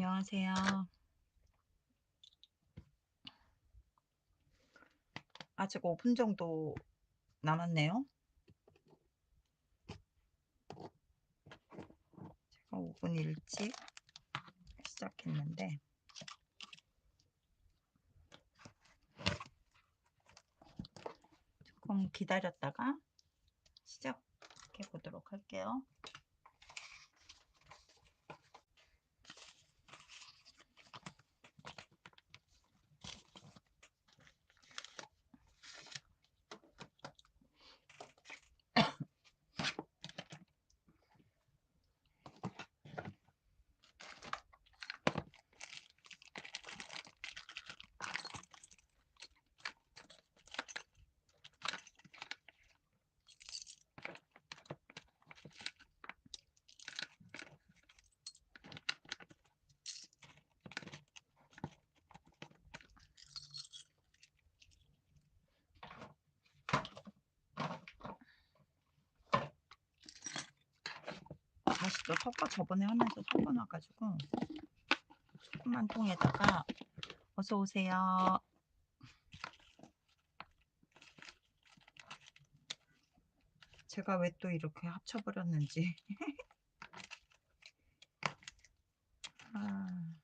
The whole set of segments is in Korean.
안녕하세요. 아직 5분 정도 남았네요. 제가 5분 일찍 시작했는데 조금 기다렸다가 시작해 보도록 할게요. 다시 또 섞어 저번에 하면서 섞어놔가지고 조그만 통에다가 어서 오세요. 제가 왜 또 이렇게 합쳐버렸는지. 아,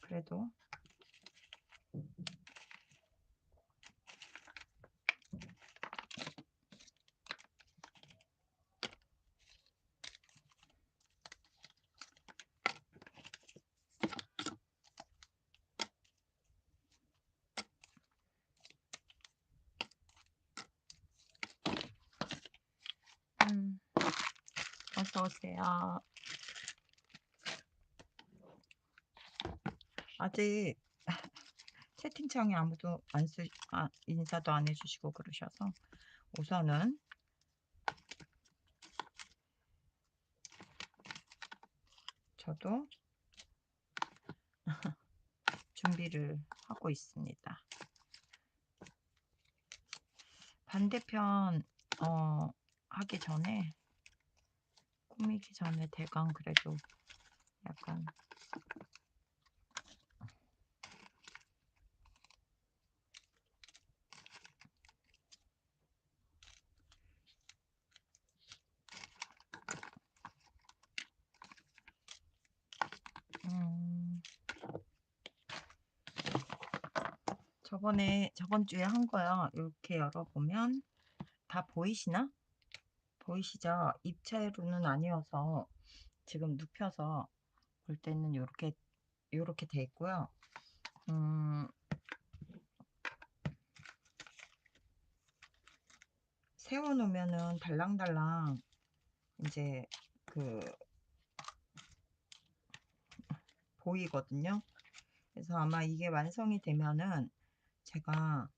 그래도 어서 오세요. 아직 채팅창에 아무도 인사도 안 해주시고 그러셔서 우선은 저도 준비를 하고 있습니다. 반대편 하기 전에, 꾸미기 전에 대강 그래도 약간 저번 주에 한 거요. 이렇게 열어보면 다 보이시나? 보이시죠? 입체로는 아니어서 지금 눕혀서 볼 때는 이렇게 돼 있고요. 세워놓으면은 달랑달랑 이제 보이거든요. 그래서 아마 이게 완성이 되면은 제가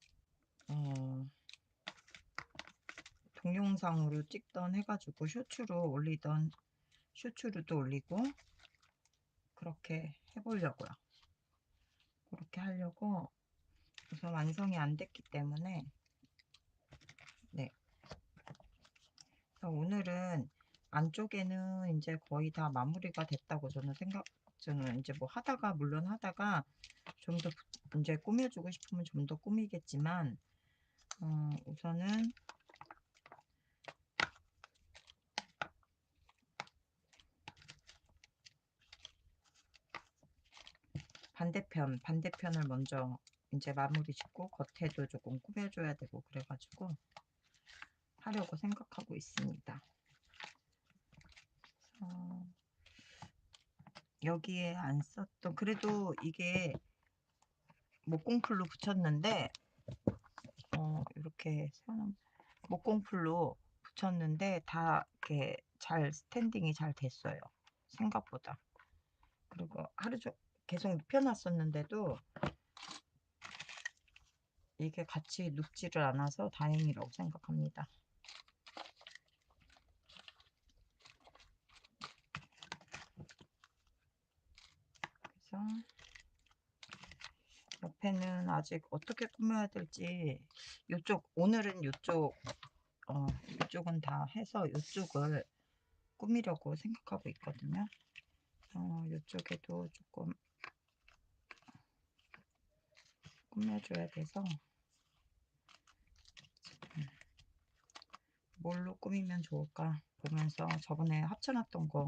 동영상으로 찍던 해가지고 쇼츠로도 올리고 그렇게 해보려고요. 그렇게 하려고. 우선 완성이 안 됐기 때문에. 네. 그래서 오늘은 안쪽에는 이제 거의 다 마무리가 됐다고 저는 이제 뭐 물론 하다가 좀 더 이제 꾸며주고 싶으면 좀 더 꾸미겠지만, 우선은 반대편을 먼저 이제 마무리 짓고 겉에도 조금 꾸며줘야 되고 그래가지고 하려고 생각하고 있습니다. 여기에 안 썼던, 그래도 이게 목공풀로 붙였는데 이렇게 목공풀로 붙였는데 다 이렇게 잘 스탠딩이 잘 됐어요, 생각보다. 그리고 하루 종일 계속 눕혀놨었는데도 이게 같이 눕지를 않아서 다행이라고 생각합니다. 그래서 옆에는 아직 어떻게 꾸며야 될지, 오늘은 이쪽은 다 해서 이쪽을 꾸미려고 생각하고 있거든요. 이쪽에도 조금 꾸며줘야 돼서 뭘로 꾸미면 좋을까 보면서 저번에 합쳐놨던 거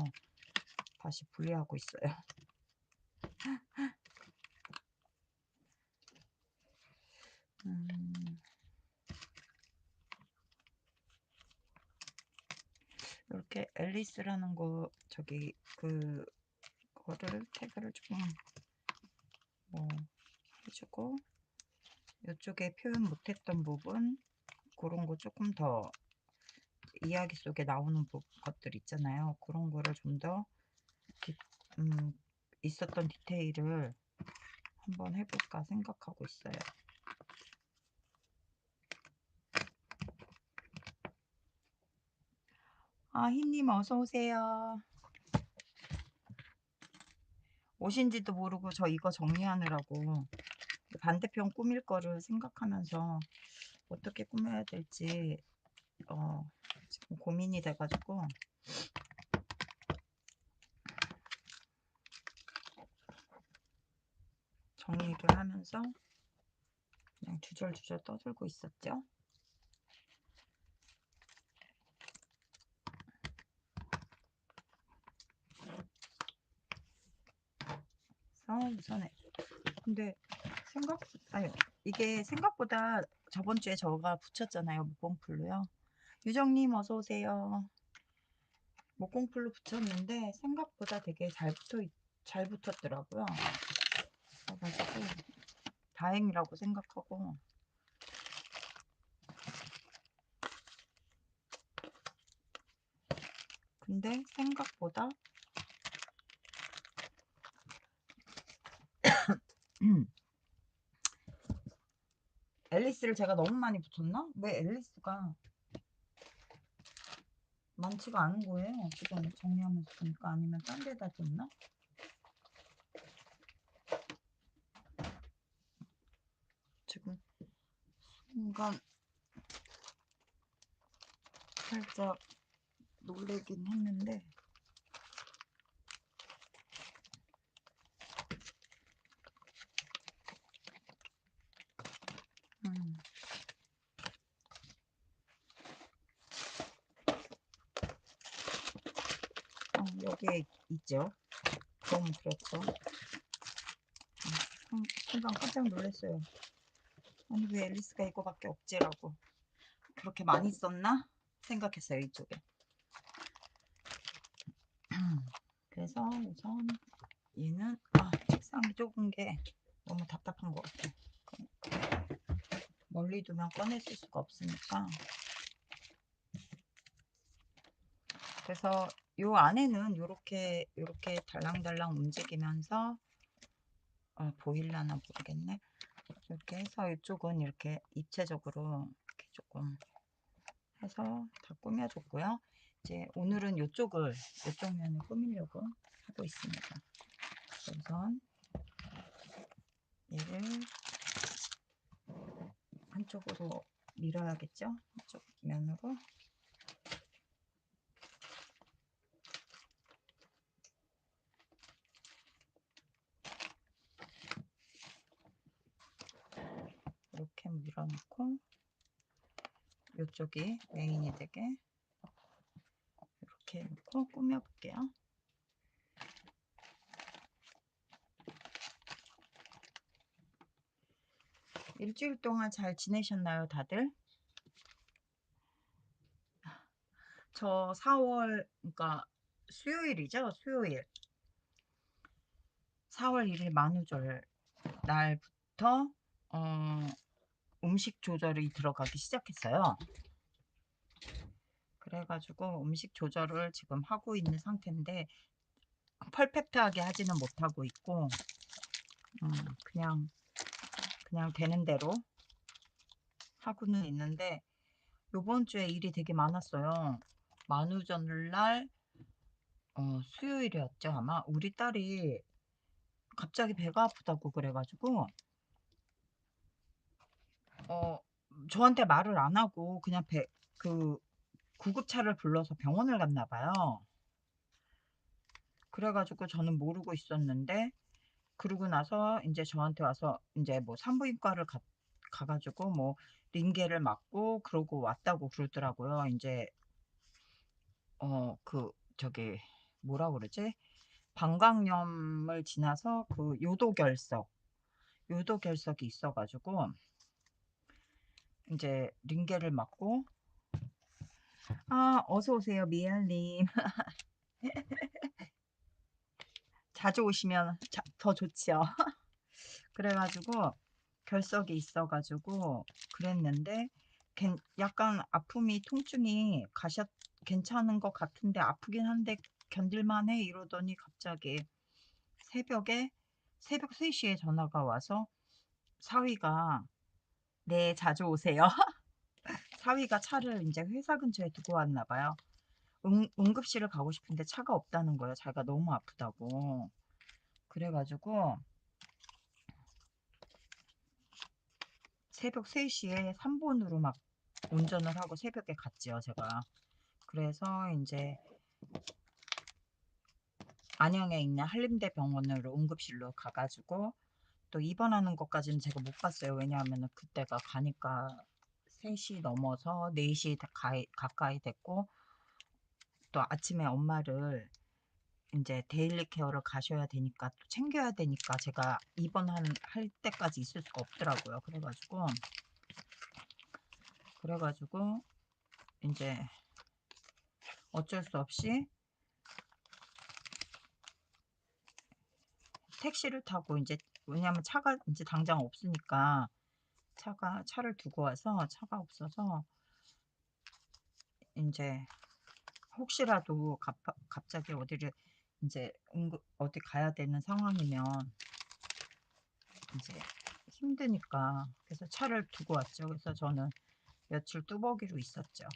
다시 분리하고 있어요. 이렇게 앨리스라는 거 저기 그거를 태그를 조금 뭐 해주고, 이쪽에 표현 못했던 부분 그런 거 조금 더 이야기 속에 나오는 것들 있잖아요. 그런 거를 좀 더 있었던 디테일을 한번 해볼까 생각하고 있어요. 아, 희님 어서 오세요. 오신지도 모르고 저 이거 정리하느라고 반대편 꾸밀 거를 생각하면서 어떻게 꾸며야 될지 지금 고민이 돼가지고 정리를 하면서 그냥 주절주절 떠들고 있었죠. 그래서 우선에 근데 이게 생각보다 저번 주에 저가 붙였잖아요. 목공풀로요. 유정님 어서 오세요. 목공풀로 붙였는데 생각보다 되게 잘 붙었더라고요. 그래가지고 다행이라고 생각하고, 근데 생각보다 앨리스를 제가 너무 많이 붙였나? 왜 앨리스가 많지가 않은 거예요. 지금 정리하면서 보니까. 아니면 딴 데다 뒀나? 지금 순간 살짝 놀래긴 했는데, 여기에 있죠. 너무 그렇죠. 순간 깜짝 놀랐어요. 아니 왜 앨리스가 이거밖에 없지라고. 그렇게 많이 썼나 생각했어요, 이쪽에. 그래서 우선 얘는 책상이 좁은 게 너무 답답한 것 같아. 멀리 두면 꺼냈을 수가 없으니까. 그래서 요 안에는 요렇게 달랑달랑 움직이면서 보일라나 모르겠네. 이렇게 해서 이쪽은 이렇게 입체적으로 이렇게 조금 해서 다 꾸며줬고요. 이제 오늘은 이쪽 면을 꾸미려고 하고 있습니다. 우선 얘를 한쪽으로 밀어야겠죠? 한쪽 면으로. 이렇게 밀어놓고 이쪽이 메인이 되게 이렇게 놓고 꾸며볼게요. 일주일 동안 잘 지내셨나요, 다들? 저 4월, 그러니까 수요일이죠? 수요일. 4월 1일 만우절 날부터 음식 조절이 들어가기 시작했어요. 그래가지고 음식 조절을 지금 하고 있는 상태인데 퍼펙트하게 하지는 못하고 있고 그냥 되는 대로 하고는 있는데, 요번 주에 일이 되게 많았어요. 만우절날 수요일이었죠 아마. 우리 딸이 갑자기 배가 아프다고 그래가지고 저한테 말을 안 하고 그냥 구급차를 불러서 병원을 갔나 봐요. 그래가지고 저는 모르고 있었는데, 그러고 나서 이제 저한테 와서 이제 뭐 산부인과를 가가지고 뭐 링게를 맞고 그러고 왔다고 그러더라고요. 이제 그 저기 뭐라 그러지? 방광염을 지나서 그 요도결석이 있어가지고 이제 링게를 맞고. 아, 어서 오세요, 미엘님. 자주 오시면 더 좋지요. 그래가지고 결석이 있어가지고 그랬는데, 약간 아픔이 통증이 괜찮은 것 같은데 아프긴 한데 견딜만해 이러더니 갑자기 새벽에 새벽 3시에 전화가 와서 사위가, 네, 자주 오세요. 사위가 차를 이제 회사 근처에 두고 왔나 봐요. 응급실을 가고 싶은데 차가 없다는 거예요. 자기가 너무 아프다고. 그래가지고 새벽 3시에 3번으로 막 운전을 하고 새벽에 갔지요, 제가. 그래서 이제 안양에 있는 한림대병원으로 응급실로 가가지고 또 입원하는 것까지는 제가 못 갔어요. 왜냐하면 그때가 가니까 3시 넘어서 4시 가까이 됐고, 또 아침에 엄마를 이제 데일리 케어를 가셔야 되니까 또 챙겨야 되니까 제가 할 때까지 있을 수가 없더라고요. 그래가지고 이제 어쩔 수 없이 택시를 타고 이제, 왜냐면 차가 이제 당장 없으니까 차를 두고 와서 차가 없어서 이제 혹시라도 갑자기 어디를 이제 어디 가야 되는 상황이면 이제 힘드니까 그래서 차를 두고 왔죠. 그래서 저는 며칠 뚜벅이로 있었죠.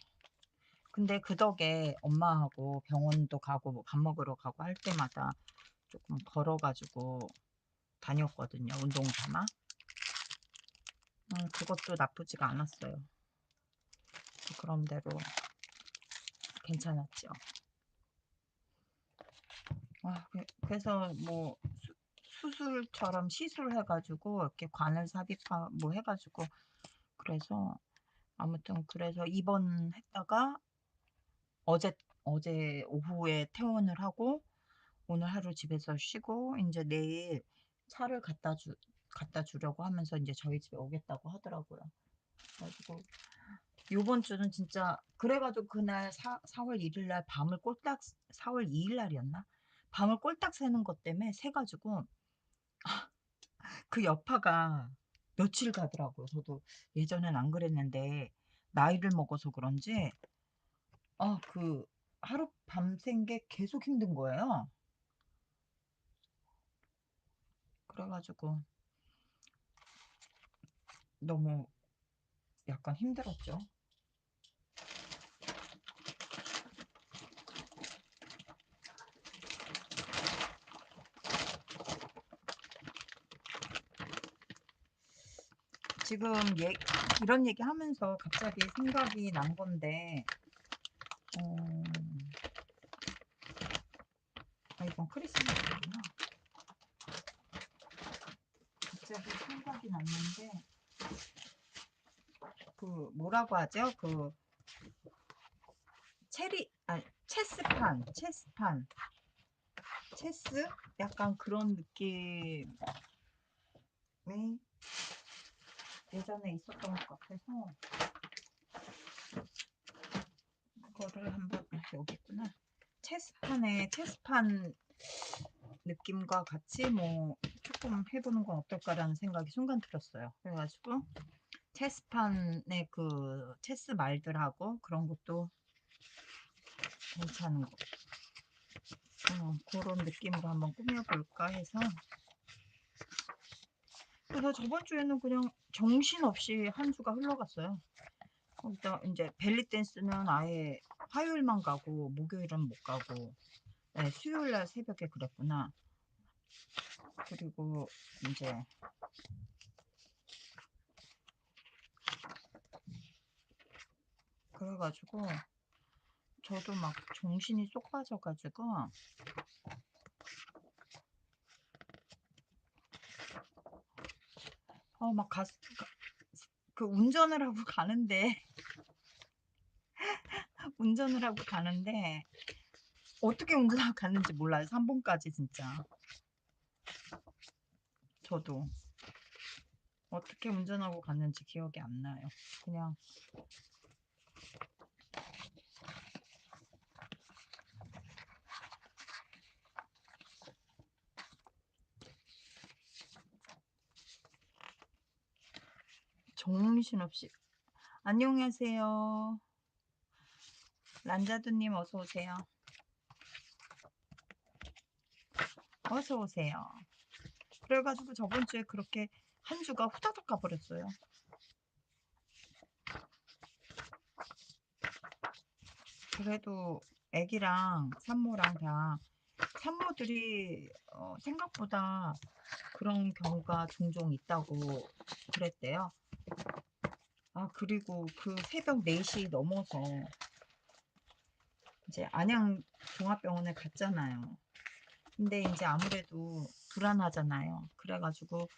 근데 그 덕에 엄마하고 병원도 가고 뭐밥 먹으러 가고 할 때마다 조금 걸어가지고 다녔거든요. 운동 삼아. 그것도 나쁘지가 않았어요. 그런 대로 괜찮았죠. 그래서 뭐 수술처럼 시술해가지고 이렇게 관을 삽입하 뭐 해가지고, 그래서 아무튼 그래서 입원했다가 어제 어제 오후에 퇴원을 하고 오늘 하루 집에서 쉬고 이제 내일 차를 갖다 주려고 하면서 이제 저희 집에 오겠다고 하더라고요. 그래가지고 요번 주는 진짜, 그래가지고 그날 4월 1일 날 밤을 꼴딱, 4월 2일 날이었나? 밤을 꼴딱 새는 것 때문에 새가지고 그 여파가 며칠 가더라고요. 저도 예전엔 안 그랬는데 나이를 먹어서 그런지 그 하루 밤샌 게 계속 힘든 거예요. 그래가지고 너무 약간 힘들었죠. 지금 이런 얘기 하면서 갑자기 생각이 난 건데, 어, 이건 크리스마스구나. 갑자기 생각이 났는데, 그 뭐라고 하죠? 그 체스? 약간 그런 느낌이 예전에 있었던 것 같아서 그거를 한번, 여기 있구나. 체스판 느낌과 같이 뭐 조금 해보는 건 어떨까라는 생각이 순간 들었어요. 그래가지고 체스판의 그 체스 말들하고 그런 것도 괜찮은 거. 그런 느낌으로 한번 꾸며볼까 해서. 그래서 저번 주에는 그냥 정신없이 한 주가 흘러갔어요. 일단 이제 벨리 댄스는 아예 화요일만 가고 목요일은 못 가고, 네, 수요일 날 새벽에 그랬구나. 그리고 이제 그래가지고 저도 막 정신이 쏙 빠져가지고 막 그 운전을 하고 가는데 운전을 하고 가는데 어떻게 운전하고 갔는지 몰라요. 3 번까지 진짜. 저도 어떻게 운전하고 갔는지 기억이 안 나요. 그냥 정신없이. 안녕하세요. 란자두님 어서 오세요. 어서 오세요. 그래 가지고 저번 주에 그렇게 한 주가 후다닥 가 버렸어요. 그래도 애기랑 산모랑 다 산모들이 생각보다 그런 경우가 종종 있다고 그랬대요. 그리고 그 새벽 4시 넘어서 이제 안양 종합병원에 갔잖아요. 근데 인제 아무래도 불안하잖아요. 그래 가지고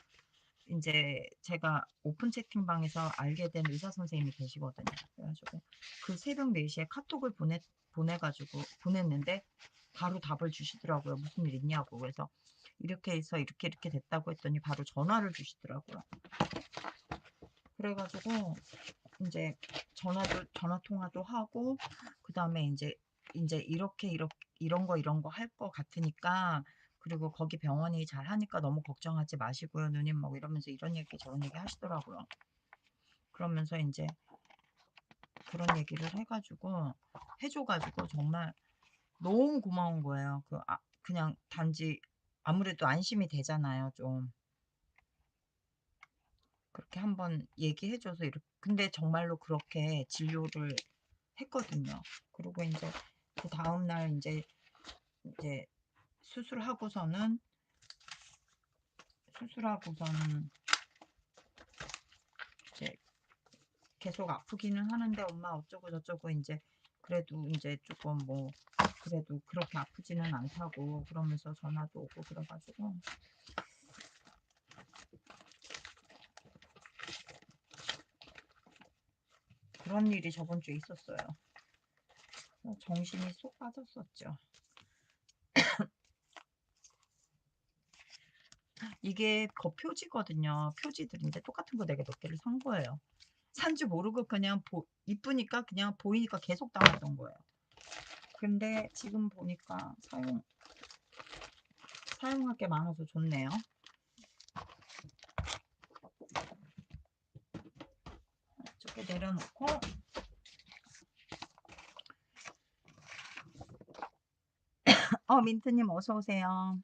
인제 제가 오픈 채팅방에서 알게 된 의사 선생님이 계시거든요. 그래 가지고 그 새벽 4 시에 카톡을 보내 가지고 보냈는데 바로 답을 주시더라고요. "무슨 일 있냐."고. 그래서 "이렇게 해서 이렇게 이렇게 됐다."고 했더니 바로 전화를 주시더라고요. 그래 가지고 인제 전화 통화도 하고, 그다음에 인제 이런 거 할 것 같으니까, 그리고 거기 병원이 잘하니까 너무 걱정하지 마시고요 누님." 뭐 이러면서 이런 얘기 저런 얘기 하시더라고요. 그러면서 인제 그런 얘기를 해 줘 가지고 정말 너무 고마운 거예요. 그냥 단지 아무래도 안심이 되잖아요 좀. 그렇게 한번 얘기해 줘서 근데 정말로 그렇게 진료를 했거든요. 그리고 인제 그다음 날 인제 수술하고서는 수술하고서는 이제 계속 아프기는 하는데 "엄마 어쩌고 저쩌고." 인제 그래도 인제 쪼끔 뭐 그래도 그렇게 아프지는 않다고 그러면서 전화도 오고 그래 가지고 그런 일이 저번 주에 있었어요. 정신이 쏙 빠졌었죠. 이게 표지거든요. 표지들인데 똑같은 거 4개 몇 개를 산 거예요. 산 줄 모르고 그냥 이쁘니까 그냥 보이니까 계속 담았던 거예요. 근데 지금 보니까 사용할 게 많아서 좋네요. 이쪽에 내려놓고, 민트님 어서 오세요.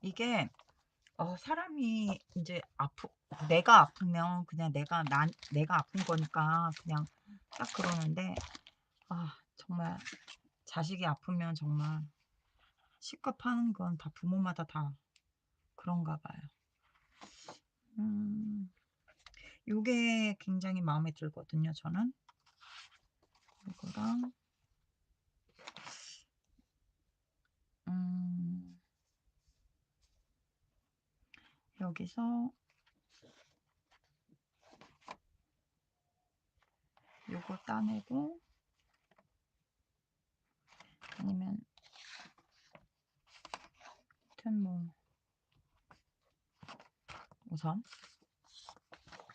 이게 사람이 인제 내가 아프면 그냥 내가 아픈 거니까 그냥 딱 그러는데, 정말 자식이 아프면 정말 시급한 건 다 부모마다 다 그런가 봐요. 음. 요게 굉장히 마음에 들거든요 저는. 이거랑 음 여기서 요거 따내고, 아니면 하여튼 뭐 우선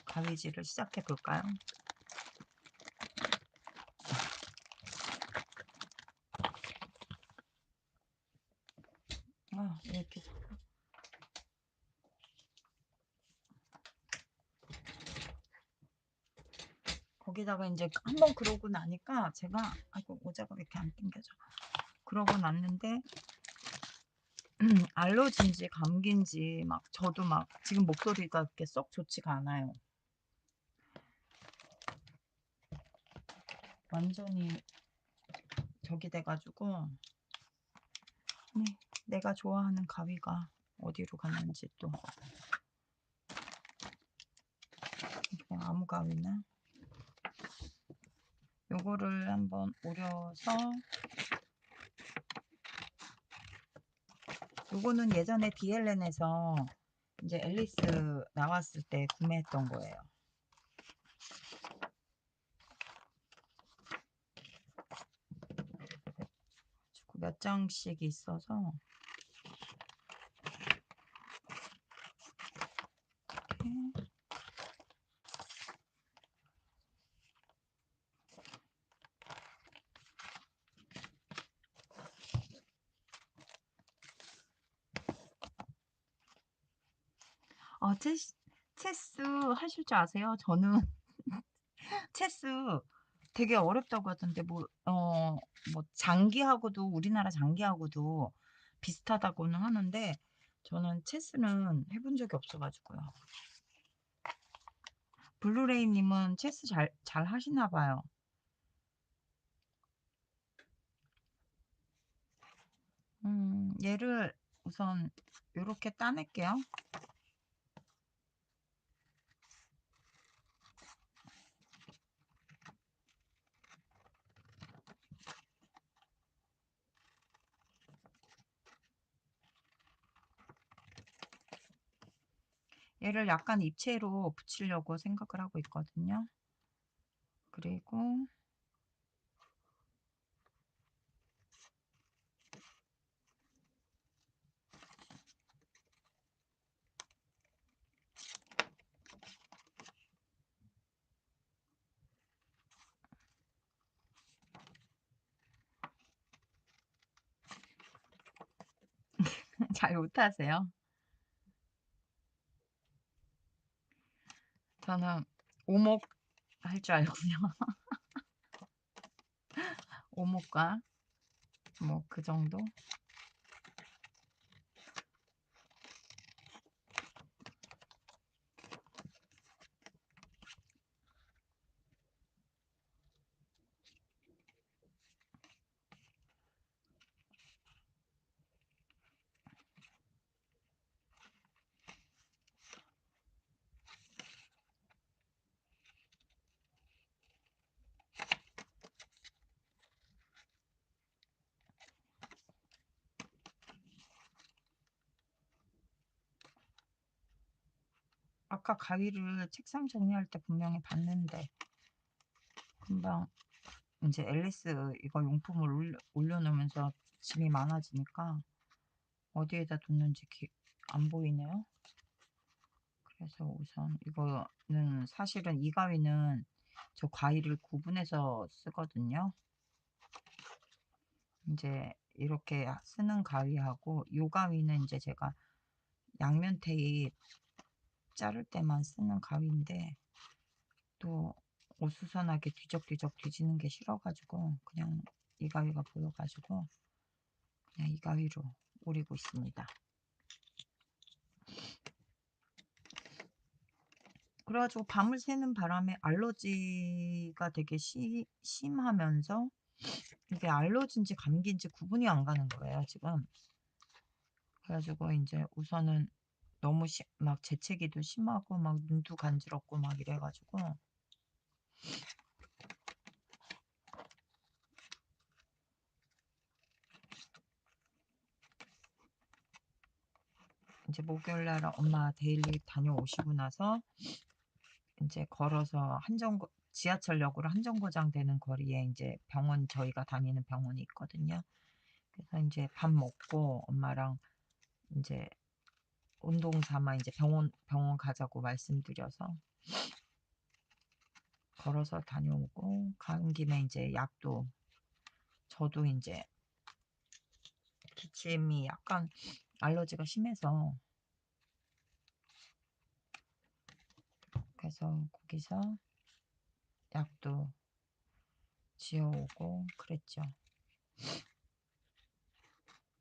가위질을 시작해 볼까요? 이렇게 거기다가 인제 한번 그러고 나니까 제가, 아이고 모자가 왜 이렇게 안 당겨져. 그러고 났는데 알러지인지 감기인지 막 저도 막 지금 목소리가 그렇게 썩 좋지가 않아요. 완전히 저기 돼 가지고 네, 내가 좋아하는 가위가 어디로 갔는지 또 그냥 아무 가위나 요거를 한번 오려서 요거는 예전에 DLN에서 이제 앨리스 나왔을 때 구매했던 거예요. 몇 장씩 있어서 이렇게 체스 하실 줄 아세요? 저는 체스 되게 어렵다고 하던데 뭐 장기하고도 우리나라 장기하고도 비슷하다고는 하는데 저는 체스는 해본 적이 없어 가지고요. 블루레이 님은 체스 잘 하시나 봐요. 얘를 우선 요렇게 따낼게요. 얘를 약간 입체로 붙이려고 생각을 하고 있거든요. 그리고 잘 못하세요? 저는 오목 할 줄 알거든요. 오목과 뭐 그 정도? 아까 가위를 책상 정리할 때 분명히 봤는데 금방 이제 앨리스 이거 용품을 올려놓으면서 짐이 많아지니까 어디에다 뒀는지 안 보이네요. 그래서 우선 이거는 사실은 이 가위는 저 과일을 구분해서 쓰거든요. 이제 이렇게 쓰는 가위하고 요 가위는 이제 제가 양면 테이프 자를 때만 쓰는 가위인데 또 어수선하게 뒤적뒤적 뒤지는 게 싫어가지고 그냥 이 가위가 보여가지고 그냥 이 가위로 오리고 있습니다. 그래가지고 밤을 새는 바람에 알러지가 되게 심하면서 이게 알러지인지 감기인지 구분이 안 가는 거예요, 지금. 그래가지고 이제 우선은 너무 막 재채기도 심하고 막 눈도 간지럽고 막 이래가지고 이제 목요일날 엄마 데일리 다녀오시고 나서 이제 걸어서 지하철역으로 한정거장 되는 거리에 이제 병원 저희가 다니는 병원이 있거든요. 그래서 이제 밥 먹고 엄마랑 이제 운동 삼아 이제 병원 가자고 말씀드려서 걸어서 다녀오고 가는 김에 이제 약도 저도 이제 기침이 약간 알러지가 심해서 그래서 거기서 약도 지어오고 그랬죠.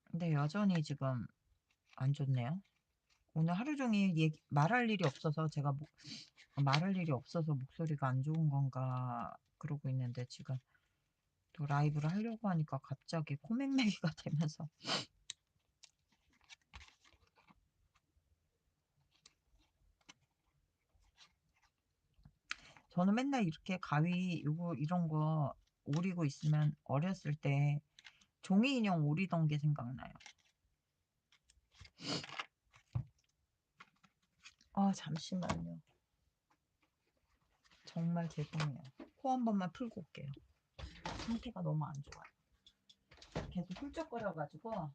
근데 여전히 지금 안 좋네요. 오늘 하루 종일 말할 일이 없어서 제가 말할 일이 없어서 목소리가 안 좋은 건가 그러고 있는데 지금 또 라이브를 하려고 하니까 갑자기 코맹맹이가 되면서 저는 맨날 이렇게 가위 요거 이런 거 오리고 있으면 어렸을 때 종이 인형 오리던 게 생각나요. 아 잠시만요. 정말 죄송해요. 코 한 번만 풀고 올게요. 상태가 너무 안 좋아요. 계속 훌쩍거려 가지고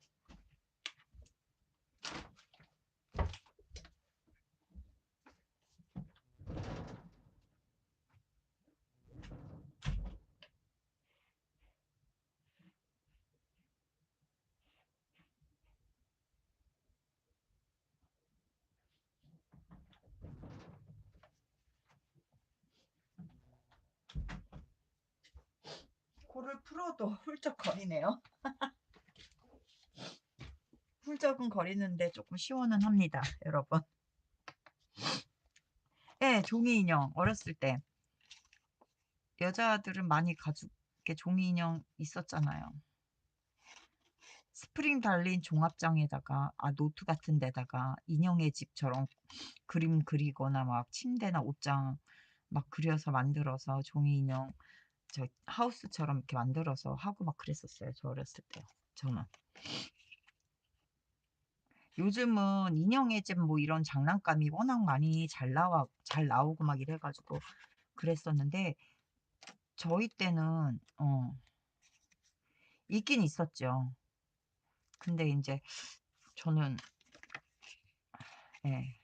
코를 풀어도 훌쩍거리네요. 훌쩍은 거리는데 조금 시원은 합니다, 여러분. 예, 종이 인형 어렸을 때 여자들은 많이 가지고 이렇게 종이 인형 있었잖아요. 스프링 달린 종합장에다가 노트 같은 데다가 인형의 집처럼 그림 그리거나 막 침대나 옷장 막 그려서 만들어서 종이 인형 저 하우스처럼 이렇게 만들어서 하고 막 그랬었어요. 저 어렸을 때요. 저는. 요즘은 인형의 집 뭐 이런 장난감이 워낙 많이 잘 나오고 막 이래 가지고 그랬었는데 저희 때는 있긴 있었죠. 근데 인제 저는 예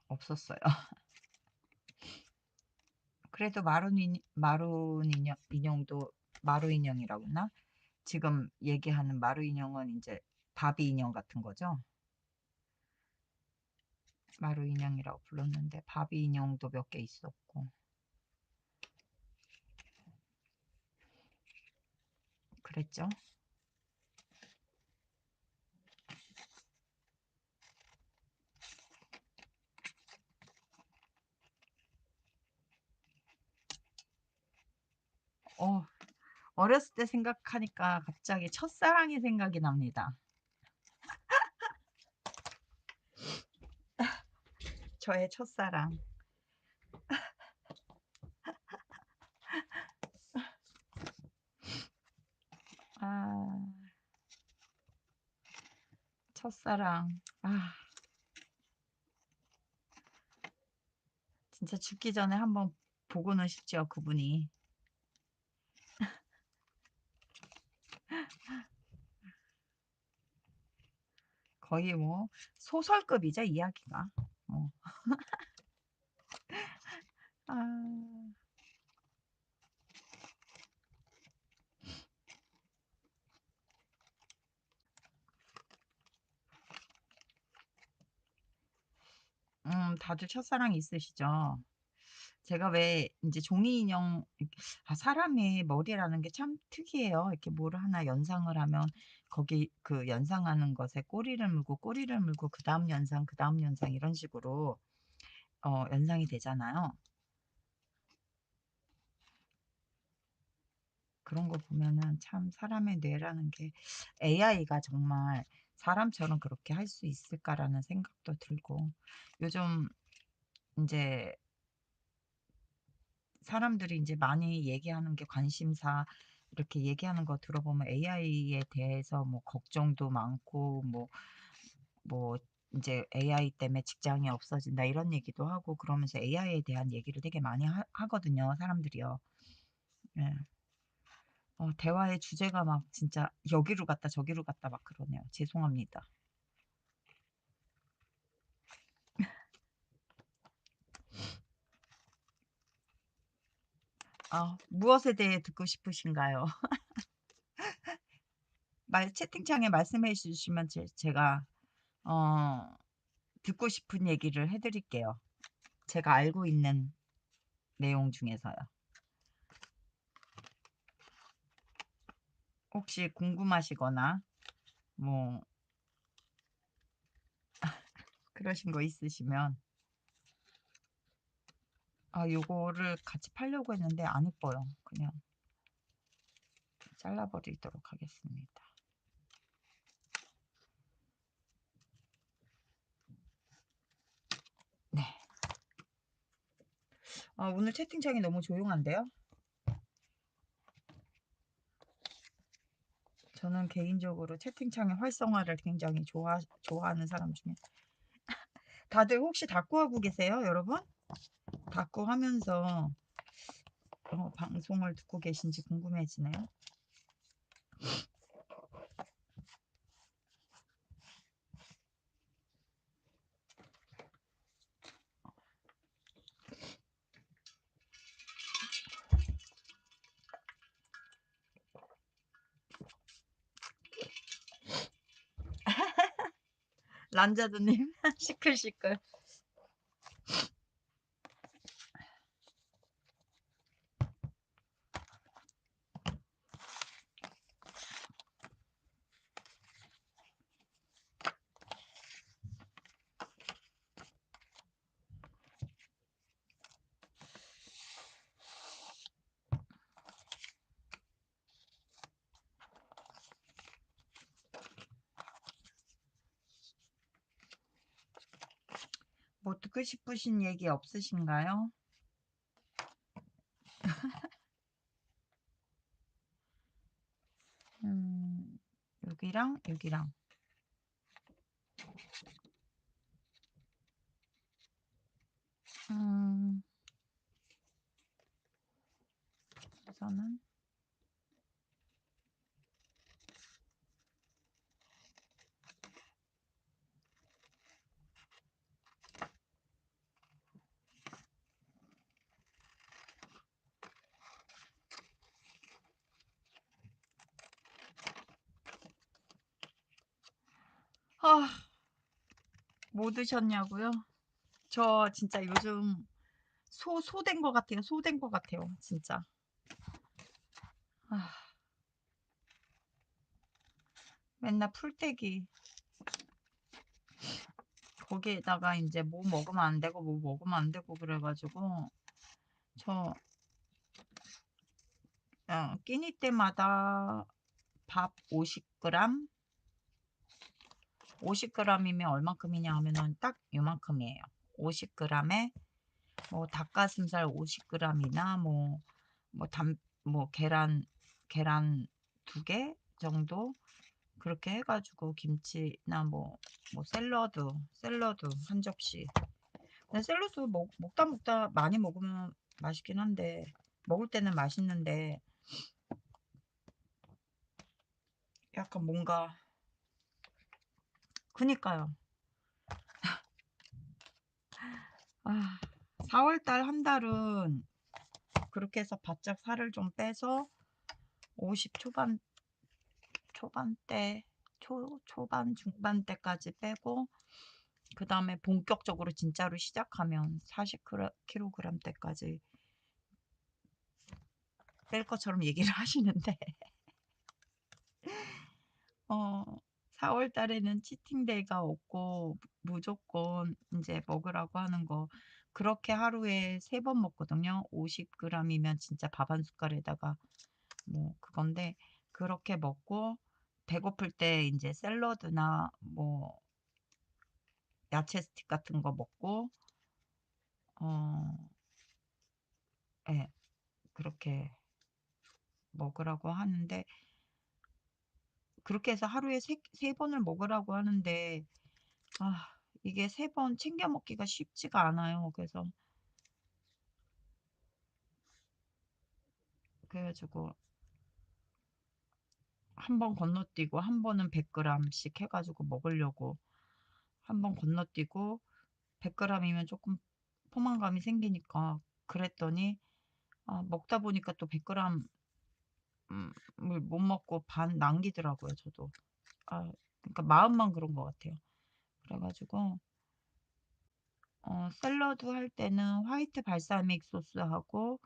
없었어요. 그래도 마룬 인형도 마루 인형이라고 했나? 지금 얘기하는 마루 인형은 인제 바비 인형 같은 거죠? 마루 인형이라고 불렀는데 바비 인형도 몇 개 있었고 그랬죠. 어 어렸을 때 생각하니까 갑자기 첫사랑이 생각이 납니다. 저의 첫사랑. 아 첫사랑. 진짜 죽기 전에 한번 보고는 싶죠, 그분이. 거의 뭐 소설급이죠, 이야기가. 뭐. 아. 다들 첫사랑 있으시죠? 제가 왜 인제 종이 인형 사람의 머리라는 게 참 특이해요. 이렇게 뭐를 하나 연상을 하면 거기 그 연상하는 것에 꼬리를 물고 그다음 연상, 그다음 연상 이런 식으로 연상이 되잖아요. 그런 거 보면은 참 사람의 뇌라는 게 'AI가 정말 사람처럼 그렇게 할 수 있을까.'라는 생각도 들고 요즘 인제 사람들이 인제 많이 얘기하는 게 관심사 이렇게 얘기하는 거 들어보면 AI에 대해서 뭐 걱정도 많고 뭐 인제 "AI 때문에 직장이 없어진다." 이런 얘기도 하고 그러면서 AI에 대한 얘기를 되게 많이 하거든요, 사람들이요. 예. 대화의 주제가 막 진짜 여기로 갔다 저기로 갔다 막 그러네요. 죄송합니다. 무엇에 대해 듣고 싶으신가요? 말 채팅창에 말씀해 주시면 제가 어 듣고 싶은 얘기를 해 드릴게요. 제가 알고 있는 내용 중에서요. 혹시 궁금하시거나 뭐 그러신 거 있으시면 요거를 같이 팔려고 했는데 안 이뻐요. 그냥 잘라 버리도록 하겠습니다. 네. 오늘 채팅창이 너무 조용한데요? 저는 개인적으로 채팅창의 활성화를 굉장히 좋아하는 사람 중에. 다들 혹시 닭구 하고 계세요, 여러분? 닭구 하면서 방송을 듣고 계신지 궁금해지네요. 란자드님 시끌시끌. 뭐 듣고 싶으신 얘기 없으신가요? 여기랑 여기랑 음, 우선은 아, 뭐 드셨냐고요? 저 진짜 요즘 소된 것 같아요. 소된 것 같아요. 진짜. 아, 맨날 풀떼기. 거기에다가 이제 뭐 먹으면 안 되고 뭐 먹으면 안 되고 그래가지고 저 끼니 때마다 밥 50g, 50g이면 얼만큼이냐 하면은 딱 요만큼이에요. 50g에 뭐 닭가슴살 50g이나 뭐 계란 2개 정도 그렇게 해가지고 김치나 뭐 샐러드 한 접시. 근데 샐러드 먹다 먹다 많이 먹으면 맛있긴 한데 먹을 때는 맛있는데 약간 뭔가 그니까요. 4월달 한 달은 그렇게 해서 바짝 살을 좀 빼서 50 초반대 초반 중반대까지 빼고 그 다음에 본격적으로 진짜로 시작하면 40kg대까지 뺄 것처럼 얘기를 하시는데 4월 달에는 치팅데이가 없고 무조건 이제 먹으라고 하는 거 그렇게 하루에 3번 먹거든요. 50g이면 진짜 밥 한 숟갈에다가 뭐 그건데 그렇게 먹고 배고플 때 이제 샐러드나 뭐 야채 스틱 같은 거 먹고 어, 예, 그렇게 먹으라고 하는데 그렇게 해서 하루에 세 번을 먹으라고 하는데 아, 이게 3번 챙겨 먹기가 쉽지가 않아요. 그래가지고 한 번 건너뛰고 한 번은 100g씩 해가지고 먹으려고 한 번 건너뛰고 100g이면 조금 포만감이 생기니까 그랬더니 먹다 보니까 또 100g을 못 먹고 반 남기더라고요, 저도. 그러니까 마음만 그런 것 같아요. 그래가지고 샐러드 할 때는 화이트 발사믹 소스하고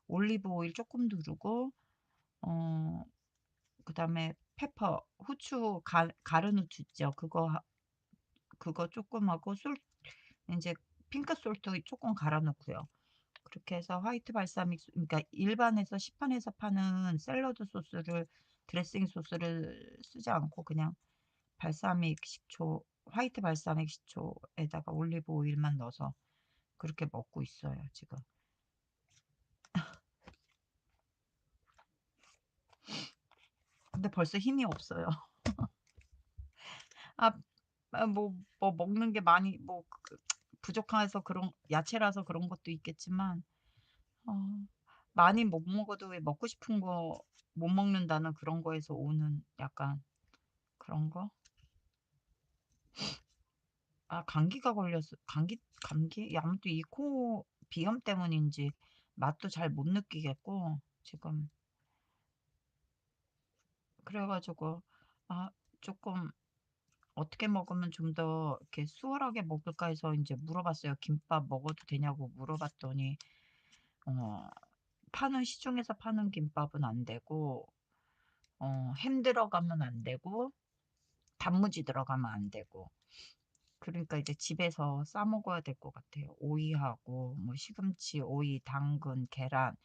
올리브 오일 조금 두르고 어, 그다음에 페퍼, 후추 가른 후추 있죠. 그거 조금 하고 이제 핑크 솔트 조금 갈아 넣고요. 그렇게 해서 화이트 발사믹 그러니까 일반에서 시판에서 파는 샐러드 소스를 드레싱 소스를 쓰지 않고 그냥 발사믹 식초 화이트 발사믹 식초에다가 올리브 오일만 넣어서 그렇게 먹고 있어요, 지금. 근데 벌써 힘이 없어요. 아 뭐 먹는 게 많이 부족해서 그런 야채라서 그런 것도 있겠지만 어 많이 못 먹어도 왜 먹고 싶은 거 못 먹는다는 그런 거에서 오는 약간 그런 거? 아 감기가 걸렸어. 아무튼 이 코 비염 때문인지 맛도 잘 못 느끼겠고 지금 그래 가지고 아 쪼끔 어떻게 먹으면 좀 더 이렇게 수월하게 먹을까 해서 인제 물어봤어요. 김밥 먹어도 되냐고 물어봤더니 어 파는 시중에서 파는 김밥은 안 되고 햄 들어가면 안 되고 단무지 들어가면 안 되고 그러니까 이제 집에서 싸 먹어야 될 것 같아요. 오이하고 뭐 시금치, 오이, 당근, 계란,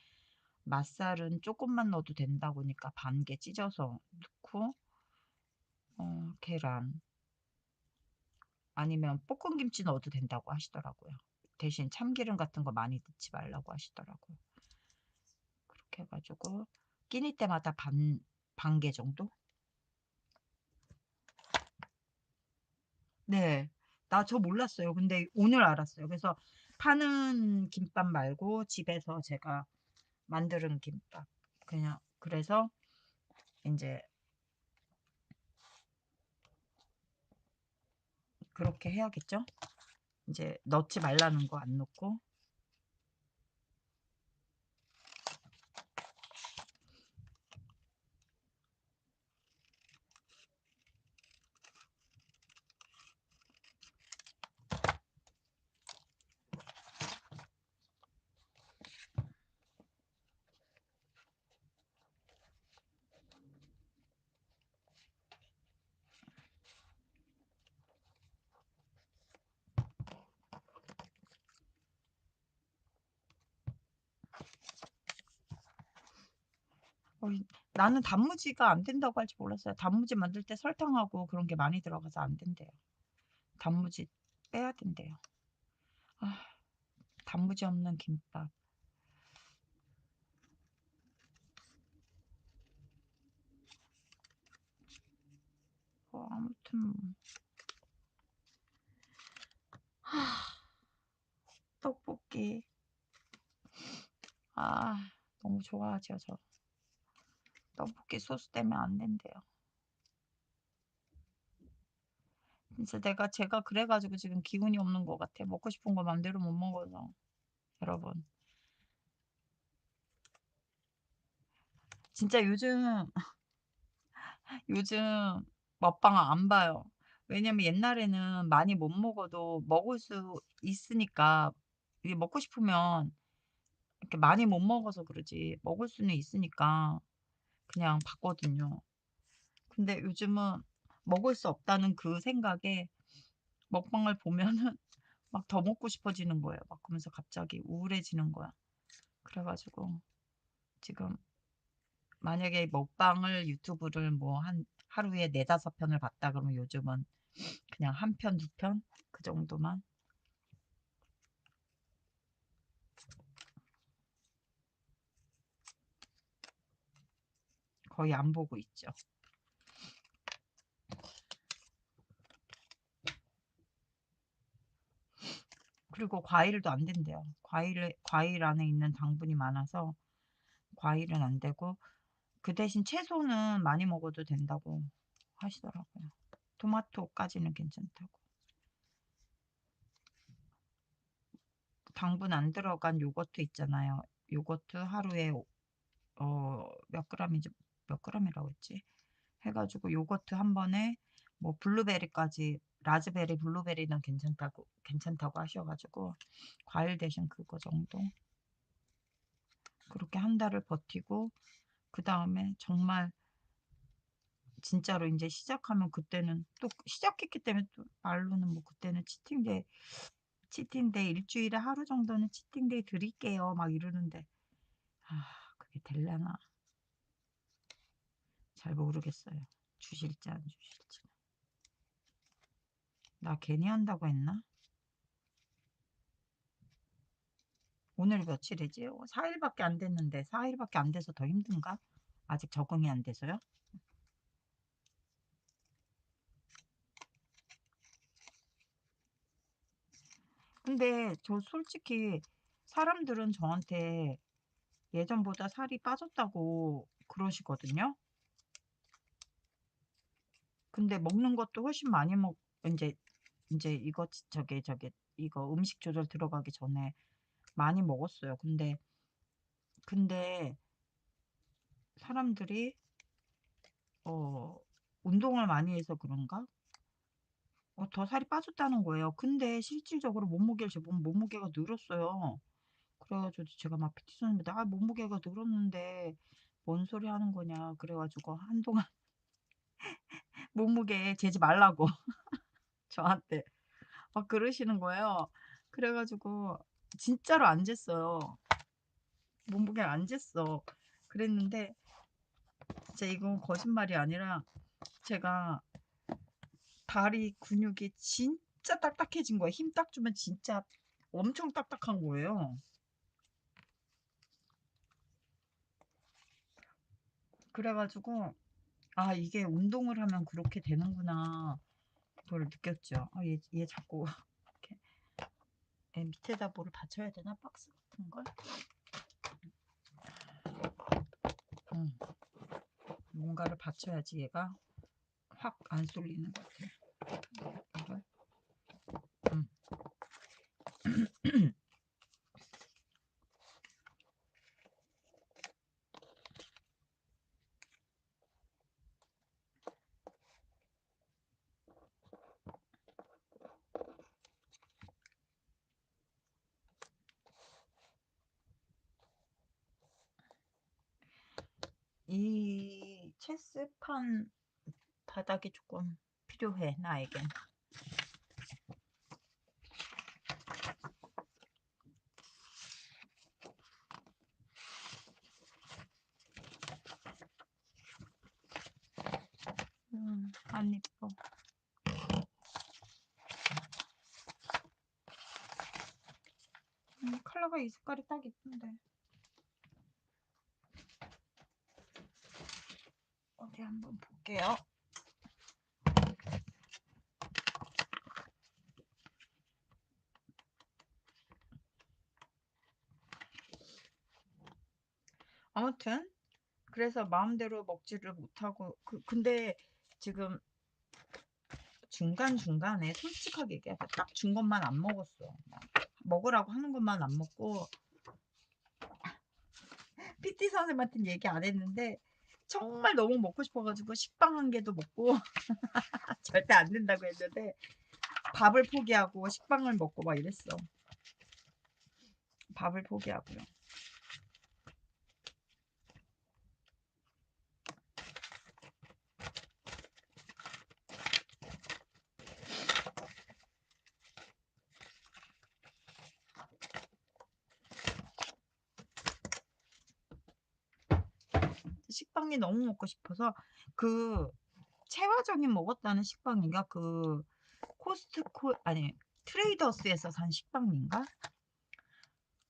맛살은 쪼끔만 넣어도 된다고 하니까 반 개 찢어서 넣고 계란 아니면 볶은 김치 넣어도 된다고 하시더라고요. 대신 참기름 같은 거 많이 넣지 말라고 하시더라고요. 그렇게 해 가지고 끼니 때마다 반 개 정도? 네. 나 저 몰랐어요. 근데 오늘 알았어요. 그래서 파는 김밥 말고 집에서 제가 만드는 김밥. 그냥 그래서 인제 그렇게 해야겠죠? 인제 넣지 말라는 거 안 넣고. 어이 나는 단무지가 안 된다고 할 줄 몰랐어요. 단무지 만들 때 설탕하고 그런 게 많이 들어가서 안 된대요. 단무지 빼야 된대요. 아 단무지 없는 김밥. 아무튼 떡볶이. 아 너무 좋아하죠 저. 떡볶이 소스 때문에 안 된대요. 진짜 제가 그래 가지고 지금 기운이 없는 것 같아. 먹고 싶은 거 맘대로 못 먹어서. 여러분. 진짜 요즘 먹방 안 봐요. 왜냐면 옛날에는 많이 못 먹어도 먹을 수 있으니까 이게 먹고 싶으면 이렇게 많이 못 먹어서 그러지 먹을 수는 있으니까 그냥 봤거든요. 근데 요즘은 먹을 수 없다는 그 생각에 먹방을 보면은 막 더 먹고 싶어지는 거예요. 막 그러면서 갑자기 우울해지는 거야. 그래 가지고 지금 만약에 먹방을 유튜브를 뭐 한 하루에 4-5 편을 봤다 그러면 요즘은 그냥 한 편, 2편 그 정도만 거의 안 보고 있죠. 그리고 과일도 안 된대요. 과일 안에 있는 당분이 많아서 과일은 안 되고 그 대신 채소는 많이 먹어도 된다고 하시더라고요. 토마토까지는 괜찮다고. 당분 안 들어간 요거트 있잖아요. 요거트 하루에 몇 그램이지 몇 그램이라고 했지? 해 가지고 요거트 한 번에 뭐 블루베리까지 라즈베리, 블루베리는 괜찮다고 하셔 가지고 과일 대신 그거 정도 그렇게 한 달을 버티고 그다음에 정말 진짜로 인제 시작하면 그때는 또 시작했기 때문에 또 말로는 뭐 그때는 치팅데이 치팅데이 일주일에 하루 정도는 치팅데이 드릴게요." 막 이러는데 그게 될려나 잘 모르겠어요. 주실지 안 주실지는. 나 괜히 한다고 했나? 오늘 며칠이지? 4일밖에 안 됐는데 4일밖에 안 돼서 더 힘든가? 아직 적응이 안 돼서요? 근데 저 솔직히 사람들은 저한테 예전보다 살이 빠졌다고 그러시거든요. 근데 먹는 것도 훨씬 많이 먹 인제 이거 저게 이거 음식 조절 들어가기 전에 많이 먹었어요. 근데 사람들이 어 운동을 많이 해서 그런가? 더 살이 빠졌다는 거예요. 근데 실질적으로 몸무게를 재보면 몸무게가 늘었어요. 그래 가지고 제가 막 PT 선생님한테 "아 몸무게가 늘었는데 뭔 소리 하는 거냐." 그래 가지고 한동안 몸무게 재지 말라고 저한테 막 그러시는 거예요. 그래 가지고 진짜로 안 쟀어요. 몸무게를 안 쟀어. 그랬는데 진짜 이건 거짓말이 아니라 제가 다리 근육이 진짜 딱딱해진 거예요. 힘 딱 주면 진짜 엄청 딱딱한 거예요. 그래 가지고 '아 이게 운동을 하면 그렇게 되는구나.' 그걸 느꼈죠. 얘 자꾸 이렇게 밑에다 뭐를 받쳐야 되나? 박스 같은 걸? 음. 뭔가를 받쳐야지 얘가 확 안 쏠리는 것 같아. 이걸. 음. 이 체스판 바닥이 조금 필요해 나에겐. 안 이뻐. 컬러가 이 색깔이 딱 이쁜데. 어디 한번 볼게요. 아무튼 그래서 마음대로 먹지를 못하고 근데 지금 중간중간에 솔직하게 얘기해서 딱 준 것만 안 먹었어. 먹으라고 하는 것만 안 먹고 PT 선생님한테는 얘기 안 했는데 정말 너무 먹고 싶어 가지고 식빵 한 개도 먹고 절대 안 된다고 했는데 밥을 포기하고 식빵을 먹고 막 이랬어. 밥을 포기하고요. 식빵이 너무 먹고 싶어서 그 체화정이 먹었다는 식빵인가 코스트코 아니 트레이더스에서 산 식빵인가?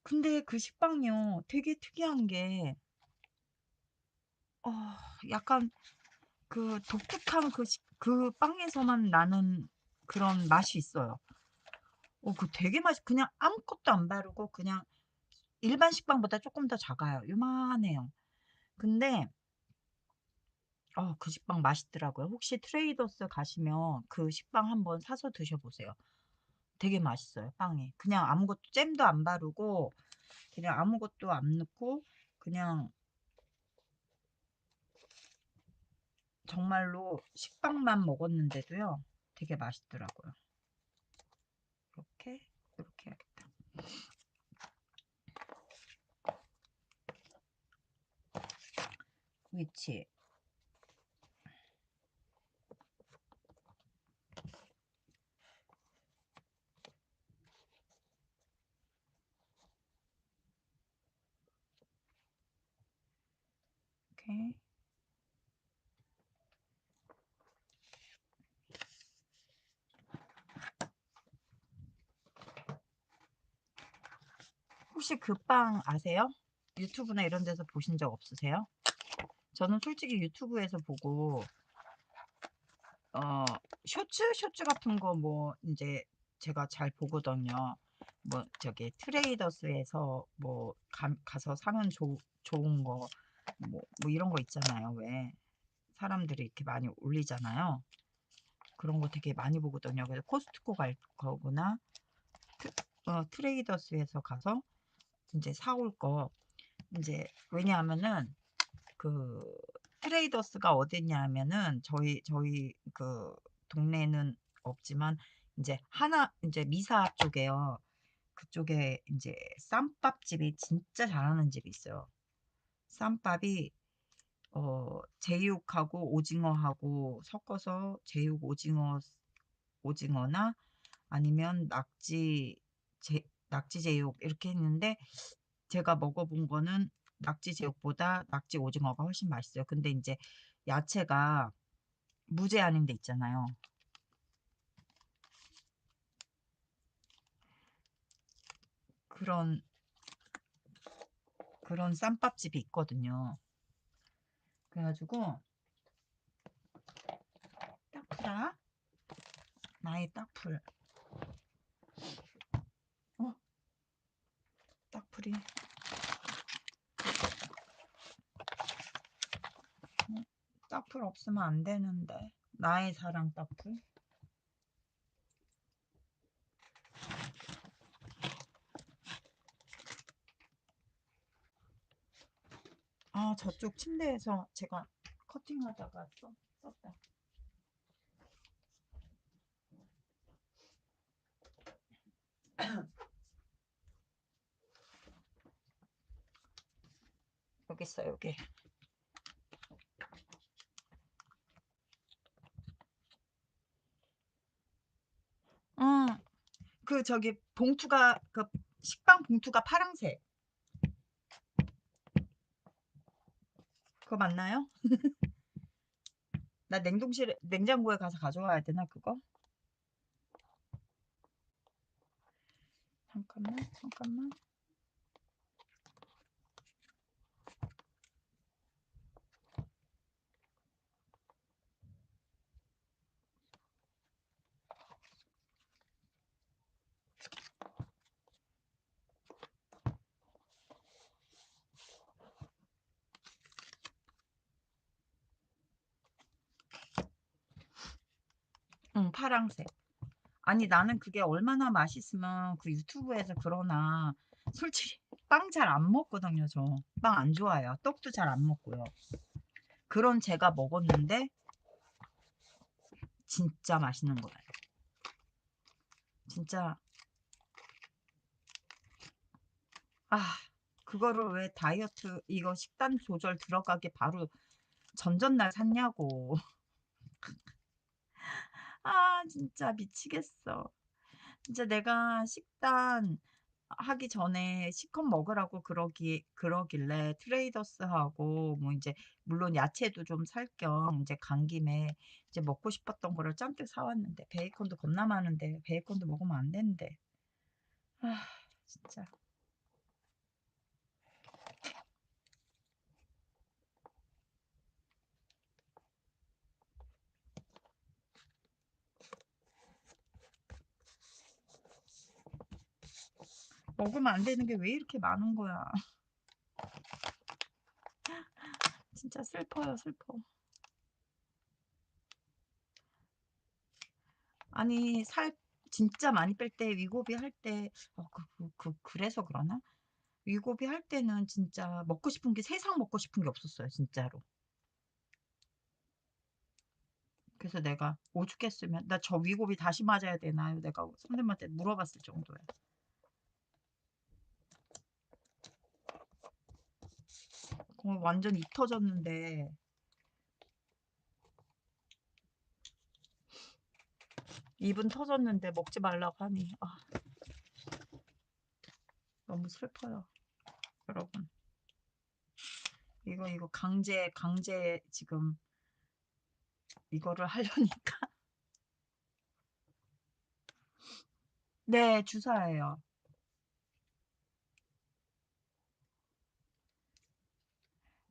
근데 그 식빵이요 되게 특이한 게 어 약간 그 독특한 그 빵에서만 나는 그런 맛이 있어요. 그거 되게 그냥 아무것도 안 바르고 그냥 일반 식빵보다 쪼끔 더 작아요. 요만해요. 근데 그 식빵 맛있더라고요. 혹시 트레이더스 가시면 그 식빵 한번 사서 드셔 보세요. 되게 맛있어요, 빵이. 그냥 아무것도 잼도 안 바르고 그냥 아무것도 안 넣고 그냥 정말로 식빵만 먹었는데도요. 되게 맛있더라고요. 요렇게 해야겠다. 위치. 이렇게. 혹시 그 빵 아세요? 유튜브나 이런 데서 보신 적 없으세요? 저는 솔직히 유튜브에서 보고 어 쇼츠 같은 거 뭐 인제 제가 잘 보거든요. 뭐 저기 트레이더스에서 뭐 가서 사면 좋은 거 뭐 이런 거 있잖아요. 왜 사람들이 이렇게 많이 올리잖아요. 그런 거 되게 많이 보거든요. 그래서 코스트코 갈 거거나 트레이더스에서 가서 인제 사올 거, 인제 왜냐하면은 그 트레이더스가 어디냐면은 저희 그 동네는 없지만 인제 하나 인제 미사 쪽에요. 그쪽에 인제 쌈밥집이 진짜 잘하는 집이 있어요. 쌈밥이 제육하고 오징어하고 섞어서 제육 오징어나 아니면 낙지 제육 이렇게 했는데, 제가 먹어 본 거는 낙지 제육보다 낙지 오징어가 훨씬 맛있어요. 근데 인제 야채가 무제한인 데 있잖아요. 그런 쌈밥집이 있거든요. 그래 가지고 딱풀아, 나의 딱풀. 어 딱풀이. 딱풀 없으면 안 되는데. 나의 사랑 딱풀. 저쪽 침대에서 제가 커팅하다가 썼다. 여기 있어, 여기. 음. 그 저기 봉투가 그 식빵 봉투가 파랑색. 그거 맞나요? 나 냉장고에 가서 가져와야 되나 그거? 잠깐만, 잠깐만. 응, 파랑색. 아니 나는 그게 얼마나 맛있으면 그 유튜브에서 그러나. 솔직히 빵 잘 안 먹거든요, 저. 빵 안 좋아해요. 떡도 잘 안 먹고요. 그런 제가 먹었는데 진짜 맛있는 거예요. 진짜. 아, 그거를 왜 다이어트 이거 식단 조절 들어가게 바로 전전날 샀냐고. 진짜 미치겠어. 진짜 내가 식단 하기 전에 실컷 먹으라고 그러길래 트레이더스하고 뭐 이제 물론 야채도 좀 살 겸 이제 간 김에 이제 먹고 싶었던 거를 잔뜩 사 왔는데, 베이컨도 겁나 많은데 베이컨도 먹으면 안 되는데. 아, 진짜. 먹으면 안 되는 게 왜 이렇게 많은 거야. 진짜 슬퍼요, 슬퍼. 아니 살 진짜 많이 뺄 때 위고비 할 때 그래서 그러나? 위고비 할 때는 진짜 먹고 싶은 게 세상 먹고 싶은 게 없었어요, 진짜로. 그래서 내가 오죽했으면 '나 저 위고비 다시 맞아야 되나요?' 내가 선생님한테 물어봤을 정도야. 완전 입 터졌는데. 입은 터졌는데 먹지 말라고 하니 너무 슬퍼요, 여러분. 이거 강제 지금 이거를 하려니까. 네, 주사예요.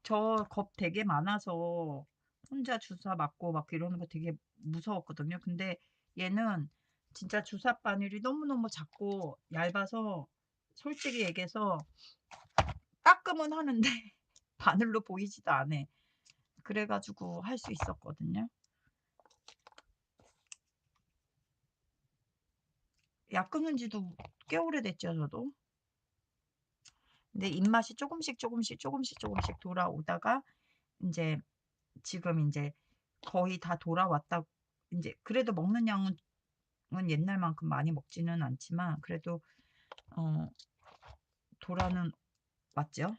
저 겁 되게 많아서 혼자 주사 맞고 막 이러는 거 되게 무서웠거든요. 근데 얘는 진짜 주사 바늘이 너무너무 작고 얇아서 솔직히 얘기해서 따끔은 하는데 바늘로 보이지도 않아. 그래 가지고 할 수 있었거든요. 약 끊은 지도 꽤 오래됐죠, 저도. 근데 입맛이 조금씩 돌아오다가 인제 지금 인제 거의 다 돌아왔다. 인제 그래도 먹는 양은 옛날만큼 많이 먹지는 않지만 그래도 어 돌아는 왔죠.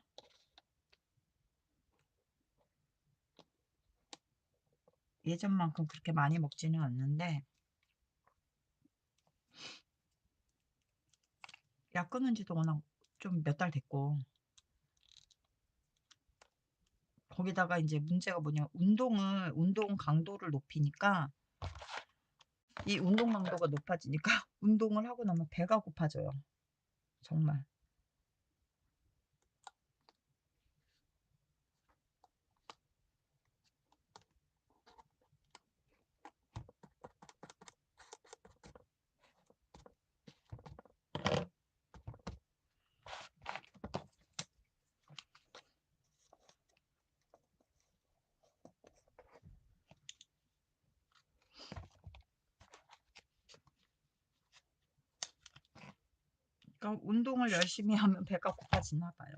예전만큼 그렇게 많이 먹지는 않는데 약 끊은 지도 워낙 좀 몇 달 됐고, 거기다가 인제 문제가 뭐냐면 운동 강도를 높이니까 이 운동 강도가 높아지니까 운동을 하고 나면 배가 고파져요, 정말. 그러니까 운동을 열심히 하면 배가 고파지나 봐요.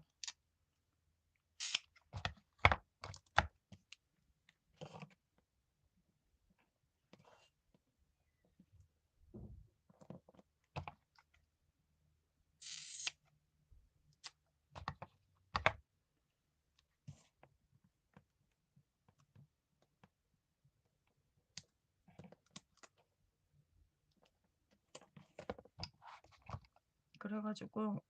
그래 가지고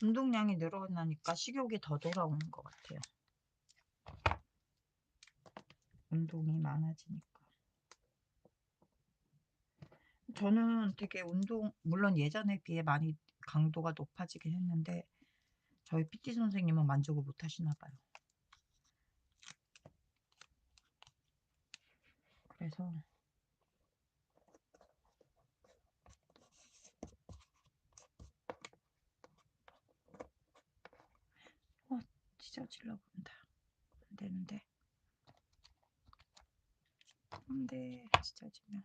운동량이 늘어나니까 식욕이 더 돌아오는 것 같아요, 운동이 많아지니까. 저는 되게 운동 물론 예전에 비해 많이 강도가 높아지긴 했는데 저희 PT 선생님은 만족을 못 하시나 봐요. 그래서 찢어지려고 한다. 안 되는데. 안 돼. 찢어지면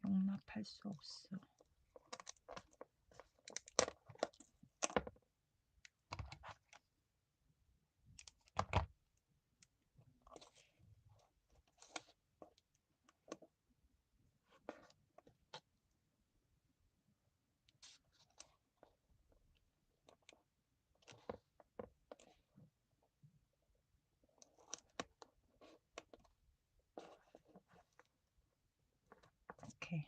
용납할 수 없어. 오케이.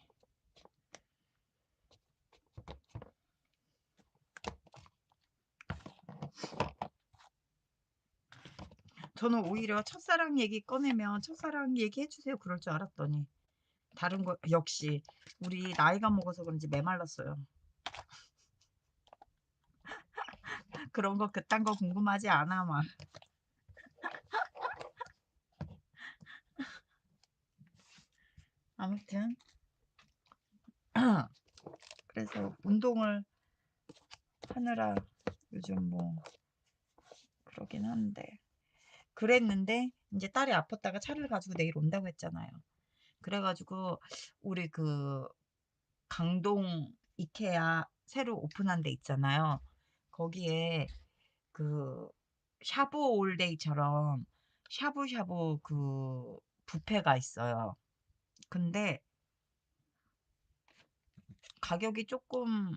저는 오히려 첫사랑 얘기 꺼내면 "첫사랑 얘기해 주세요." 그럴 줄 알았더니 다른 거 역시 우리 나이가 먹어서 그런지 메말랐어요. 그런 거 그딴 거 궁금하지 않아 막. 아무튼 그래서 운동을 하느라 요즘 뭐 그러긴 한데, 그랬는데 인제 딸이 아팠다가 차를 가지고 내일 온다고 했잖아요. 그래 가지고 우리 그 강동 이케아 새로 오픈한 데 있잖아요. 거기에 그 샤브 올데이처럼 샤브샤브 그 뷔페가 있어요. 근데 가격이 조금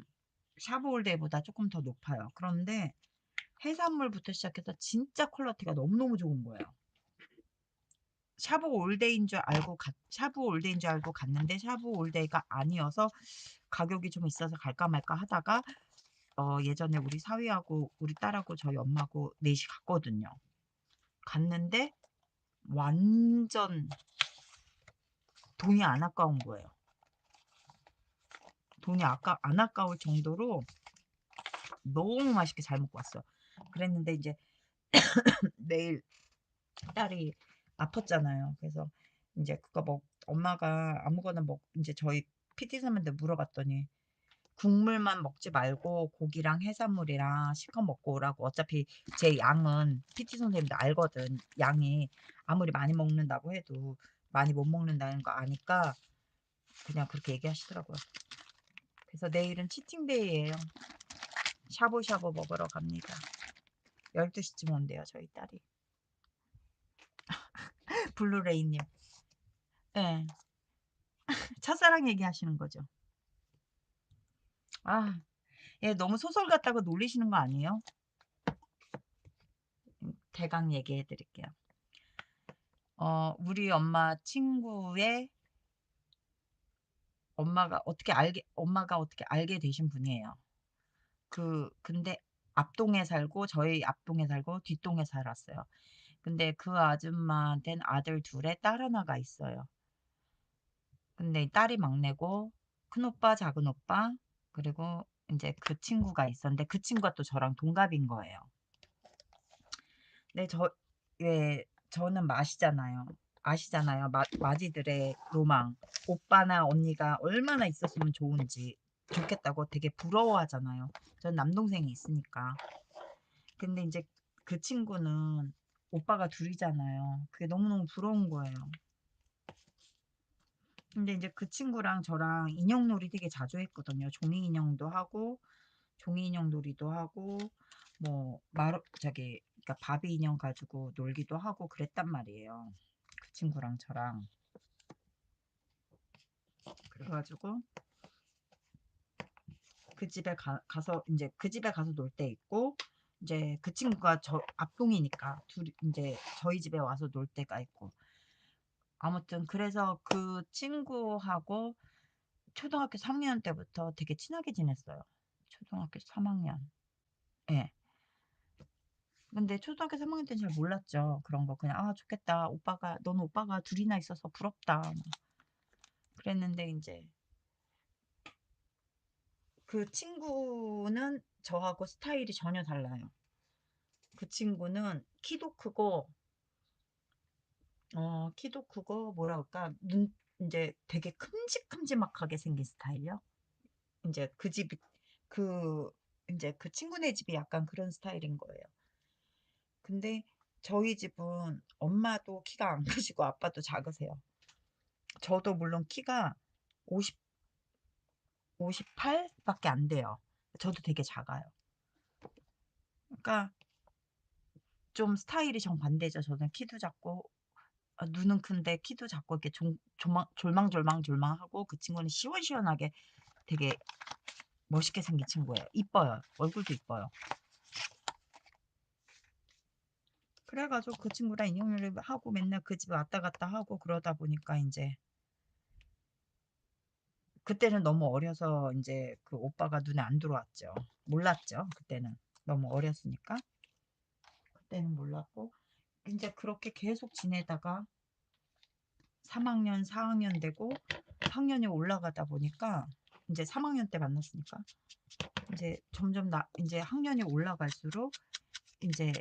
샤브올데이보다 조금 더 높아요. 그런데 해산물부터 시작해서 진짜 퀄리티가 너무너무 좋은 거예요. 샤브 올데이인 줄 알고 갔는데 샤브 올데이가 아니어서 가격이 좀 있어서 갈까 말까 하다가 예전에 우리 사위하고 우리 딸하고 저희 엄마하고 넷이 갔거든요. 갔는데 완전 돈이 안 아까운 거예요. 돈이 안 아까울 정도로 너무 맛있게 잘 먹고 왔어요. 그랬는데 이제 내일 딸이 아팠잖아요. 그래서 이제 엄마가 아무거나 이제 저희 PT 선생님한테 물어봤더니 국물만 먹지 말고 고기랑 해산물이랑 실컷 먹고 오라고. 어차피 제 양은 PT 선생님도 알거든. 양이 아무리 많이 먹는다고 해도 많이 못 먹는다는 거 아니까 그냥 그렇게 얘기하시더라고요. 그래서 내일은 치팅데이예요. 샤브샤브 먹으러 갑니다. 12시쯤 온대요, 저희 딸이. 블루레이님. 네. 첫사랑 얘기하시는 거죠. 아, 얘 너무 소설 같다고 놀리시는 거 아니에요? 대강 얘기해 드릴게요. 우리 엄마 친구의 엄마가 어떻게 알게 되신 분이에요. 근데 저희 앞동에 살고 뒷동에 살았어요. 근데 그 아줌마한테는 아들 둘에 딸 하나가 있어요. 근데 딸이 막내고 큰오빠, 작은오빠, 그리고 이제 그 친구가 있었는데 그 친구가 또 저랑 동갑인 거예요. 네, 왜, 저는 아시잖아요. 마지들의 로망. 오빠나 언니가 얼마나 있었으면 좋겠다고 되게 부러워하잖아요. 전 남동생이 있으니까. 근데 이제 그 친구는 오빠가 둘이잖아요. 그게 너무너무 부러운 거예요. 근데 이제 그 친구랑 저랑 인형놀이 되게 자주 했거든요. 종이 인형 놀이도 하고, 그러니까 바비 인형 가지고 놀기도 하고 그랬단 말이에요. 그 친구랑 저랑. 그래가지고 이제 그 집에 가서 놀 때 있고, 이제 그 친구가 저 앞동이니까 이제 저희 집에 와서 놀 때가 있고. 아무튼 그래서 그 친구하고 초등학교 3학년 때부터 되게 친하게 지냈어요. 초등학교 3학년. 예. 근데 초등학교 3학년 때는 잘 몰랐죠. 그런 거 그냥 좋겠다. 너는 오빠가 둘이나 있어서 부럽다. 그랬는데 이제 그 친구는 저하고 스타일이 전혀 달라요. 그 친구는 키도 크고 뭐라 그럴까 이제 되게 큼직큼직하게 생긴 스타일이요. 이제 그 이제 그 친구네 집이 약간 그런 스타일인 거예요. 근데 저희 집은 엄마도 키가 안 크시고 아빠도 작으세요. 저도 물론 키가 50, 58밖에 안 돼요. 저도 되게 작아요. 그러니까 좀 스타일이 정반대죠. 저는 키도 작고 눈은 큰데 키도 작고 이렇게 졸망졸망하고 그 친구는 시원시원하게 되게 멋있게 생긴 친구예요. 이뻐요. 얼굴도 이뻐요. 그래가지고 그 친구랑 인형놀이 하고 맨날 그 집에 왔다 갔다 하고 그러다 보니까 이제 그때는 너무 어려서 이제 그 오빠가 눈에 안 들어왔죠. 몰랐죠. 그때는 너무 어렸으니까. 그때는 몰랐고 이제 그렇게 계속 지내다가 3학년, 4학년 되고 학년이 올라가다 보니까 이제 3학년 때 만났으니까 이제 점점 이제 학년이 올라갈수록 이제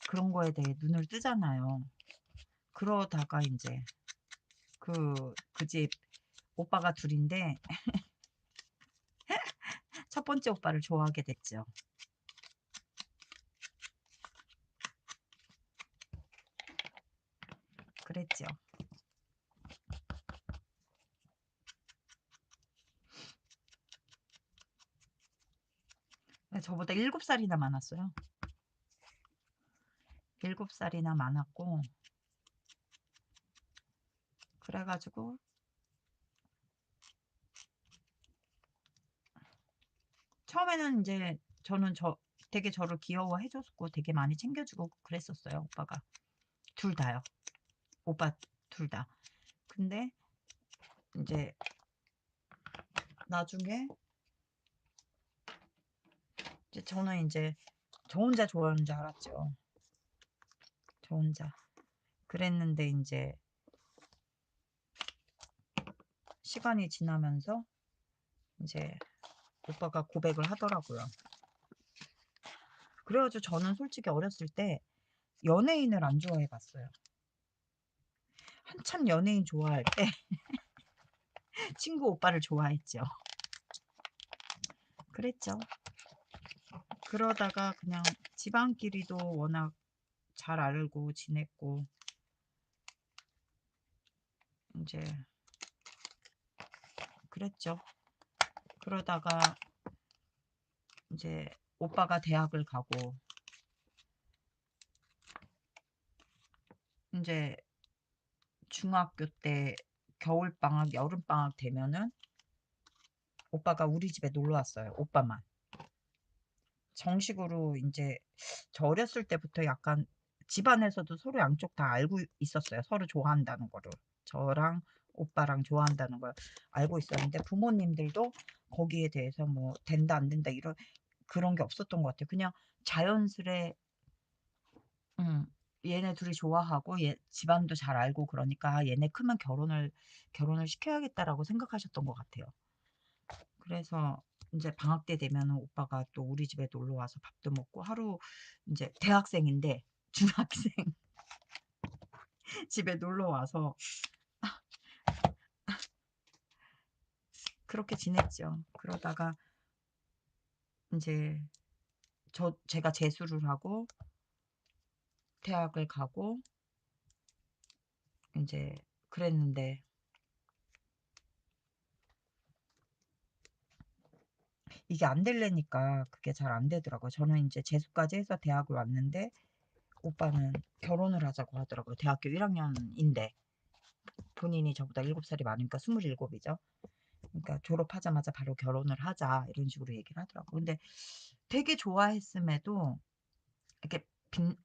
그런 거에 대해 눈을 뜨잖아요. 그러다가 이제 그 집 오빠가 둘인데 첫 번째 오빠를 좋아하게 됐죠. 그랬죠. 저보다 7살이나 많았어요. 7살이나 많았고 그래가지고 처음에는 인제 저는 되게 저를 귀여워해 줬고 되게 많이 챙겨 주고 그랬었어요, 오빠가. 둘 다요. 오빠 둘 다. 근데 인제 나중에 이제 저는 인제 저 혼자 좋아하는 줄 알았죠. 저 혼자. 그랬는데 인제 시간이 지나면서 인제 오빠가 고백을 하더라고요. 그래 가지고 저는 솔직히 어렸을 때 연예인을 안 좋아해 봤어요. 한참 연예인 좋아할 때 친구 오빠를 좋아했죠. 그랬죠. 그러다가 그냥 집안끼리도 워낙 잘 알고 지냈고 인제 그랬죠. 그러다가 인제 오빠가 대학을 가고 인제 중학교 때 겨울방학, 여름방학 되면은 오빠가 우리 집에 놀러 왔어요, 오빠만. 정식으로 인제 저 어렸을 때부터 약간 집안에서도 서로 양쪽 다 알고 있었어요, 서로 좋아한다는 거를. 저랑 오빠랑 좋아한다는 걸 알고 있었는데 부모님들도 거기에 대해서 뭐 된다 안 된다 이런 그런 게 없었던 것 같아요. 그냥 자연스레 음 얘네 둘이 좋아하고 얘 집안도 잘 알고 그러니까 '아 얘네 크면 결혼을 시켜야겠다.'라고 생각하셨던 것 같아요. 그래서 인제 방학 때 되면은 오빠가 또 우리 집에 놀러 와서 밥도 먹고 하루 인제 대학생인데 중학생 집에 놀러 와서 그렇게 지냈죠. 그러다가 인제 제가 재수를 하고 대학을 가고 인제 그랬는데 이게 안 되려니까 그게 잘 안 되더라고요. 저는 인제 재수까지 해서 대학을 왔는데 오빠는 결혼을 하자고 하더라고요. 대학교 1 학년인데 본인이 저보다 7 살이 많으니까 27 이죠. 그러니까 "졸업하자마자 바로 결혼을 하자." 이런 식으로 얘기를 하더라고요. 근데 되게 좋아했음에도 이렇게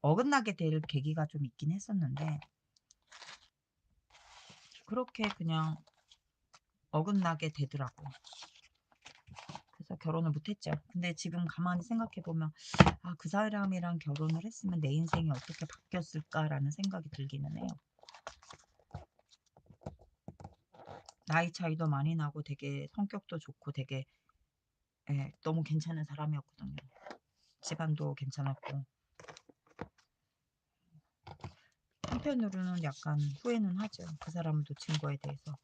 어긋나게 될 계기가 좀 있긴 했었는데 그렇게 그냥 어긋나게 되더라고요. 그래서 결혼을 못 했죠. 근데 지금 가만히 생각해 보면 '아 그 사람이랑 결혼을 했으면 내 인생이 어떻게 바뀌었을까.'라는 생각이 들기는 해요. 나이 차이도 많이 나고 되게 성격도 좋고 되게 예 너무 괜찮은 사람이었거든요. 집안도 괜찮았고. 한편으로는 약간 후회는 하죠. 그 사람을 놓친 거에 대해서.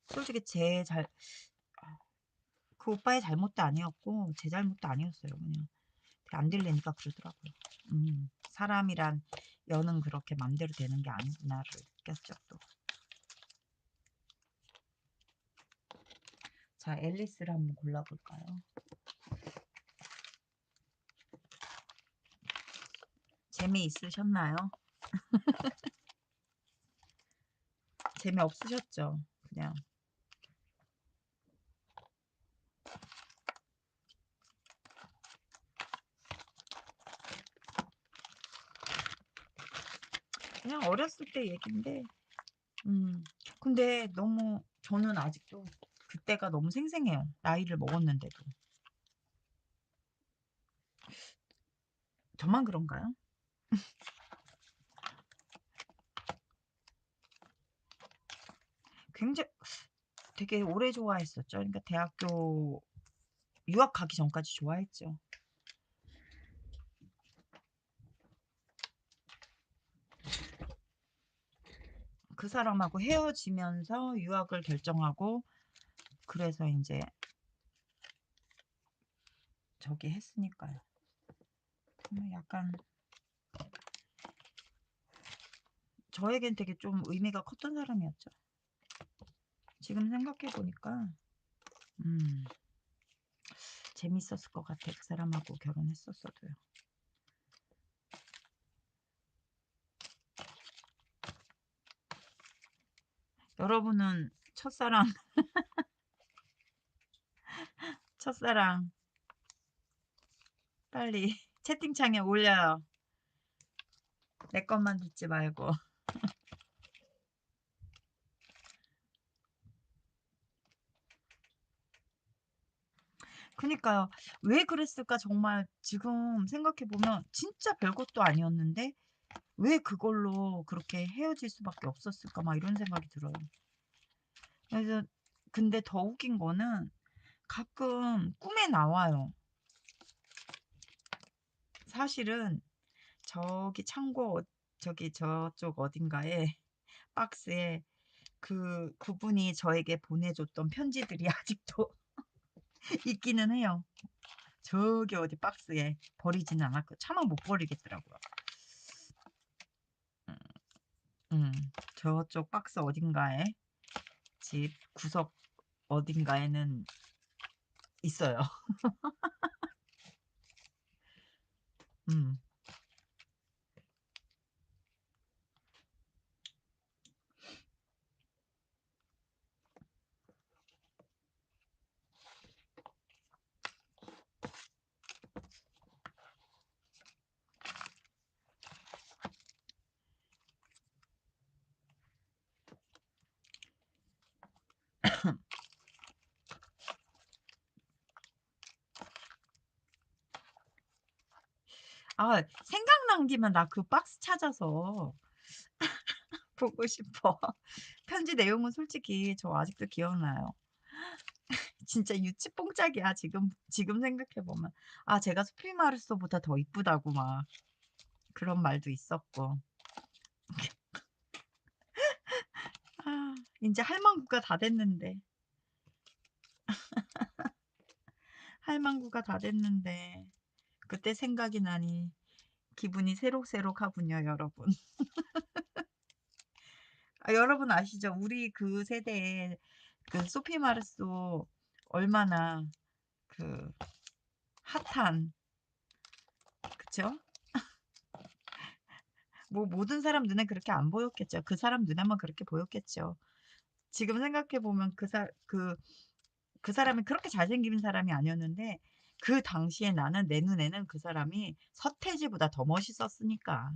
솔직히 제 잘 그 오빠의 잘못도 아니었고 제 잘못도 아니었어요 그냥. 안 되려니까 그러더라고요. '사람이란 여는 그렇게 맘대로 되는 게 아니구나.'를 느꼈죠 또. 자 앨리스를 한번 골라 볼까요? 재미있으셨나요? 재미없으셨죠? 그냥. 그냥 어렸을 때 얘긴데 근데 너무 저는 아직도 그때가 너무 생생해요, 나이를 먹었는데도. 저만 그런가요? 굉장히 되게 오래 좋아했었죠. 그러니까 대학교 유학 가기 전까지 좋아했죠. 그 사람하고 헤어지면서 유학을 결정하고 그래서 인제 저기 했으니까요. 약간 저에겐 되게 좀 의미가 컸던 사람이었죠. 지금 생각해 보니까 음 재밌었을 것 같아 그 사람하고 결혼했었어도요. 여러분은 첫사랑 첫사랑 빨리 채팅창에 올려요. 내 것만 듣지 말고. 그니까요. 왜 그랬을까 정말 지금 생각해 보면 진짜 별것도 아니었는데 왜 그걸로 그렇게 헤어질 수밖에 없었을까 막 이런 생각이 들어요. 그래서 근데 더 웃긴 거는 가끔 꿈에 나와요. 사실은 저기 창고 저기 저쪽 어딘가에 박스에 그분이 저에게 보내줬던 편지들이 아직도 있기는 해요. 저기 어디 박스에 버리지는 않았고 차마 못 버리겠더라고요. 음, 저쪽 박스 어딘가에 집 구석 어딘가에는 있어요. 음. 아, 생각난 김에 나 그 박스 찾아서 보고 싶어. 편지 내용은 솔직히 저 아직도 기억나요. 진짜 유치뽕짝이야 지금 생각해 보면. 아, 제가 소피마르소보다 더 이쁘다고 막 그런 말도 있었고. 아, 인제 할망구가 다 됐는데, 할망구가 다 됐는데 그때 생각이 나니 기분이 새록새록하군요, 여러분. 아, 여러분 아시죠? 우리 그 세대에 그 소피 마르소 얼마나 그 핫한, 그쵸? 뭐 모든 사람 눈에 그렇게 안 보였겠죠. 그 사람 눈에만 그렇게 보였겠죠. 지금 생각해 보면 그 사람이 그렇게 잘생긴 사람이 아니었는데 그 당시에 나는 내 눈에는 그 사람이 서태지보다 더 멋있었으니까.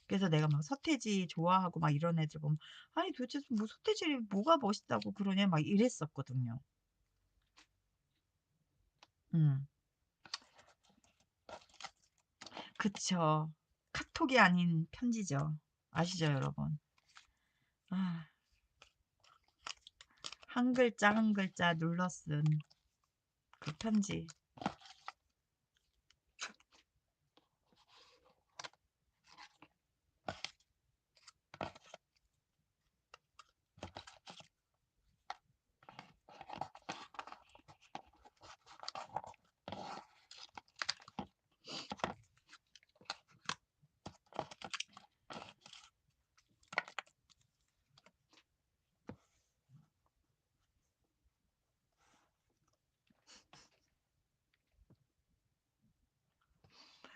그래서 내가 막 서태지 좋아하고 막 이런 애들 보면 '아니 도대체 뭐 서태지 뭐가 멋있다고 그러냐.' 막 이랬었거든요. 음. 그쵸. 카톡이 아닌 편지죠. 아시죠, 여러분? 아, 한 글자 한 글자 눌러 쓴 그 편지.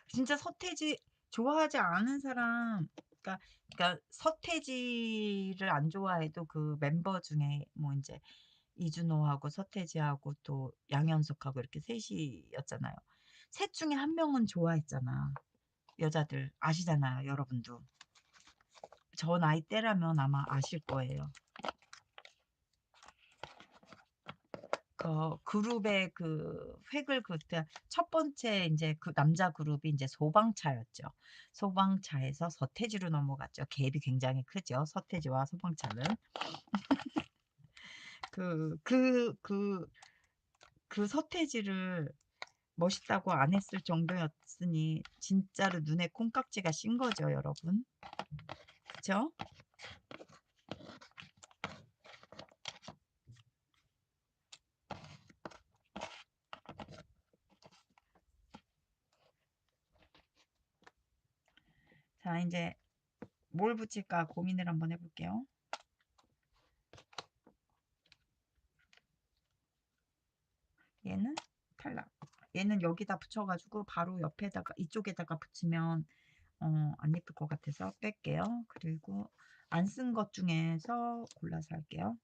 진짜 서태지 좋아하지 않은 사람, 그러니까 서태지를 안 좋아해도 그 멤버 중에 뭐 인제 이준호하고 서태지하고 또 양현석하고 이렇게 셋 이었잖아요. 셋 중에 한 명은 좋아했잖아. 여자들 아시잖아요, 여러분도. 저 나이대라면 아마 아실 거예요. 그 그룹의 그 획을 그때 첫 번째 인제 그 남자 그룹이 인제 소방차였죠. 소방차에서 서태지로 넘어갔죠. 갭이 굉장히 크죠, 서태지와 소방차는. 그 그 그 그 서태지를 멋있다고 안 했을 정도였으니 진짜로 눈에 콩깍지가 씌인 거죠, 여러분. 그쵸? 자, 인제 뭘 붙일까 고민을 한번 해 볼게요. 얘는 탈락. 얘는 여기다 붙여 가지고 바로 옆에다가 이쪽에다가 붙이면 안 예쁠 것 같아서 뺄게요. 그리고 안 쓴 것 중에서 골라서 할게요.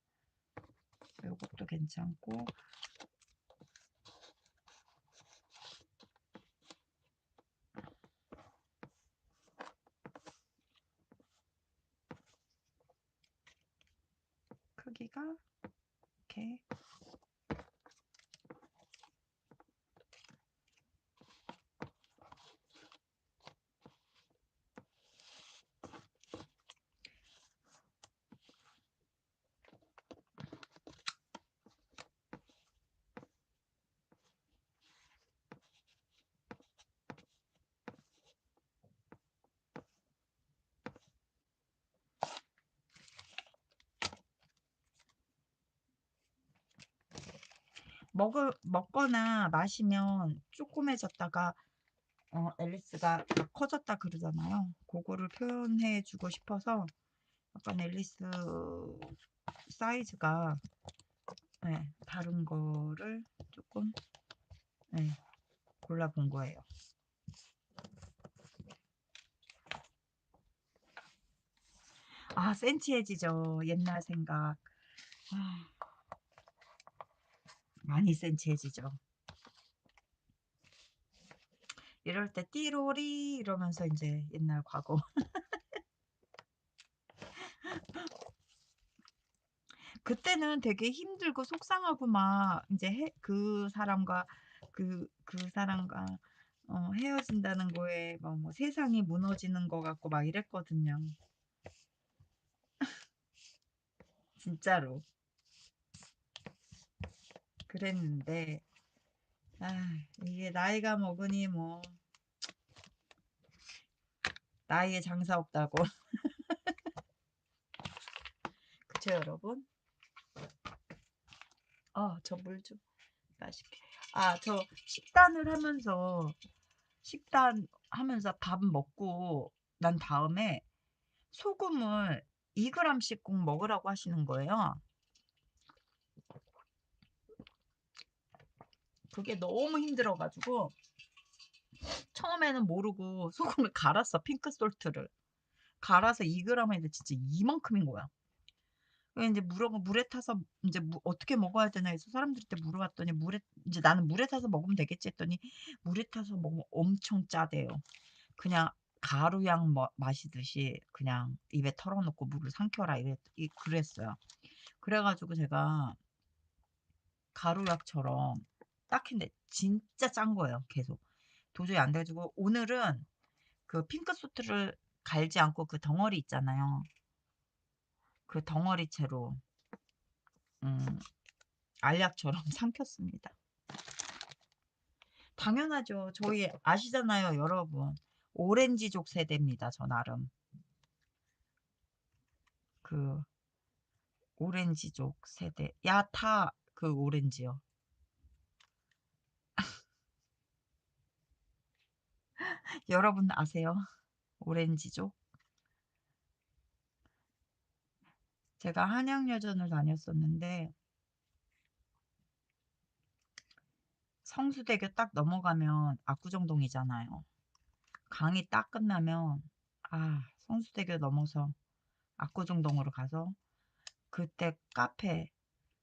요것도 괜찮고 먹거나 마시면 쪼꼬매졌다가 앨리스가 막 커졌다 그러잖아요. 고거를 표현해 주고 싶어서 약간 앨리스 사이즈가 예 다른 거를 쪼끔 예 골라 본 거예요. 아 센치해지죠. 옛날 생각. 아 많이 센치해지죠. 이럴 때 띠로리 이러면서 인제 옛날 과거. 그때는 되게 힘들고 속상하고 막 인제 그 사람과 헤어진다는 거에 뭐 세상이 무너지는 것 같고 막 이랬거든요. 진짜로. 그랬는데 이게 나이가 먹으니 뭐 나이에 장사 없다고. 그쵸 여러분? 저 물 좀 마실게. 저 식단하면서 밥 먹고 난 다음에 소금을 2 그램씩 꼭 먹으라고 하시는 거예요. 그게 너무 힘들어 가지고 처음에는 모르고 소금을 갈았어, 핑크 솔트를. 갈아서 2 그램 했는데 진짜 이만큼인 거야. 그래서 인제 물에 타서 인제 "어떻게 먹어야 되나?" 해서 사람들한테 물어봤더니 물에 인제 "나는 물에 타서 먹으면 되겠지." 했더니 물에 타서 먹으면 엄청 짜대요. 그냥 가루약 마시듯이 그냥 "입에 털어 놓고 물을 삼켜라." 그랬어요. 그래 가지고 제가 가루약처럼 딱 했는데 진짜 짠 거예요 계속. 도저히 안 돼 가지고 오늘은 그 핑크 소트를 갈지 않고 그 덩어리 있잖아요. 그 덩어리 채로 음 알약처럼 삼켰습니다. 당연하죠. 저희 아시잖아요 여러분. 오렌지족 세대입니다 저 나름. 그 오렌지족 세대. 야타 그 오렌지요. 여러분 아세요? 오렌지족? 제가 한양여전을 다녔었는데 성수대교 딱 넘어가면 압구정동이잖아요. 강의 딱 끝나면 성수대교 넘어서 압구정동으로 가서 그때 카페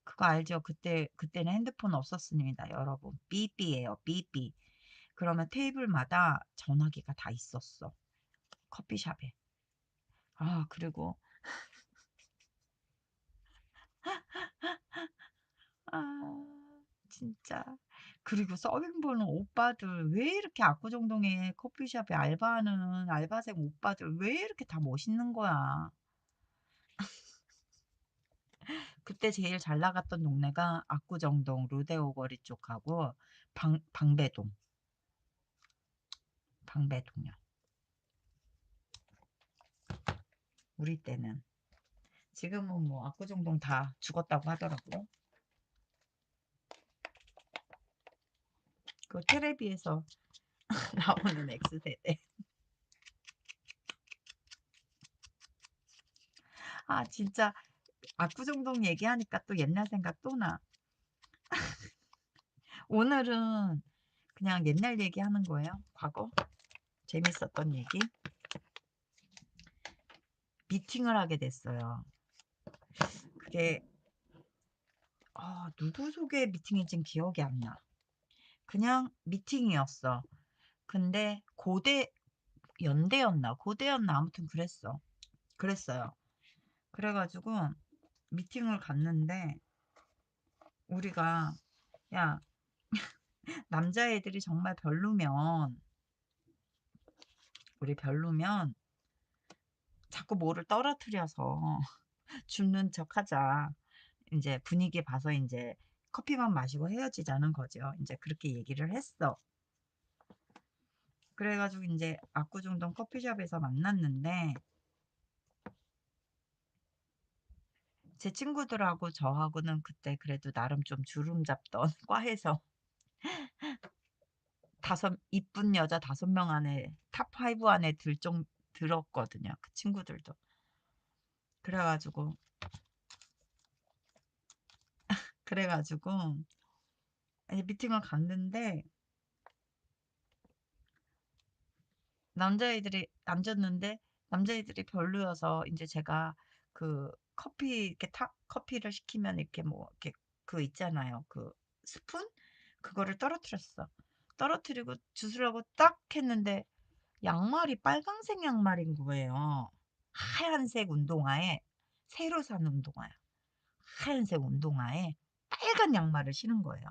그거 알죠? 그때는 핸드폰 없었습니다 여러분. 삐삐예요 삐삐. 그러면 테이블마다 전화기가 다 있었어 커피숍에. 그리고 아 진짜. 그리고 서빙 보는 오빠들 왜 이렇게 압구정동에 커피숍에 알바하는 알바생 오빠들 왜 이렇게 다 멋있는 거야. 그때 제일 잘 나갔던 동네가 압구정동 로데오 거리 쪽하고 방배동, 방배동이요. 우리 때는. 지금은 뭐 압구정동 다 죽었다고 하더라고요. 그 테레비에서 나오는 X세대. 진짜 압구정동 얘기하니까 또 옛날 생각 또 나. 오늘은 그냥 옛날 얘기하는 거예요. 과거 재밌었던 얘기. 미팅을 하게 됐어요. 그게 누구 소개 미팅인지는 기억이 안 나. 그냥 미팅이었어. 근데 연대였나 고대였나 아무튼 그랬어요. 그래 가지고 미팅을 갔는데 우리가 야 남자애들이 정말 별로면 자꾸 뭐를 떨어뜨려서 죽는 척하자. 인제 분위기 봐서 인제 커피만 마시고 헤어지자는 거죠. 인제 그렇게 얘기를 했어. 그래 가지고 인제 압구정동 커피숍에서 만났는데 제 친구들하고 저하고는 그때 그래도 나름 좀 주름 잡던 과에서 다섯 이쁜 여자 5명 안에 탑 5 안에 들었거든요, 그 친구들도. 그래 가지고 그래 가지고 이제 미팅을 갔는데 남자애들이 앉았는데 남자애들이 별로여서 인제 제가 그 커피 이렇게 커피를 시키면 이렇게 뭐 이렇게 그 있잖아요. 그 스푼? 그거를 떨어뜨렸어. 떨어뜨리고 주스려고 딱 했는데 양말이 빨강색 양말인 거예요. 하얀색 운동화에 새로 산 운동화야. 하얀색 운동화에 빨간 양말을 신은 거예요.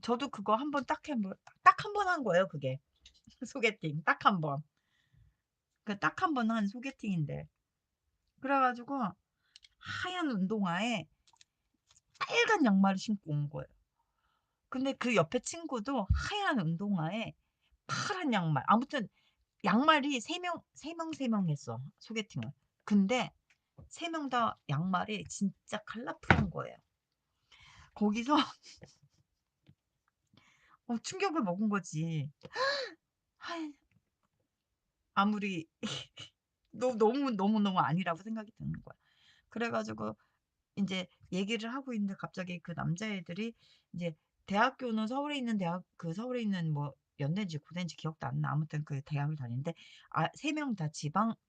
저도 그거 한번 딱 한 번 한 거예요 그게. 소개팅 딱 한 번. 그 딱 한 번 한 소개팅인데 그래 가지고 하얀 운동화에 빨간 양말을 신고 온 거예요. 근데 그 옆에 친구도 하얀 운동화에 파란 양말 아무튼 양말이 3명 했어 소개팅을. 근데 3명 다 양말이 진짜 컬러풀한 거예요. 거기서 충격을 먹은 거지. 하얀 아무리 너무너무 아니라고 생각이 드는 거야. 그래 가지고 인제 얘기를 하고 있는데 갑자기 그 남자애들이 이제 대학교는 서울에 있는 서울에 있는 뭐 연대인지 고대인지 기억도 안 나. 아무튼 그 대학을 다니는데 3명 다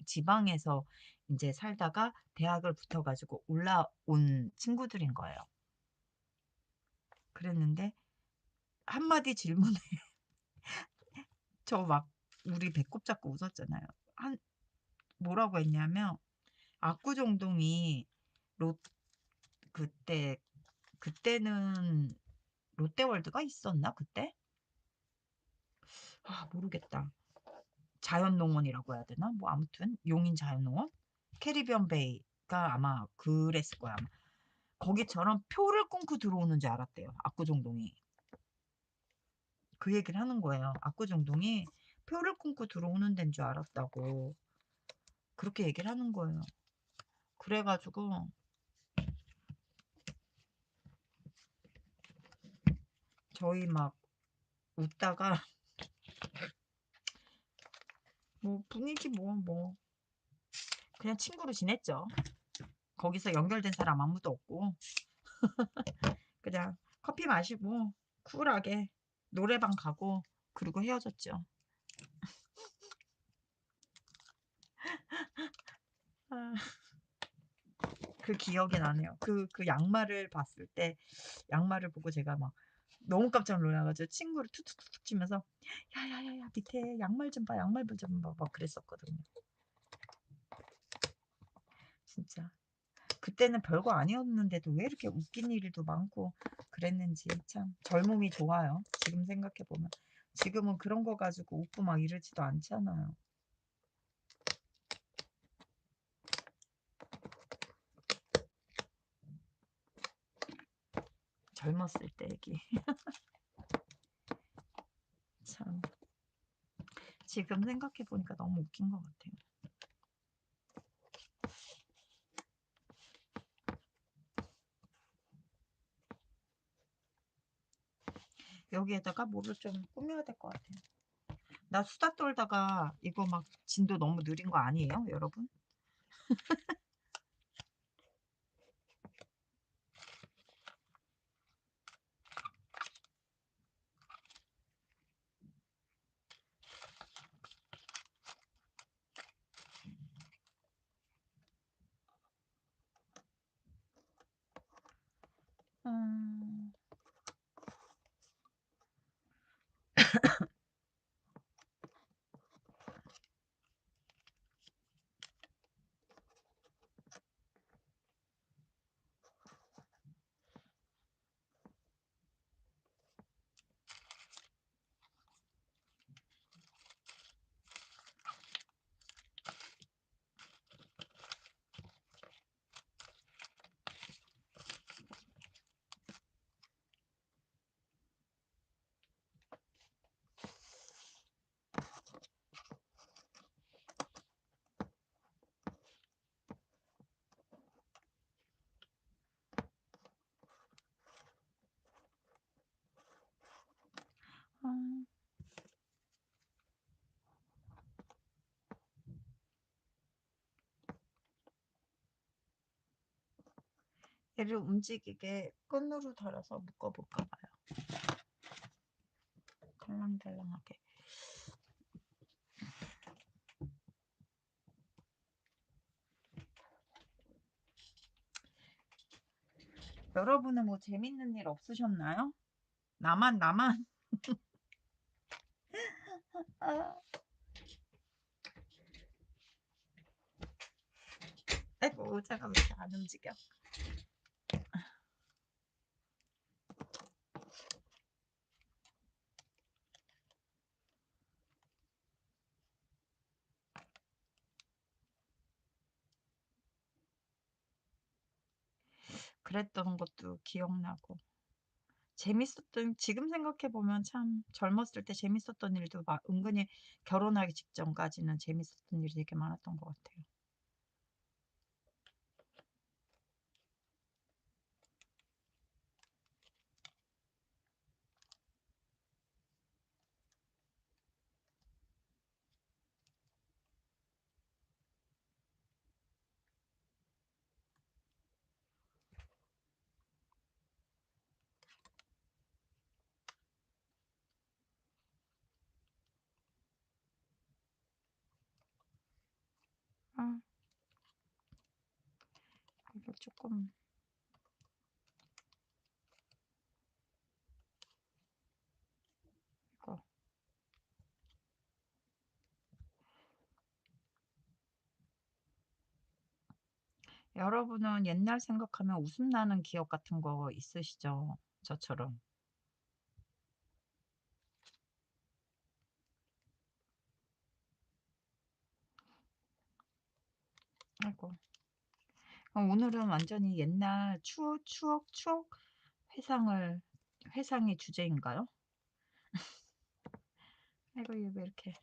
지방에서 인제 살다가 대학을 붙어 가지고 올라온 친구들인 거예요. 그랬는데 한마디 질문에 저 막 우리 배꼽 잡고 웃었잖아요. 한 뭐라고 했냐면 압구정동이 롯 그때 그때는 롯데월드가 있었나 그때? 모르겠다. 자연농원이라고 해야 되나? 뭐 아무튼 용인 자연농원? 캐리비언 베이가 아마 그랬을 거야 아마. 거기처럼 표를 끊고 들어오는 줄 알았대요 압구정동이. 그 얘기를 하는 거예요. 압구정동이 표를 끊고 들어오는 데인 줄 알았다고. 그렇게 얘기를 하는 거예요. 그래 가지고 저희 막 웃다가 뭐 분위기 그냥 친구로 지냈죠. 거기서 연결된 사람 아무도 없고 그냥 커피 마시고 쿨하게 노래방 가고 그리고 헤어졌죠. 아 그 기억이 나네요. 그 양말을 봤을 때 양말을 보고 제가 막 너무 깜짝 놀라 가지고 친구를 툭툭툭툭 치면서 "야야야야 밑에 양말 좀 봐. 양말 좀 봐." 막 그랬었거든요. 진짜. 그때는 별거 아니었는데도 왜 이렇게 웃긴 일도 많고 그랬는지 참 젊음이 좋아요. 지금 생각해 보면. 지금은 그런 거 가지고 웃고 막 이러지도 않잖아요. 젊었을 때 얘기. 참 지금 생각해 보니까 너무 웃긴 것 같아요. 여기에다가 뭐를 좀 꾸며야 될 것 같아요. 나 수다 떨다가 이거 막 진도 너무 느린 거 아니에요, 여러분? 음. 배를 움직이게 끈으로 달아서 묶어볼까 봐요. 달랑달랑하게. 여러분은 뭐 재밌는 일 없으셨나요? 나만. 아, 아이고, 의자가 왜 이렇게 안 움직여? 그랬던 것도 기억나고. 지금 생각해보면 참 젊었을 때 재밌었던 일도 막 은근히 결혼하기 직전까지는 재밌었던 일이 되게 많았던 것 같아요. 아, 이거 조금, 이거. 여러분은 옛날 생각하면 웃음 나는 기억 같은 거 있으시죠? 저처럼. 아이고. 그럼 오늘은 완전히 옛날 추억 회상의 주제인가요? 아이고, 이게 왜 이렇게.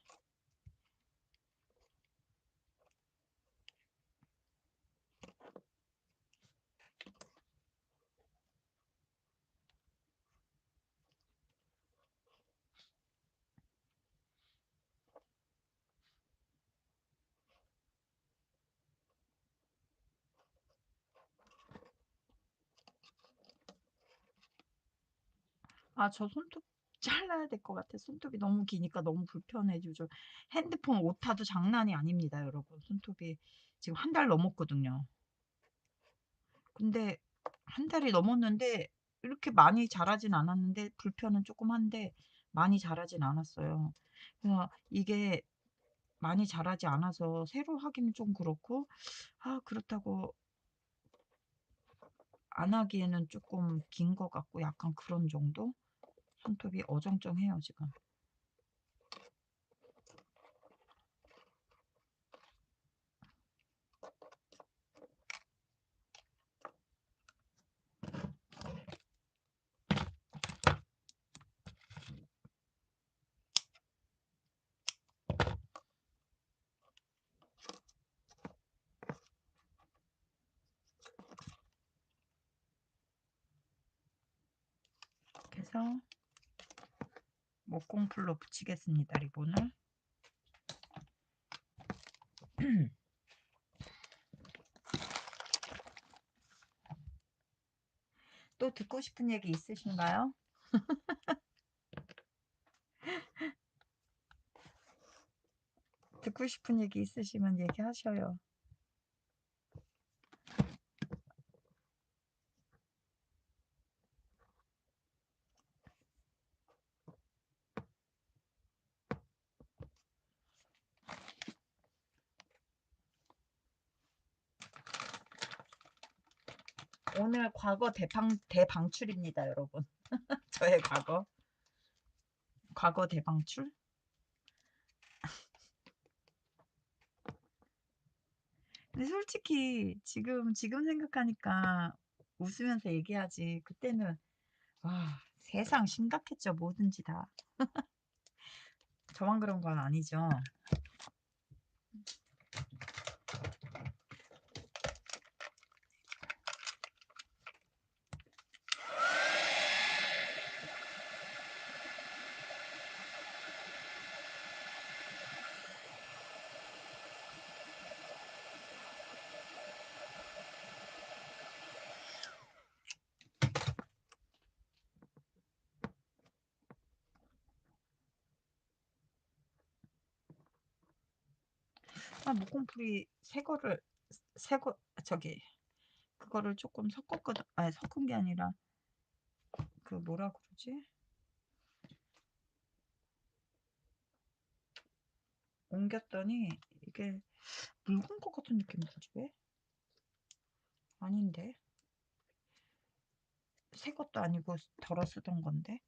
아, 저 손톱 잘라야 될 것 같아. 손톱이 너무 기니까 너무 불편해지고. 핸드폰 오타도 장난이 아닙니다, 여러분. 손톱이 지금 한 달 넘었거든요. 근데 한 달이 넘었는데 이렇게 많이 자라진 않았는데 불편은 조금 한데 많이 자라진 않았어요. 그래서 이게 많이 자라지 않아서 새로 하기는 좀 그렇고, 아, 그렇다고 안 하기에는 조금 긴 것 같고 약간 그런 정도? 손톱이 어정쩡해요, 지금. 그래서 목공풀로 붙이겠습니다, 리본을. 또 듣고 싶은 얘기 있으신가요? 듣고 싶은 얘기 있으시면 얘기하셔요. 오늘 과거 대방출입니다, 여러분. 저의 과거 대방출. 근데 솔직히 지금 생각하니까 웃으면서 얘기하지. 그때는 와, 세상 심각했죠. 뭐든지 다. 저만 그런 건 아니죠. 목공풀이 새거 저기 그거를 조금 섞었거든. 아니 섞은 게 아니라 그 뭐라 그러지? 옮겼더니 이게 묽은 것 같은 느낌이 들지 왜? 아닌데. 새 것도 아니고 덜어 쓰던 건데.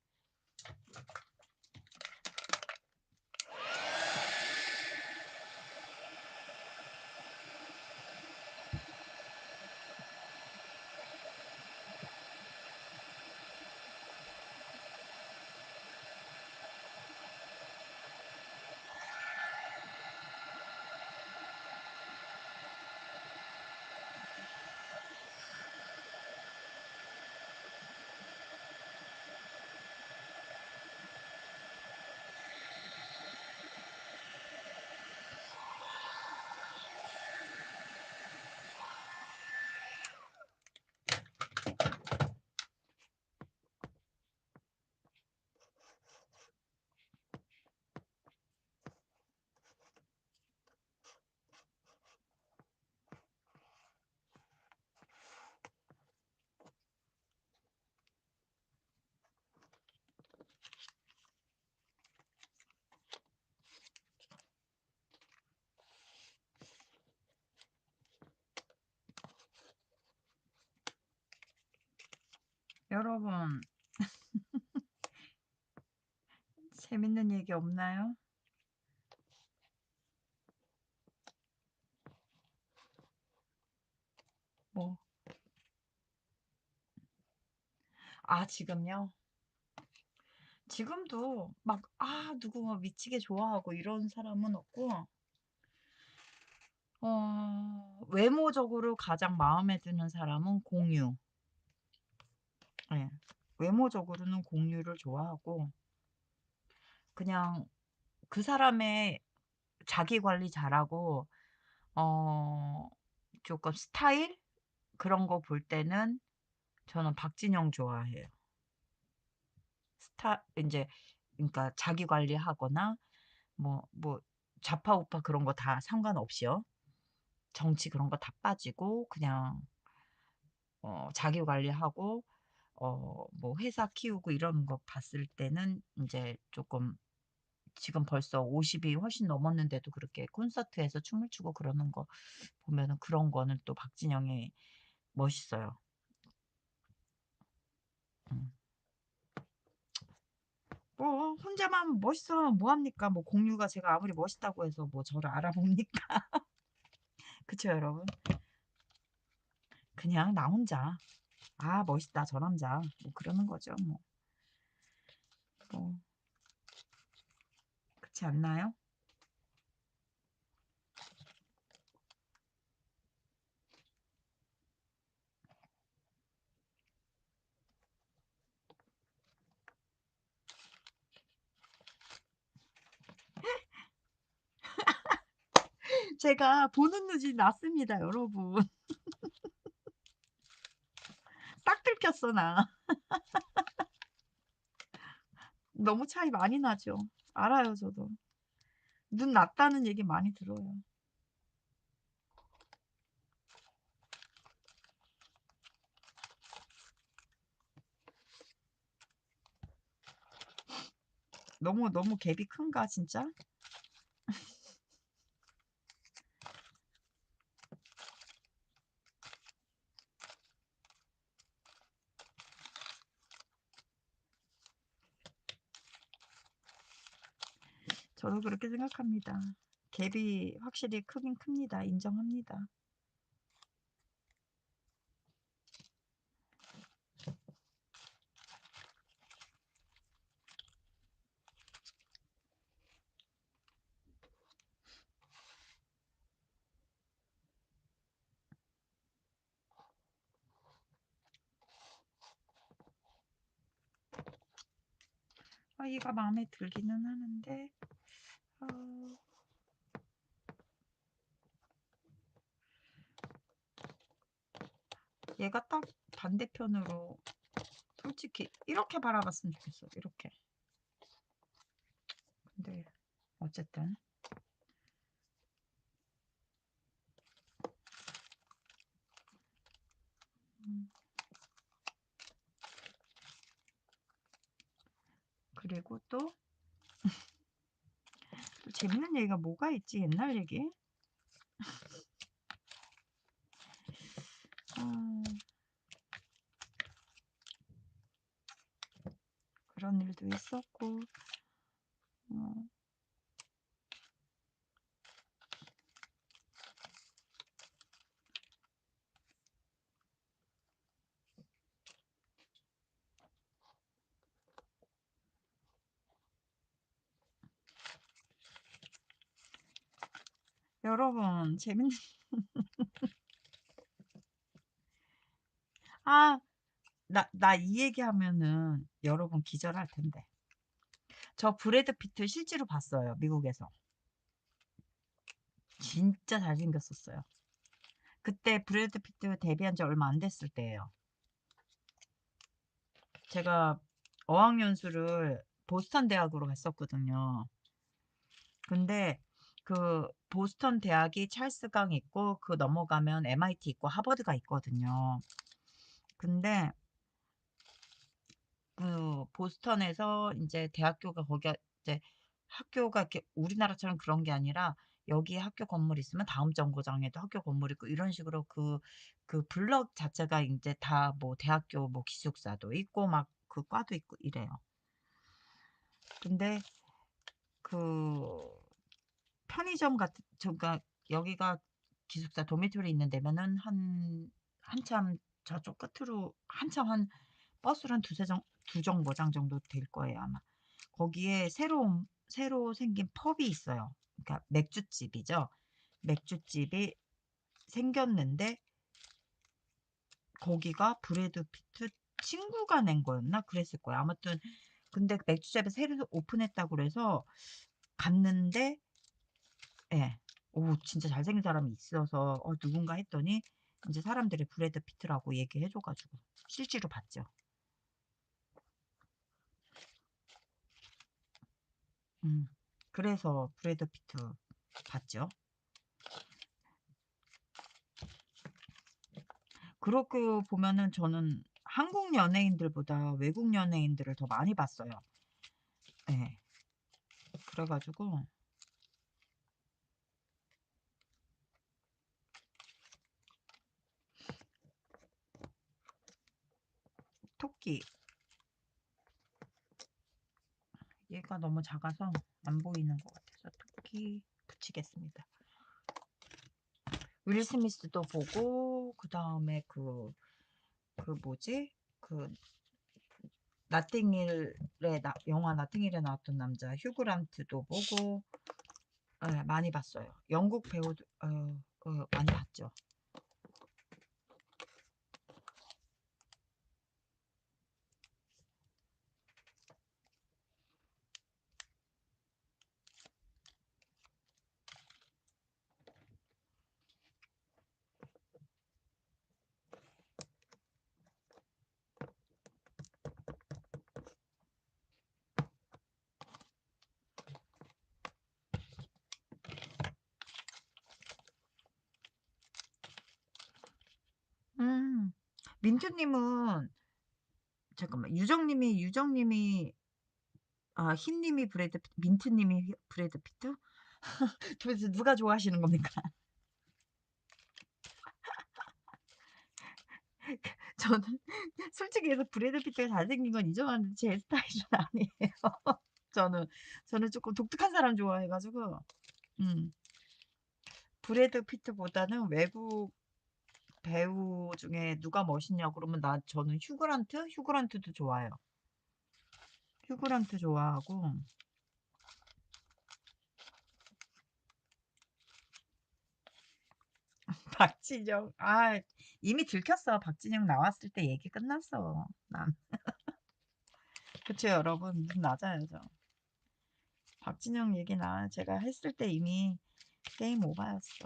여러분, 재밌는 얘기 없나요? 뭐, 지금요? 지금도 막, 누구 뭐 미치게 좋아하고 이런 사람은 없고, 외모적으로 가장 마음에 드는 사람은 공유. 예. 외모적으로는 공유를 좋아하고, 그냥 그 사람의 자기 관리 잘하고, 어, 조금 스타일? 그런 거 볼 때는 저는 박진영 좋아해요. 이제, 그러니까 자기 관리하거나, 뭐, 좌파 우파 그런 거 다 상관없이요. 정치 그런 거 다 빠지고, 그냥, 자기 관리하고, 뭐, 회사 키우고 이런 거 봤을 때는 이제 조금, 지금 벌써 50이 훨씬 넘었는데도 그렇게 콘서트에서 춤을 추고 그러는 거 보면은 그런 거는 또 박진영이 멋있어요. 음. 뭐 혼자만 멋있으면 뭐 합니까? 뭐 공유가 제가 아무리 멋있다고 해서 뭐 저를 알아봅니까? 그쵸, 여러분? 그냥 나 혼자 멋있다 저 남자 뭐 그러는 거죠. 뭐 그렇지 않나요? 제가 보는 눈이 났습니다, 여러분. 딱 들켰어 나. 너무 차이 많이 나죠. 알아요, 저도. 눈 났다는 얘기 많이 들어요. 너무 너무 갭이 큰가 진짜? 저도 그렇게 생각합니다. 갭이 확실히 크긴 큽니다. 인정합니다. 얘가 마음에 들기는 하는데 어, 얘가 딱 반대편으로 솔직히 이렇게 바라봤으면 좋겠어. 이렇게. 근데 어쨌든 음. 그리고 또 재밌는 얘기가 뭐가 있지? 옛날 얘기? 아, 그런 일도 있었고. 어, 여러분 재밌는 아, 나 이 얘기하면은 여러분 기절할 텐데. 저 브래드 피트 실제로 봤어요, 미국에서. 진짜 잘생겼었어요. 그때 브래드 피트 데뷔한 지 얼마 안 됐을 때예요. 제가 어학연수를 보스턴 대학으로 갔었거든요. 근데 그 보스턴 대학이 찰스강 있고 그 넘어가면 MIT 있고 하버드가 있거든요. 근데 그 보스턴에서 이제 대학교가 거기가 이제 학교가 이렇게 우리나라처럼 그런 게 아니라 여기 학교 건물 있으면 다음 정거장에도 학교 건물 있고 이런 식으로 그 블럭 자체가 이제 다 뭐 대학교 뭐 기숙사도 있고 막 그 과도 있고 이래요. 근데 그 편의점 같은 그러니까 여기가 기숙사 도미토리 있는 데면은 한참 저쪽 끝으로 한참 한 버스로 한 두 정거장 정도 될 거예요, 아마. 거기에 새로 생긴 펍이 있어요. 그러니까 맥주집이죠. 맥주집이 생겼는데 거기가 브래드 피트 친구가 낸 거였나 그랬을 거예요. 아무튼 근데 맥주집에 새로 오픈했다고 그래서 갔는데 예. 오 진짜 잘생긴 사람이 있어서 누군가 했더니 인제 사람들이 브래드 피트라고 얘기해 줘 가지고 실제로 봤죠. 음. 그래서 브래드 피트 봤죠. 그러고 보면은 저는 한국 연예인들보다 외국 연예인들을 더 많이 봤어요. 예. 그래 가지고 토끼 얘가 너무 작아서 안 보이는 것 같아서 토끼 붙이겠습니다. 윌 스미스도 보고 그다음에 그 뭐지? 그 영화 나팅힐에 나왔던 남자 휴그 란트도 보고 예 많이 봤어요. 영국 배우도 많이 봤죠. 음. 민트님은 잠깐만 유정님이 흰님이 민트님이 브래드 피트? 도대체 누가 좋아하시는 겁니까? 저는 솔직히 해서 브래드 피트가 잘생긴 건 인정하는데 제 스타일은 아니에요. 저는 저는 조금 독특한 사람 좋아해 가지고 음 브래드 피트보다는 외국 배우 중에 누가 멋있냐고 그러면 저는 휴그란트? 휴그란트도 좋아요. 휴그란트 좋아하고 박진영 이미 들켰어. 박진영 나왔을 때 얘기 끝났어. 난 그쵸 여러분 맞아요 저. 박진영 얘기 제가 했을 때 이미 게임 오버였어.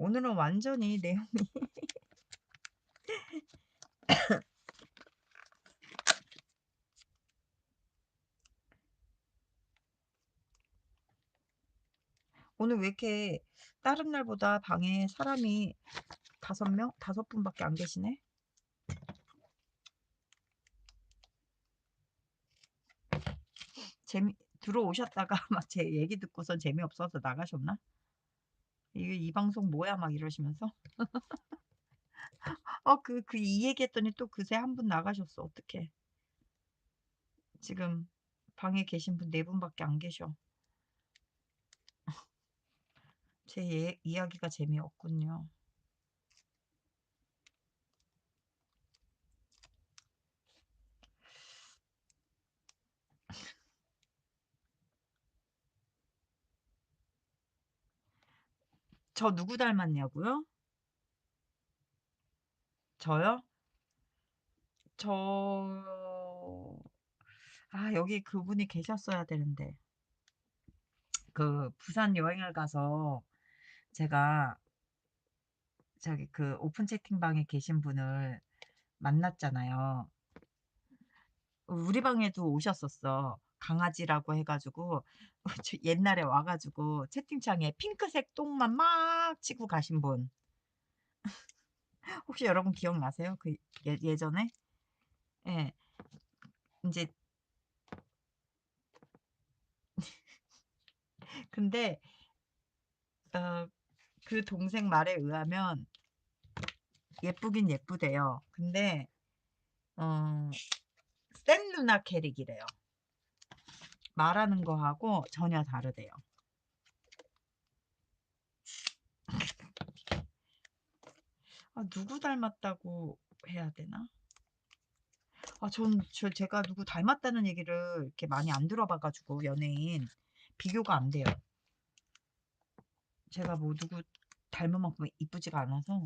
오늘은 완전히 내용이 오늘 왜 이렇게 다른 날보다 방에 사람이 5명? 5분밖에 안 계시네? 들어오셨다가 막 제 얘기 듣고선 재미없어서 나가셨나? 이 방송 뭐야? 막 이러시면서. 이 얘기했더니 또 그새 한 분 나가셨어. 어떡해. 지금 방에 계신 분 4분밖에 안 계셔. 제 이야기가 재미없군요. 저 누구 닮았냐고요? 저요? 저, 여기 그분이 계셨어야 되는데. 부산 여행을 가서 제가 저기 오픈 채팅방에 계신 분을 만났잖아요. 우리 방에도 오셨었어. 강아지라고 해가지고 옛날에 와가지고 채팅창에 핑크색 똥만 막 치고 가신 분. 혹시 여러분 기억나세요? 예전에? 예. 이제 근데 어, 그 동생 말에 의하면 예쁘긴 예쁘대요. 근데 어, 센 누나 캐릭이래요. 말하는 거하고 전혀 다르대요. 누구 닮았다고 해야 되나? 제가 누구 닮았다는 얘기를 이렇게 많이 안 들어봐가지고 연예인 비교가 안 돼요. 제가 뭐 누구 닮은 만큼 이쁘지가 않아서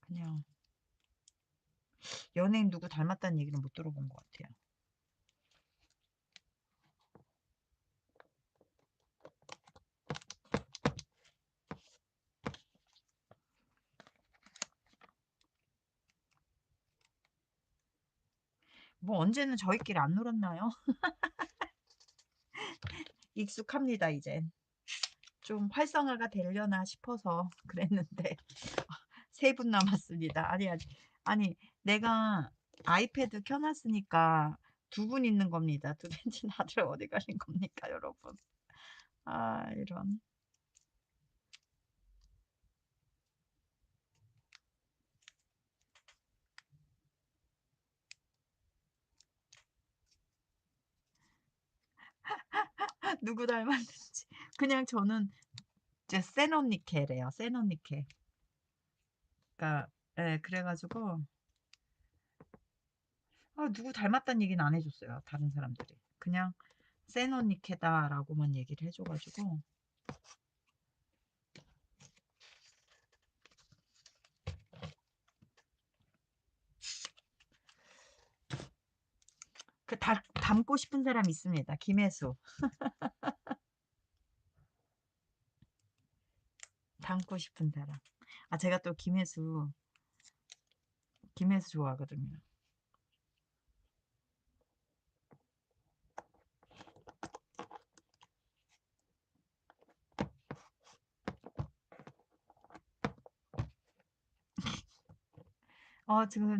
그냥 연예인 누구 닮았다는 얘기는 못 들어본 것 같아요. 뭐 언제는 저희끼리 안 놀았나요? 익숙합니다 이제. 좀 활성화가 되려나 싶어서 그랬는데 3분 남았습니다. 아니 내가 아이패드 켜놨으니까 2분 있는 겁니다. 도대체 다들 어디 가신 겁니까 여러분? 이런. 누구 닮았는지. 그냥 저는 이제 센 언니 캐래요. 센 언니 캐. 그러니까 예, 그래가지고 누구 닮았다는 얘기는 안 해줬어요. 다른 사람들이. 그냥 센 언니 캐다라고만 얘기를 해줘가지고 닮고 싶은 사람 있습니다. 김혜수. 닮고 싶은 사람. 제가 또 김혜수 좋아하거든요.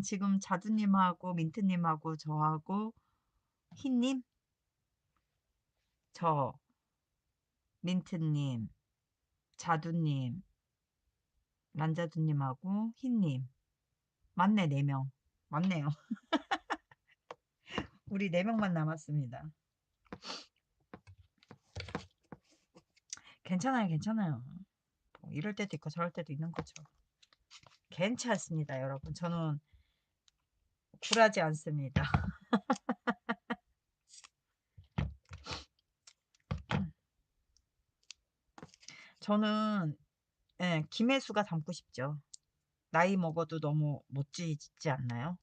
지금 자두님하고 민트님하고 저하고 흰님, 저, 민트님, 자두님, 란자두님하고 흰님. 맞네, 4명. 맞네요. 우리 4명만 남았습니다. 괜찮아요, 괜찮아요. 뭐 이럴 때도 있고 저럴 때도 있는 거죠. 괜찮습니다, 여러분. 저는 굴하지 않습니다. 저는 예, 김혜수가 닮고 싶죠. 나이 먹어도 너무 멋지지 않나요?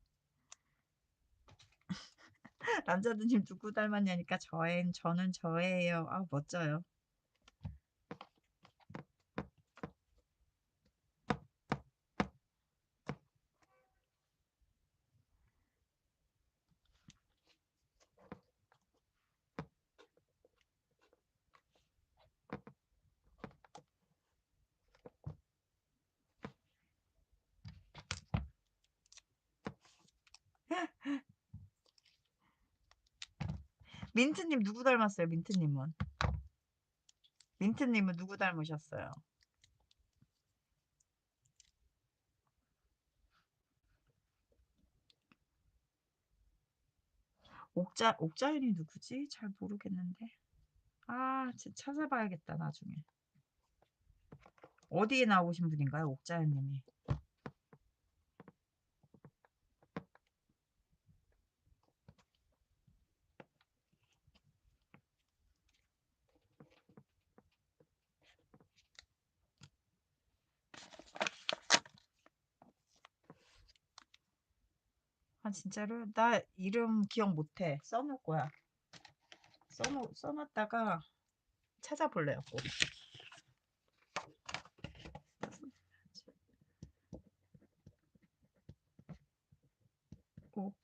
남자들님 누구 닮았냐니까 저는 저예요. 멋져요. 민트님 누구 닮았어요? 민트님은? 민트님은 누구 닮으셨어요? 옥자연이 누구지? 잘 모르겠는데. 아, 찾아봐야겠다, 나중에. 어디에 나오신 분인가요, 옥자연님이? 아, 진짜로? 나 이름 기억 못해. 써놓을 거야. 써놨다가 찾아볼래요, 꼭. 꼭,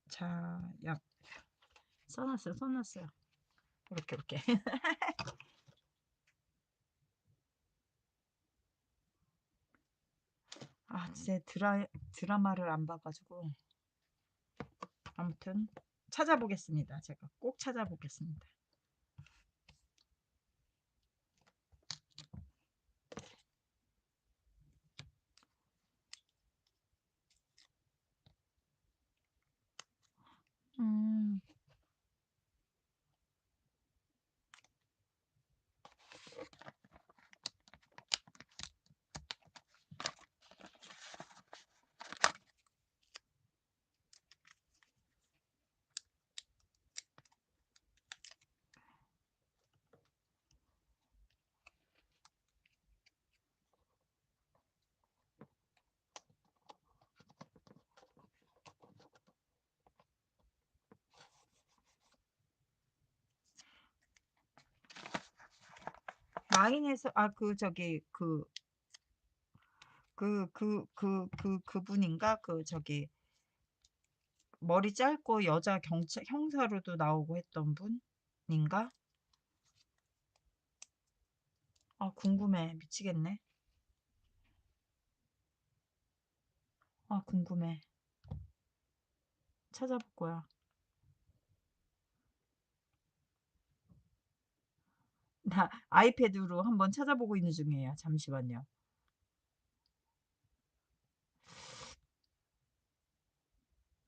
자, 약. 써놨어요. 이렇게. 아, 제 드라마를 안 봐가지고. 아무튼, 찾아보겠습니다. 제가 꼭 찾아보겠습니다. 음, 라인에서, 그분인가? 머리 짧고 여자 형사로도 나오고 했던 분인가? 아, 궁금해. 미치겠네. 아, 궁금해. 찾아볼 거야. 나 아이패드로 한번 찾아보고 있는 중이에요. 잠시만요.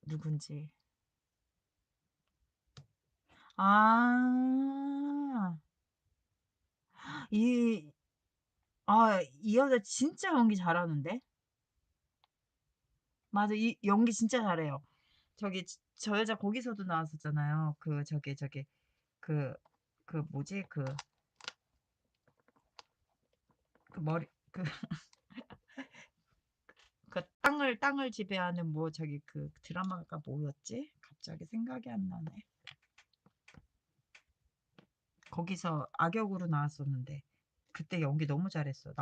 누군지. 아, 이, 이 여자 진짜 연기 잘하는데? 맞아, 이 연기 진짜 잘해요. 저 여자 거기서도 나왔었잖아요. 그, 뭐지? 그 머리, 그, 그 땅을 지배하는 그 드라마가 뭐였지? 갑자기 생각이 안 나네. 거기서 악역으로 나왔었는데, 그때 연기 너무 잘했어.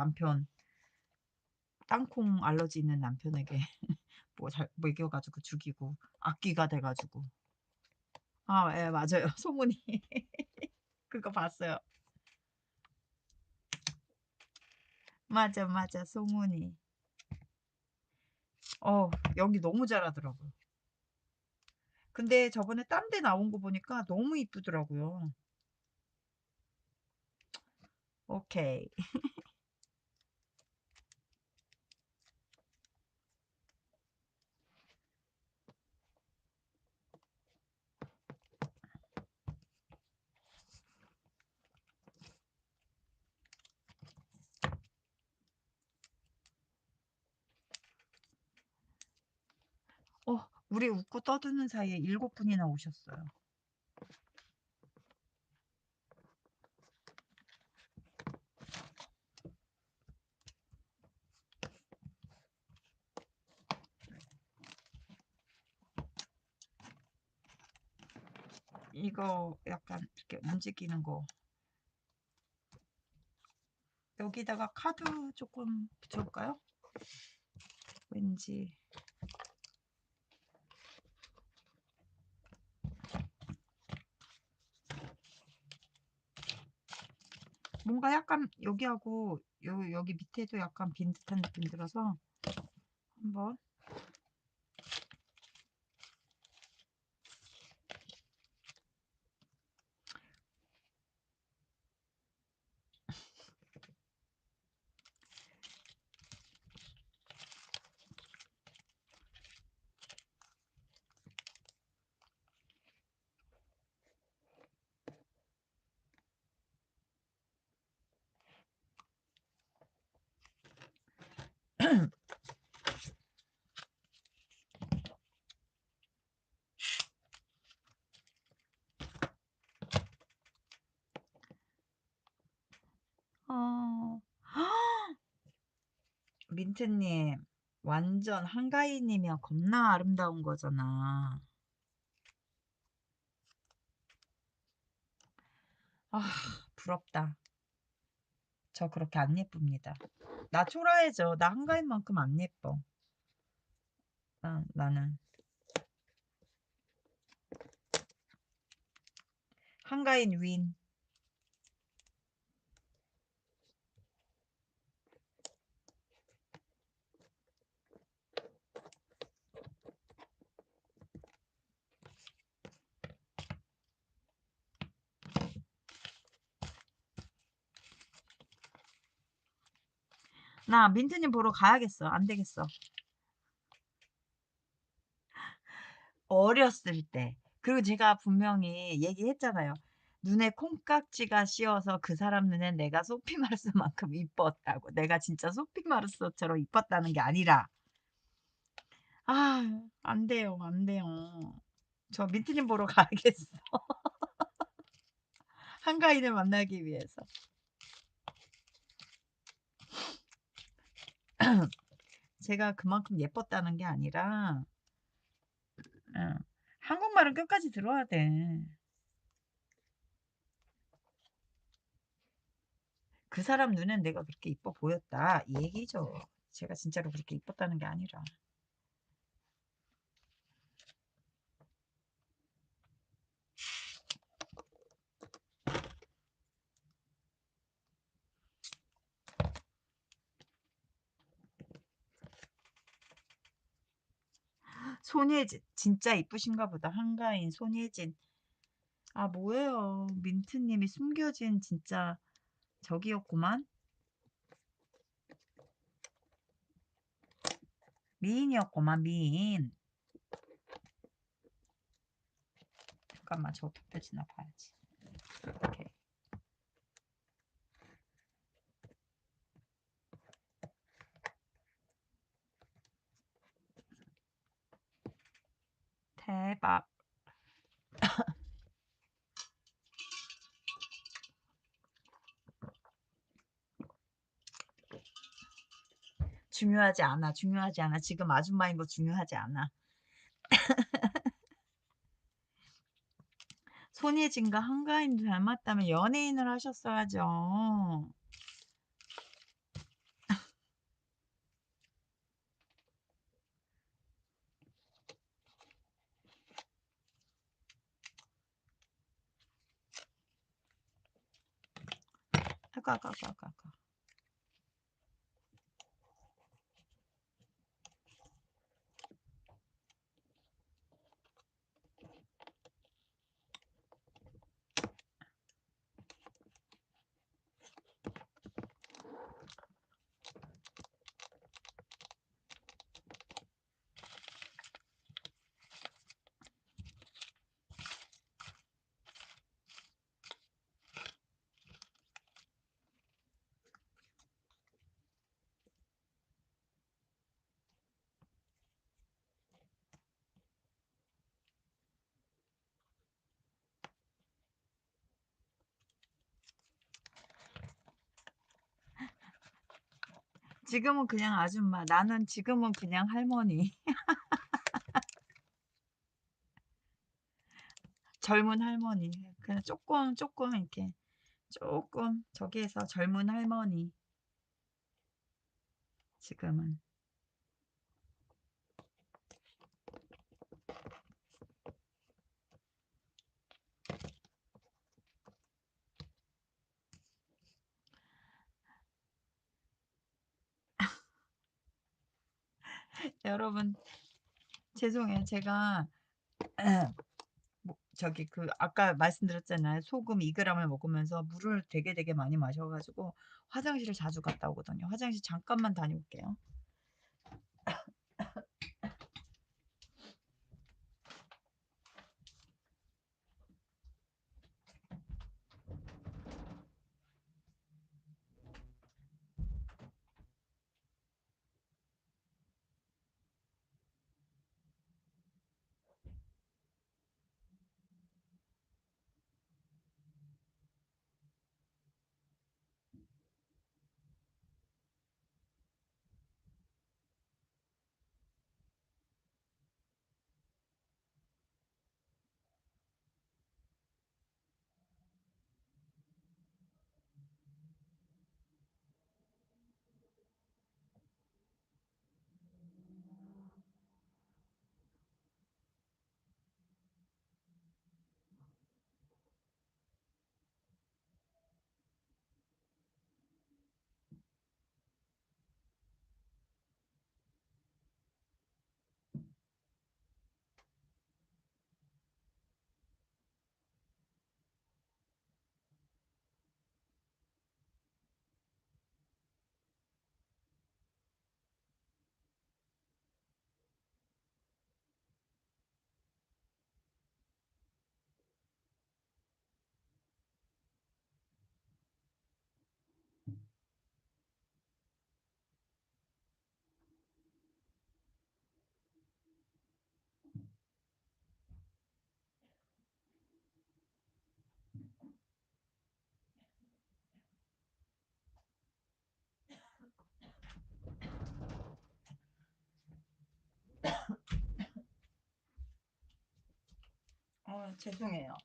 땅콩 알러지 있는 남편에게 먹여가지고 죽이고, 악귀가 돼가지고. 아, 예, 맞아요. 소문이. 그거 봤어요. 맞아, 소문이. 연기 너무 잘하더라고요. 근데 저번에 딴 데 나온 거 보니까 너무 이쁘더라고요. 오케이. 우리 웃고 떠드는 사이에 7분이나 오셨어요. 이거 약간 이렇게 움직이는 거. 여기다가 카드 조금 붙여볼까요? 왠지. 뭔가 약간 여기하고 여기 밑에도 약간 빈 듯한 느낌 들어서 한번. 민트님, 완전 한가인이면 겁나 아름다운 거잖아. 아, 부럽다. 저 그렇게 안 예쁩니다. 나 초라해져. 나 한가인만큼 안 예뻐. 나는. 한가인 윈. 나 민트님 보러 가야겠어. 안 되겠어. 어렸을 때. 그리고 제가 분명히 얘기했잖아요. 눈에 콩깍지가 씌어서 그 사람 눈엔 내가 소피 마르소만큼 이뻤다고. 내가 진짜 소피 마르소처럼 이뻤다는 게 아니라. 아, 안 돼요. 안 돼요. 저 민트님 보러 가야겠어. 한가인을 만나기 위해서. 제가 그만큼 예뻤다는 게 아니라, 한국말은 끝까지 들어야 돼. 그 사람 눈엔 내가 그렇게 이뻐 보였다. 이 얘기죠. 제가 진짜로 그렇게 이뻤다는 게 아니라. 손예진 진짜 이쁘신가 보다. 한가인 손예진. 아 뭐예요. 민트님이 숨겨진 진짜 저기였구만. 미인이었구만 미인. 잠깐만 저 어떻게 지나가야지. 오케이. 대박. 중요하지 않아. 중요하지 않아. 지금 아줌마인 거 중요하지 않아. 손예진과 한가인 닮았다면 연예인을 하셨어야죠. 아까. 지금은 그냥 아줌마. 나는 지금은 그냥 할머니. 젊은 할머니. 그냥 조금 이렇게 조금 저기에서 젊은 할머니. 지금은. 여러분 죄송해요. 제가 저기 그 아까 말씀드렸잖아요. 소금 2g을 먹으면서 물을 되게 많이 마셔 가지고 화장실을 자주 갔다 오거든요. 화장실 잠깐만 다녀올게요. 죄송해요.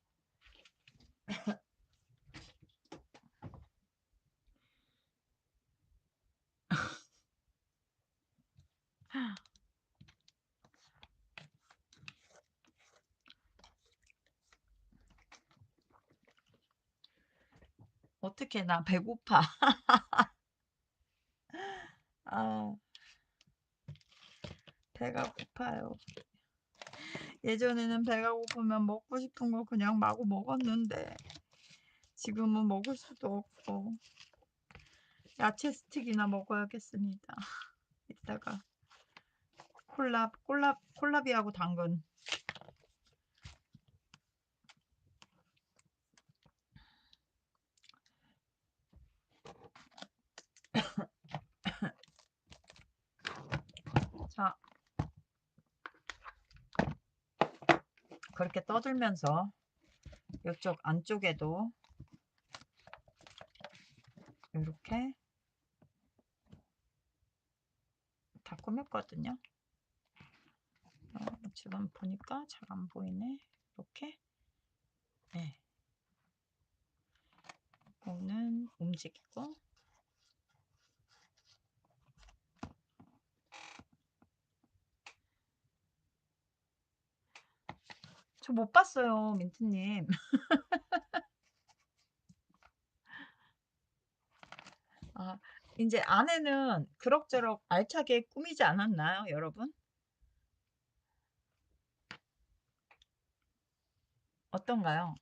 어떻게 나 배고파. 아, 배가 고파요. 예전에는 배가 고프면 먹고 싶은 거 그냥 마구 먹었는데 지금은 먹을 수도 없고 야채 스틱이나 먹어야겠습니다. 이따가 콜라비하고 당근. 자, 그렇게 떠들면서 이쪽 안쪽에도 이렇게 다 꾸몄거든요. 지금 보니까 잘 안 보이네. 이렇게. 네. 이거는 움직이고. 저 못 봤어요, 민트님. 아, 이제 안에는 그럭저럭 알차게 꾸미지 않았나요, 여러분? 어떤가요?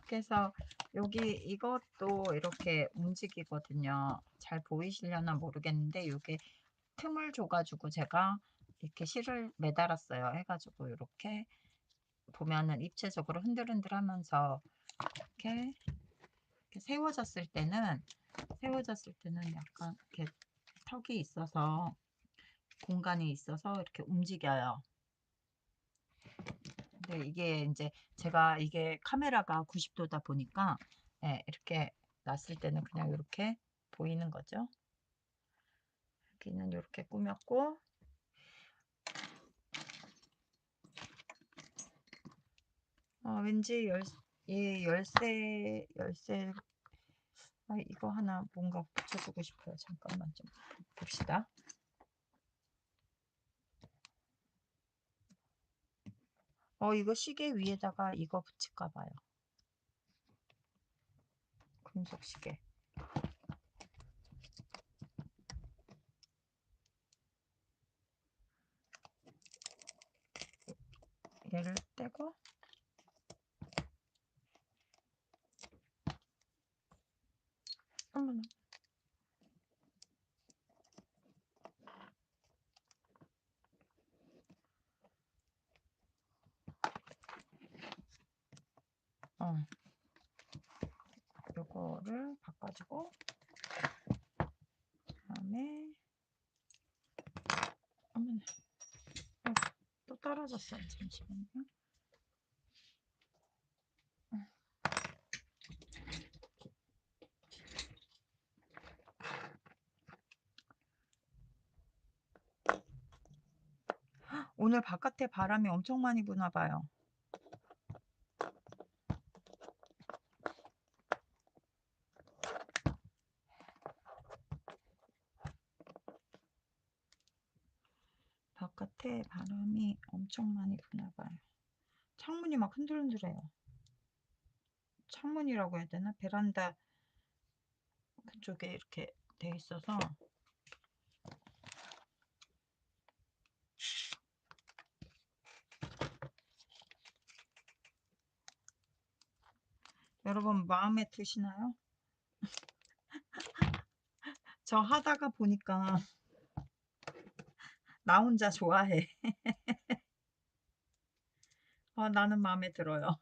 그래서 여기 이것도 이렇게 움직이거든요. 잘 보이시려나 모르겠는데 이게 틈을 줘가지고 제가 이렇게 실을 매달았어요. 해가지고 이렇게 보면은 입체적으로 흔들흔들하면서 이렇게 세워졌을 때는 약간 이렇게 턱이 있어서 공간이 있어서 이렇게 움직여요. 근데 이게 이제 제가 이게 카메라가 90도다 보니까 예, 이렇게 놨을 때는 그냥 이렇게 보이는 거죠. 여기는 이렇게 꾸몄고 왠지 이 열쇠 이거 하나 뭔가 붙여주고 싶어요. 잠깐만 좀 봅시다. 이거 시계 위에다가 이거 붙일까 봐요. 금속 시계. 얘를 떼고 한번 요거를 바꿔주고 그다음에 어머나 또 떨어졌어요. 잠시만요. 오늘 바깥에 바람이 엄청 많이 부나 봐요. 바깥에 바람이 엄청 많이 부나 봐요. 창문이 막 흔들흔들해요. 창문이라고 해야 되나? 베란다 그쪽에 이렇게 돼 있어서 여러분 마음에 드시나요? 저 하다가 보니까 나 혼자 좋아해. 나는 마음에 들어요.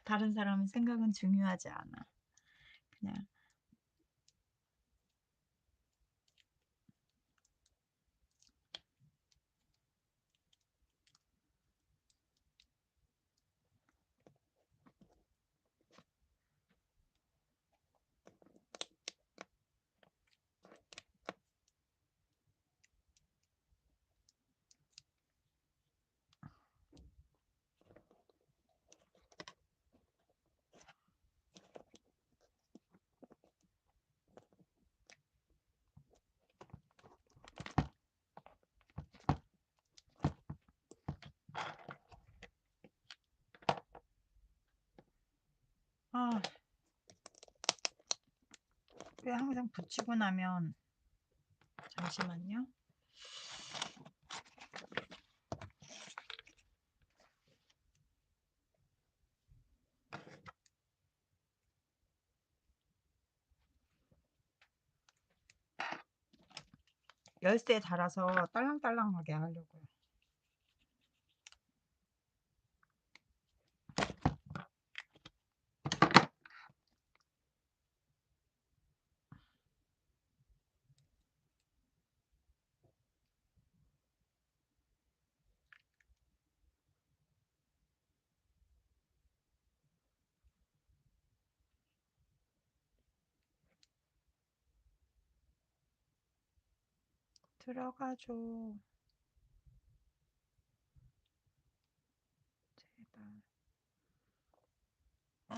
다른 사람의 생각은 중요하지 않아. 그냥 아, 왜 항상 붙이고 나면, 잠시만요. 열쇠 달아서 딸랑딸랑하게 하려고요. 들어가줘. 제발. 어?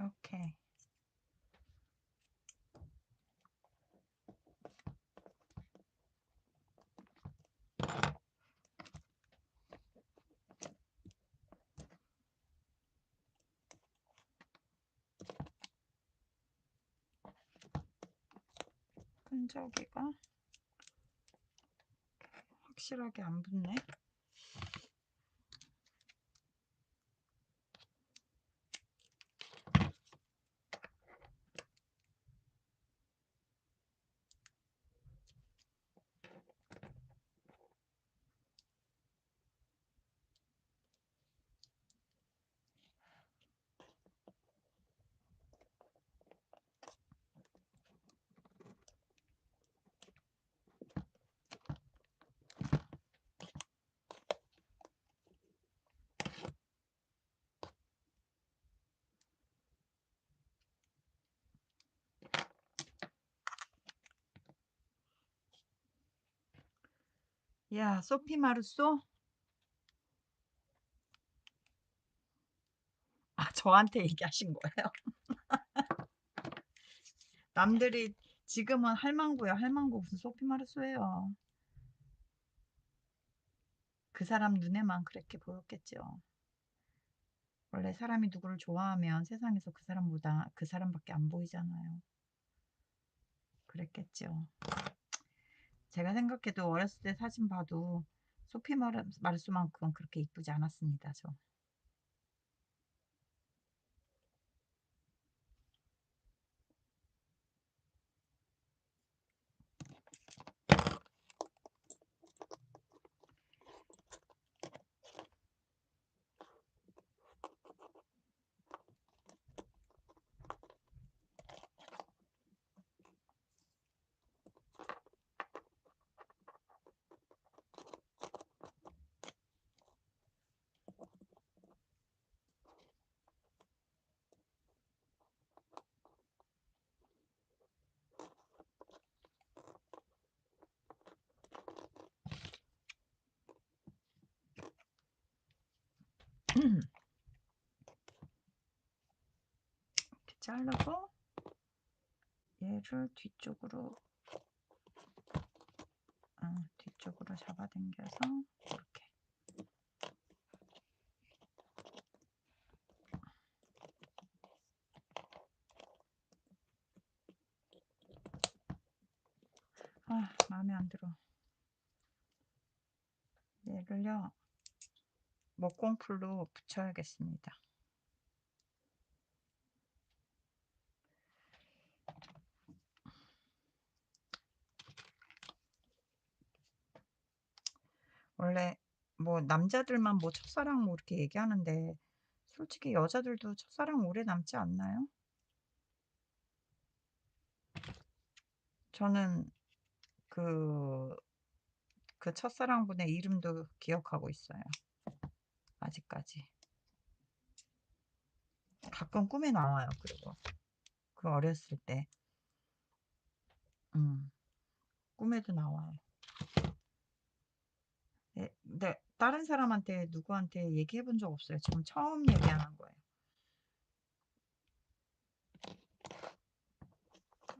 오케이. 끈적이가 확실하게 안 붙네. 야, 소피 마르소? 아, 저한테 얘기하신 거예요? 남들이 지금은 할망구야. 할망구 무슨 소피 마르소예요. 그 사람 눈에만 그렇게 보였겠죠. 원래 사람이 누구를 좋아하면 세상에서 그 사람보다 그 사람밖에 안 보이잖아요. 그랬겠죠. 제가 생각해도 어렸을 때 사진 봐도 소피 마르소만큼 그렇게 이쁘지 않았습니다. 저. 이렇게 자르고 얘를 뒤쪽으로 잡아당겨서 이렇게. 아, 마음에 안 들어. 얘를요, 목공풀로 붙여야겠습니다. 원래 뭐 남자들만 뭐 첫사랑 뭐 이렇게 얘기하는데 솔직히 여자들도 첫사랑 오래 남지 않나요? 저는 그, 그 첫사랑분의 이름도 기억하고 있어요. 아직까지. 가끔 꿈에 나와요. 그리고 그 어렸을 때. 음, 꿈에도 나와요. 네, 근데 다른 사람한테 누구한테 얘기해 본 적 없어요. 지금 처음 얘기하는 거예요.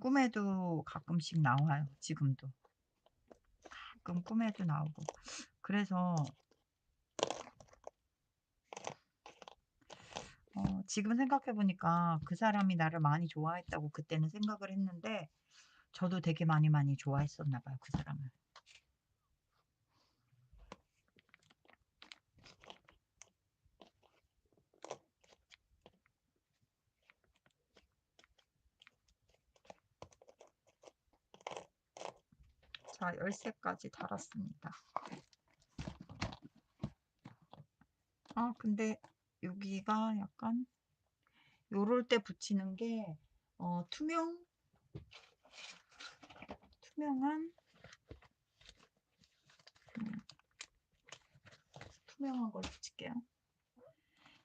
꿈에도 가끔씩 나와요, 지금도. 가끔 꿈에도 나오고. 그래서 지금 생각해 보니까 그 사람이 나를 많이 좋아했다고 그때는 생각을 했는데 저도 되게 많이 좋아했었나 봐요, 그 사람을. 자, 열쇠까지 달았습니다. 근데 여기가 약간 요럴 때 붙이는 게 투명한 음 투명한 걸 붙일게요.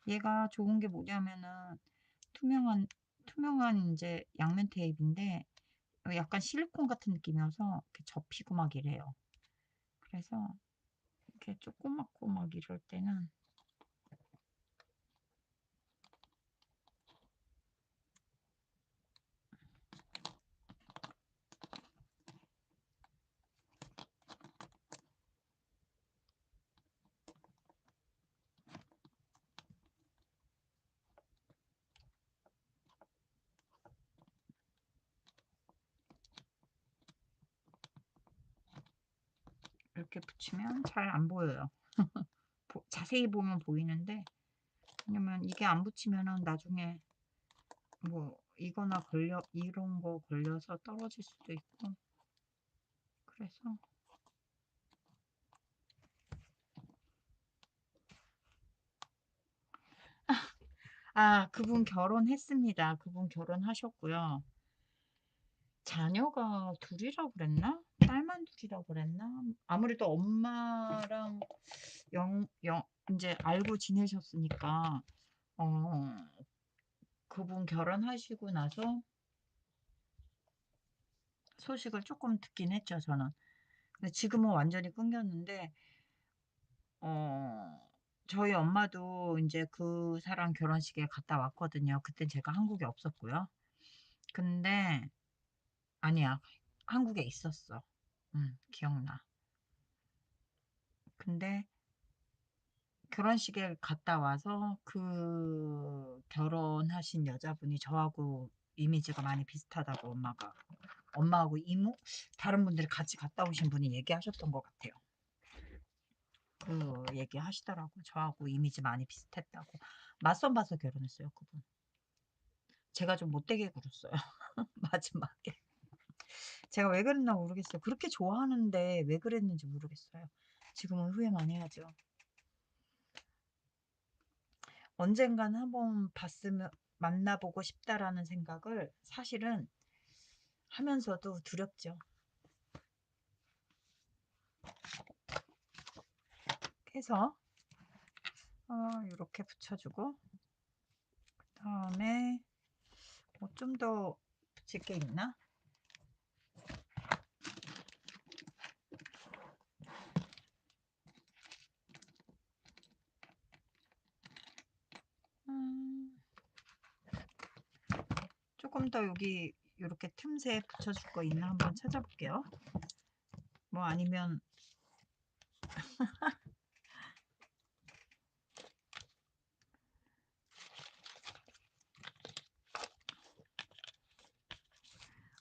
얘가 좋은 게 뭐냐면은 투명한 투명한 인제 양면 테이프인데 약간 실리콘 같은 느낌이어서 이렇게 접히고 막 이래요. 그래서 이렇게 조그맣고 막 이럴 때는 이렇게 붙이면 잘 안 보여요. 자세히 보면 보이는데 왜냐면 이게 안 붙이면은 나중에 뭐 이거나 걸려 이런 거 걸려서 떨어질 수도 있고 그래서 그분 결혼했습니다. 그분 결혼하셨고요. 자녀가 둘이라 그랬나? 딸만 둘이라 그랬나? 아무래도 엄마랑 영 영 인제 알고 지내셨으니까 어 그분 결혼하시고 나서 소식을 쪼끔 듣긴 했죠, 저는. 근데 지금은 완전히 끊겼는데 어 저희 엄마도 인제 그 사람 결혼식에 갔다 왔거든요. 그땐 제가 한국에 없었고요. 근데 아니야. 한국에 있었어. 기억나. 근데 결혼식에 갔다 와서 그 결혼하신 여자분이 저하고 이미지가 많이 비슷하다고 엄마하고 이모 다른 분들이 같이 갔다 오신 분이 얘기하셨던 것 같아요. 그 얘기하시더라고요. 저하고 이미지 많이 비슷했다고. 맞선 봐서 결혼했어요, 그분. 제가 좀 못되게 굴었어요, 마지막에. 제가 왜 그랬나 모르겠어요. 그렇게 좋아하는데 왜 그랬는지 모르겠어요. 지금은 후회 많이 하죠. 언젠가는 한번 봤으면 만나보고 싶다라는 생각을 사실은 하면서도 두렵죠. 해서 요렇게 붙여주고 그다음에 좀 더 붙일 게 있나? 음 쪼끔 더 여기 요렇게 틈새에 붙여줄 거 있나 한번 찾아볼게요. 뭐 아니면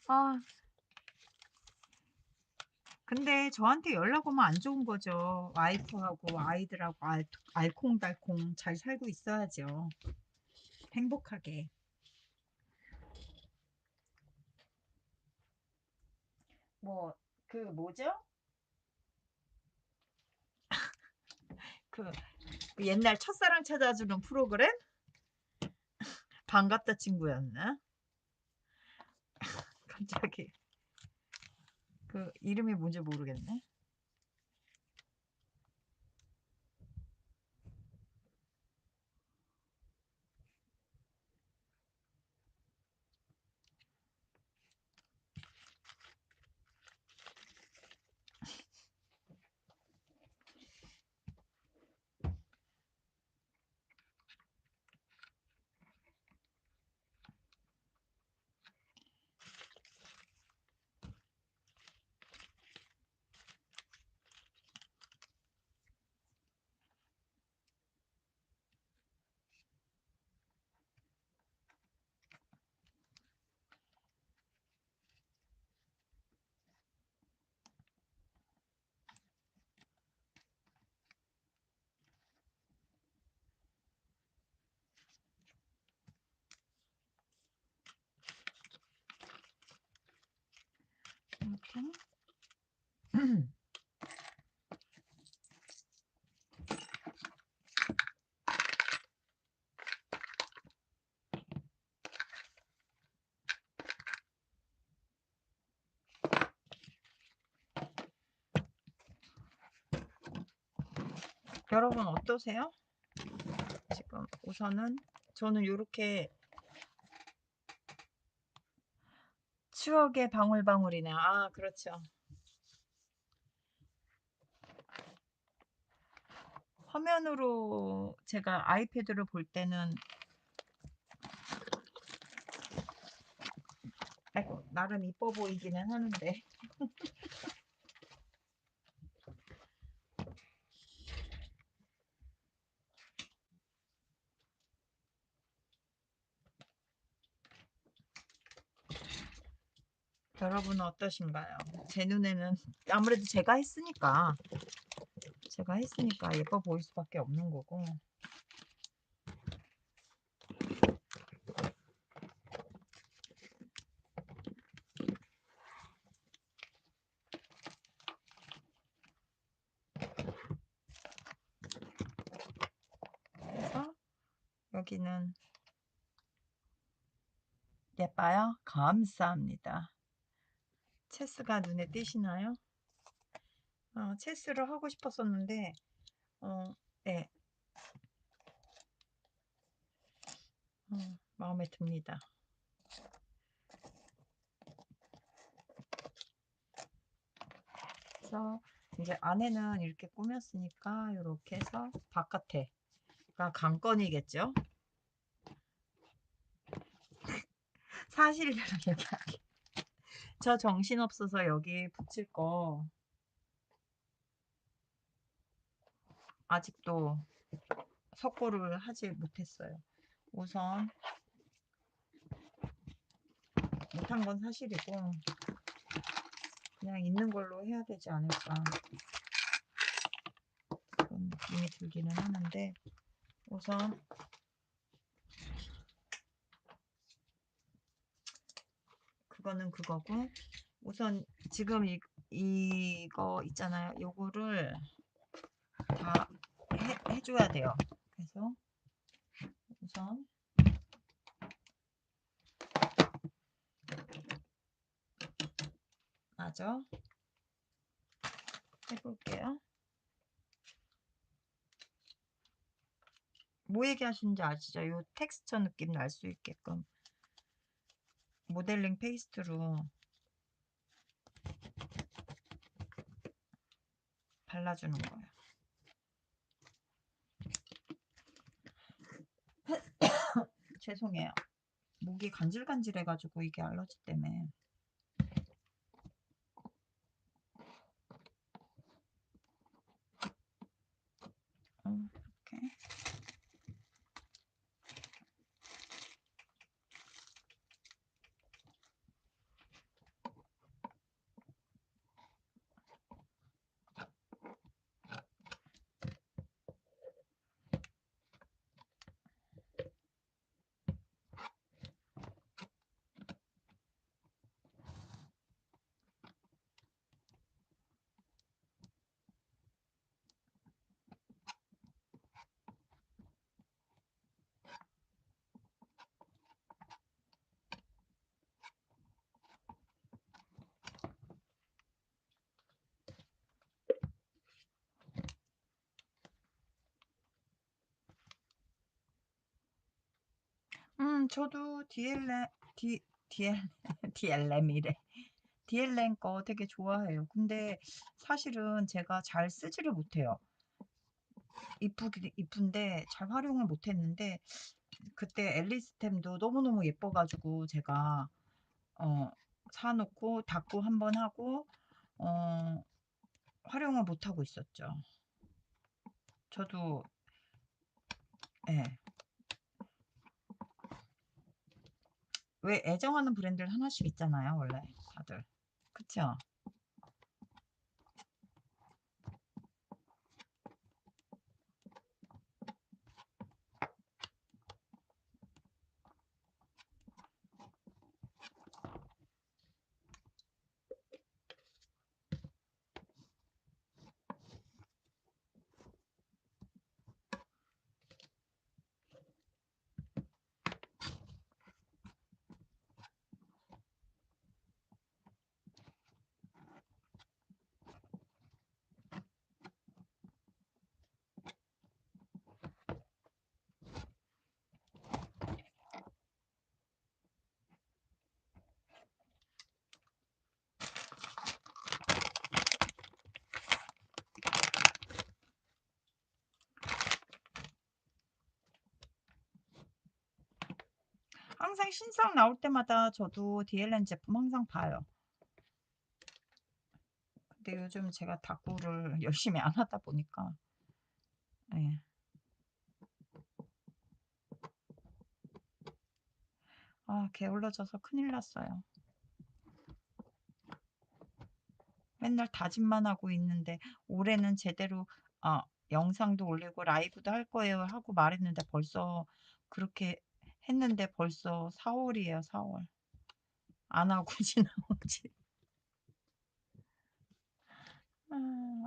아 근데 저한테 연락 오면 안 좋은 거죠. 와이프하고 아이들하고 알콩달콩 잘 살고 있어야죠, 행복하게. 뭐 뭐죠? 그 옛날 첫사랑 찾아주는 프로그램? 반갑다 친구였나? 갑자기 그 이름이 뭔지 모르겠네. 여러분 어떠세요? 지금 우선은 저는 요렇게 추억의 방울방울이네요. 아 그렇죠. 화면으로 제가 아이패드를 볼 때는 아이고 나름 이뻐 보이기는 하는데 여러분은 어떠신가요? 제 눈에는 아무래도 제가 했으니까 예뻐 보일 수밖에 없는 거고. 그래서 여기는 예뻐요? 감사합니다. 체스가 눈에 띄시나요? 체스를 하고 싶었었는데 네, 마음에 듭니다. 그래서 이제 안에는 이렇게 꾸몄으니까 이렇게 해서 바깥에가 관건이겠죠? 사실대로 얘기하기. 저 정신없어서 여기 붙일 거 아직도 석고를 하지 못했어요. 우선 못한 건 사실이고 그냥 있는 걸로 해야 되지 않을까 그런 느낌이 들기는 하는데 우선 그거는 그거고 우선 지금 이거 있잖아요. 요거를 다 해줘야 돼요. 그래서 우선 맞아 해볼게요. 뭐 얘기하시는지 아시죠? 요 텍스처 느낌 날 수 있게끔 모델링 페이스트로 발라주는 거예요. 죄송해요. 목이 간질간질해가지고 이게 알러지 때문에. 이렇게. 저도 DL, DLM이래. DLM 거 되게 좋아해요. 근데 사실은 제가 잘 쓰지를 못해요. 이쁜데 잘 활용을 못했는데 그때 앨리스템도 너무너무 예뻐가지고 제가 사놓고 닫고 한번 하고 어, 활용을 못하고 있었죠. 저도 예. 왜 애정하는 브랜드를 하나씩 있잖아요, 원래 다들. 그쵸? 항상 신상 나올 때마다 저도 DLN 제품 항상 봐요. 근데 요즘 제가 다꾸를 열심히 안 하다 보니까 예. 아 게을러져서 큰일 났어요. 맨날 다짐만 하고 있는데 올해는 제대로 영상도 올리고 라이브도 할 거예요 하고 말했는데 벌써 그렇게 했는데 벌써 4 월이에요, 4 월. 안 하고 지나온 지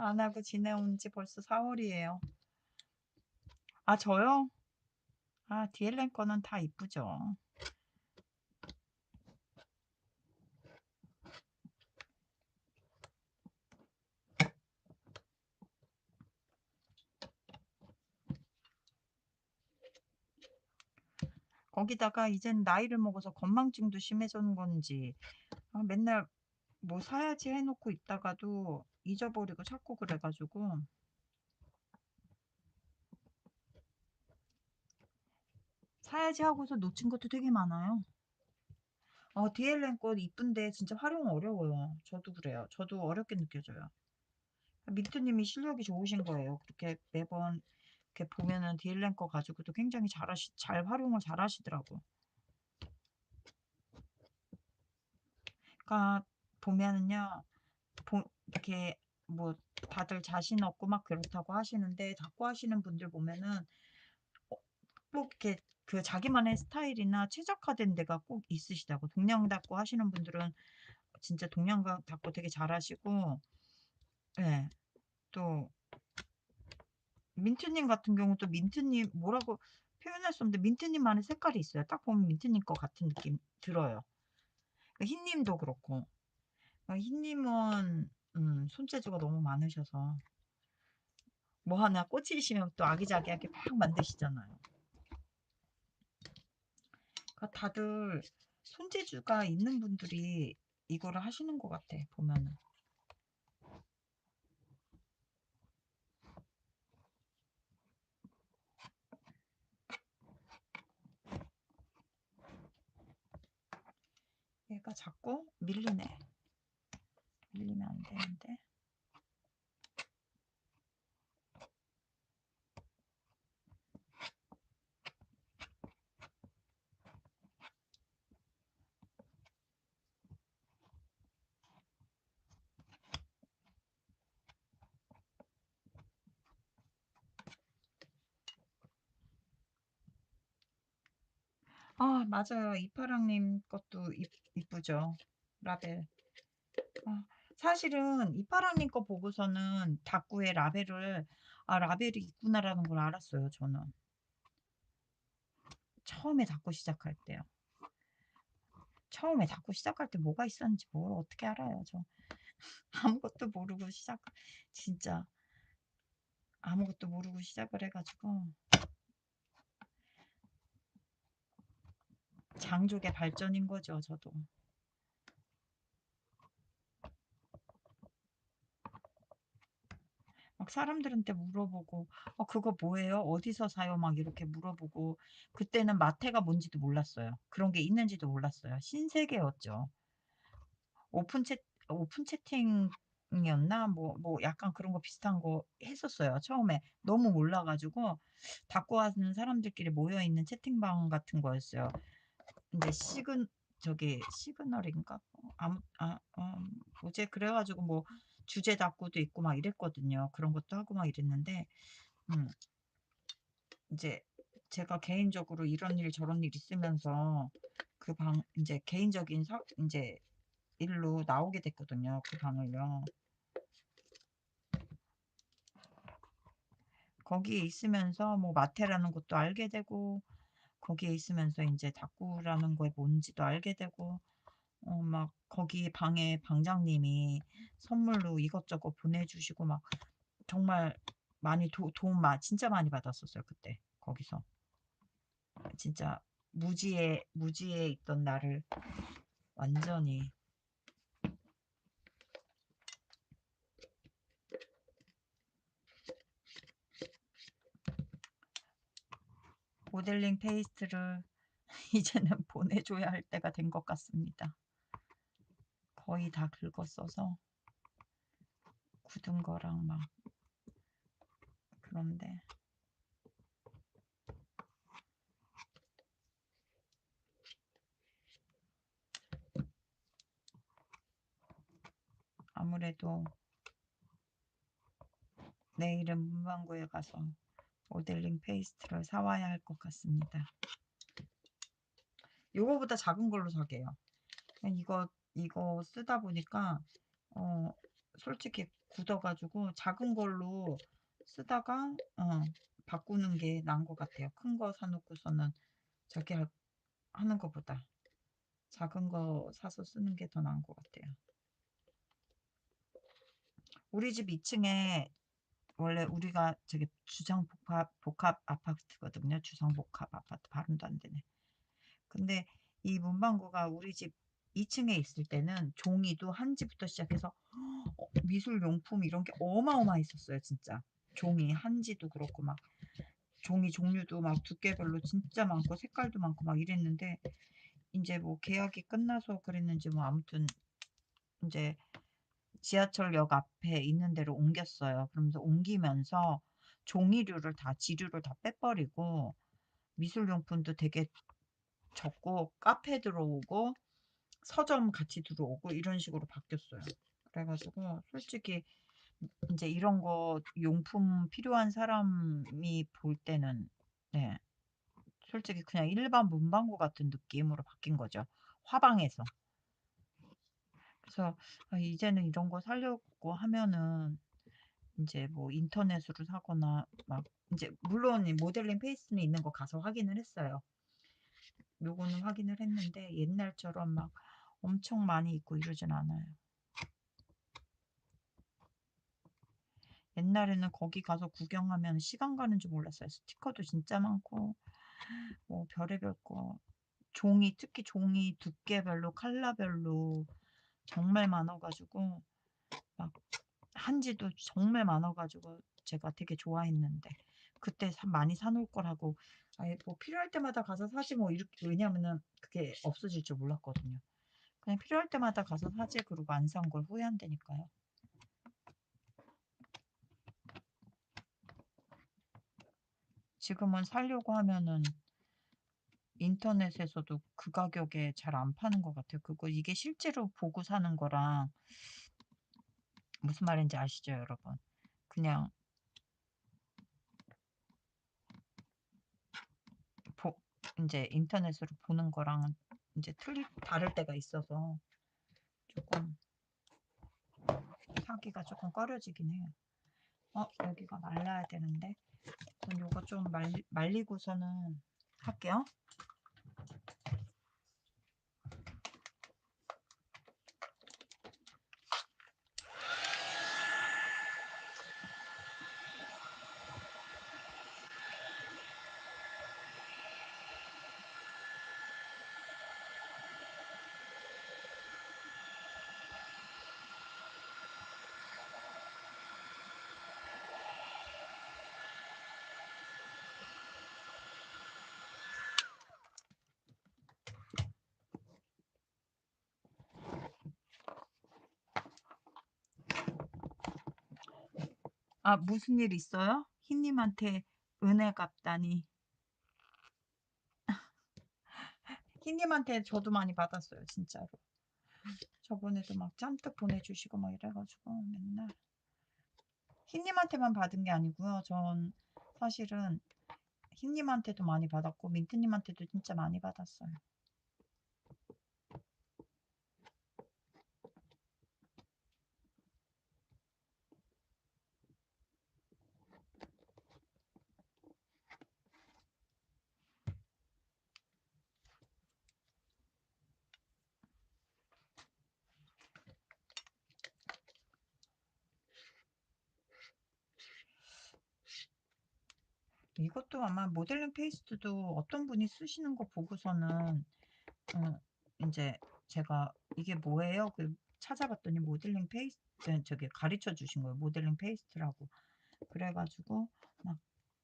안 하고 지내온 지 벌써 4 월이에요. 아 저요? DLN 거는 다 이쁘죠. 거기다가 이젠 나이를 먹어서 건망증도 심해진 건지 맨날 뭐 사야지 해 놓고 있다가도 잊어버리고 자꾸 그래 가지고 사야지 하고서 놓친 것도 되게 많아요. DLN 거 이쁜데 진짜 활용 어려워요. 저도 그래요. 저도 어렵게 느껴져요. 민트님이 실력이 좋으신 거예요. 그렇게 매번 이렇게 보면은 DLN 거 가지고도 굉장히 잘 활용을 잘 하시더라고. 그러니까 보면은요. 이렇게 뭐 다들 자신 없고 막 그렇다고 하시는데 자꾸 하시는 분들 보면은 꼭 이렇게 그 자기만의 스타일이나 최적화된 데가 꼭 있으시다고. 동양 닦고 하시는 분들은 진짜 동양 닦고 되게 잘하시고 예. 또 민트님 같은 경우도 민트님 뭐라고 표현할 수 없는데 민트님만의 색깔이 있어요. 딱 보면 민트님 거 같은 느낌 들어요. 흰님도 그렇고. 흰님은 손재주가 너무 많으셔서 뭐 하나 꽂히시면 또 아기자기하게 막 만드시잖아요. 그러니까 다들 손재주가 있는 분들이 이거를 하시는 것 같아 보면은. 얘가 자꾸 밀리네. 밀리면 안 되는데. 맞아요. 이파랑님 것도 이쁘죠. 라벨. 아, 사실은 이파랑님 거 보고서는 다꾸의 라벨을 라벨이 있구나라는 걸 알았어요. 저는 처음에 다꾸 시작할 때요. 처음에 다꾸 시작할 때 뭐가 있었는지 뭘 어떻게 알아요. 저 아무것도 모르고 진짜 아무것도 모르고 시작을 해가지고 장족의 발전인 거죠. 저도. 막 사람들한테 물어보고 그거 뭐예요? 어디서 사요? 막 이렇게 물어보고 그때는 마테가 뭔지도 몰랐어요. 그런 게 있는지도 몰랐어요. 신세계였죠. 오픈 채 오픈 채팅이었나? 뭐 약간 그런 거 비슷한 거 했었어요. 처음에 너무 몰라 가지고 닫고 하는 사람들끼리 모여 있는 채팅방 같은 거였어요. 인제 시그널인가? 뭐지? 그래 가지고 뭐 주제 답구도 있고 막 이랬거든요. 그런 것도 하고 막 이랬는데 음 인제 제가 개인적으로 이런 일 저런 일 있으면서 그 방 인제 개인적인 인제 일로 나오게 됐거든요, 그 방을요. 거기에 있으면서 뭐 마테라는 것도 알게 되고 거기에 있으면서 인제 다꾸라는 거에 뭔지도 알게 되고 막 거기 방에 방장님이 선물로 이것저것 보내주시고 막 정말 많이 도움 진짜 많이 받았었어요 그때 거기서. 진짜 무지에 있던 나를 완전히 모델링 페이스트를 이제는 보내줘야 할 때가 된 것 같습니다. 거의 다 긁었어서 굳은 거랑 막 그런데 아무래도 내일은 문방구에 가서 모델링 페이스트를 사와야 할 것 같습니다. 요거보다 작은 걸로 사게요. 이거 쓰다 보니까 어 솔직히 굳어가지고 작은 걸로 쓰다가 바꾸는 게 나은 것 같아요. 큰 거 사놓고서는 저기 하는 것보다 작은 거 사서 쓰는 게 더 나은 것 같아요. 우리 집 2층에 원래 우리가 저기 복합 아파트거든요. 주상복합 아파트 발음도 안 되네. 근데 이 문방구가 우리 집 2층에 있을 때는 종이도 한지부터 시작해서 미술 용품 이런 게 어마어마했었어요, 진짜. 종이 한지도 그렇고 막 종이 종류도 막 두께별로 진짜 많고 색깔도 많고 막 이랬는데 이제 뭐 계약이 끝나서 그랬는지 뭐 아무튼 이제 지하철역 앞에 있는 데로 옮겼어요. 그러면서 옮기면서 종이류를 다 지류를 다 빼버리고 미술용품도 되게 적고 카페 들어오고 서점 같이 들어오고 이런 식으로 바뀌었어요. 그래 가지고 솔직히 인제 이런 거 용품 필요한 사람이 볼 때는 네 솔직히 그냥 일반 문방구 같은 느낌으로 바뀐 거죠, 화방에서. 그래서 이제는 이런 거 사려고 하면은 인제 뭐 인터넷으로 사거나 막 인제 물론 이 모델링 페이스는 있는 거 가서 확인을 했어요. 요거는 확인을 했는데 옛날처럼 막 엄청 많이 있고 이러진 않아요. 옛날에는 거기 가서 구경하면 시간 가는 줄 몰랐어요. 스티커도 진짜 많고 뭐 별의별 거 종이 특히 종이 두께별로 컬러별로 정말 많아 가지고 막 한지도 정말 많아 가지고 제가 되게 좋아했는데 그때 많이 사 놓을 거라고 아예 뭐 필요할 때마다 가서 사지 뭐 이렇게 왜냐면은 그게 없어질 줄 몰랐거든요. 그냥 필요할 때마다 가서 사지 그러고 안 산 걸 후회한다니까요. 지금은 사려고 하면은 인터넷에서도 그 가격에 잘 안 파는 것 같아요. 그거 이게 실제로 보고 사는 거랑 무슨 말인지 아시죠, 여러분? 그냥 보 인제 인터넷으로 보는 거랑은 인제 다를 때가 있어서 쪼끔 사기가 쪼끔 꺼려지긴 해요. 여기가 말라야 되는데 그럼 요거 좀 말리고서는 할게요. 무슨 일 있어요? 흰님한테 은혜 갚다니. 흰님한테 저도 많이 받았어요, 진짜로. 저번에도 막 잔뜩 보내주시고 막 이래 가지고 맨날 흰님한테만 받은 게 아니고요. 전 사실은 흰님한테도 많이 받았고 민트님한테도 진짜 많이 받았어요. 이것도 아마 모델링 페이스트도 어떤 분이 쓰시는 거 보고서는 인제 제가 "이게 뭐예요?" 찾아봤더니 모델링 페이스트 저기 가르쳐 주신 거예요, 모델링 페이스트라고. 그래 가지고 막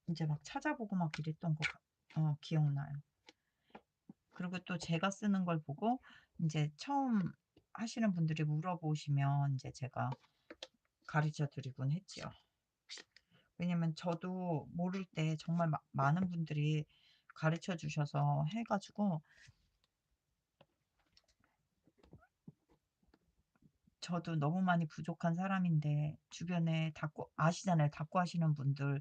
인제 막 찾아보고 막 이랬던 거 기억나요. 그리고 또 제가 쓰는 걸 보고 인제 처음 하시는 분들이 물어보시면 인제 제가 가르쳐 드리곤 했지요. 왜냐면 저도 모를 때 정말 많은 분들이 가르쳐 주셔서 해 가지고 저도 너무 많이 부족한 사람인데 주변에 닭고 아시잖아요. 닭고 하시는 분들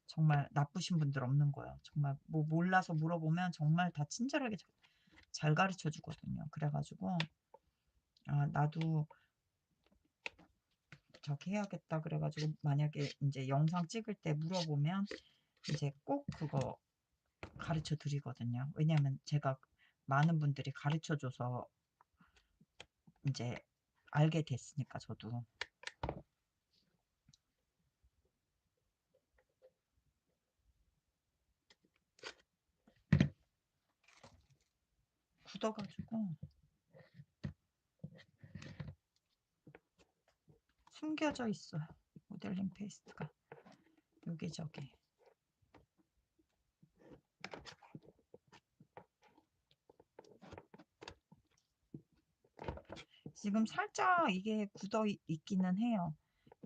정말 나쁘신 분들 없는 거예요. 정말 뭐 몰라서 물어보면 정말 다 친절하게 잘 가르쳐 주거든요. 그래 가지고 '아 나도 저기 해야겠다.' 그래 가지고 만약에 인제 영상 찍을 때 물어보면 이제 꼭 그거 가르쳐 드리거든요. 왜냐하면 제가 많은 분들이 가르쳐 줘서 인제 알게 됐으니까 저도. 굳어 가지고 숨겨져 있어요, 모델링 페이스트가 여기저기. 지금 살짝 이게 굳어 있기는 해요.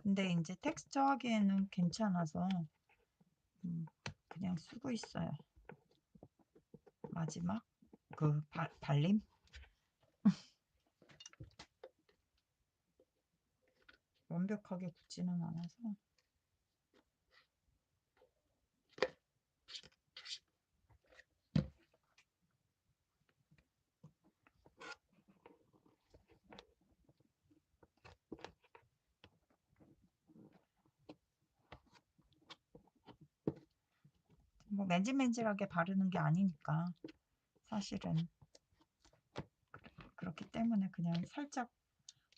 근데 인제 텍스처 하기에는 괜찮아서 음 그냥 쓰고 있어요. 마지막 그 발림? 완벽하게 굳지는 않아서. 뭐 맨질맨질하게 바르는 게 아니니까 사실은. 그렇기 때문에 그냥 살짝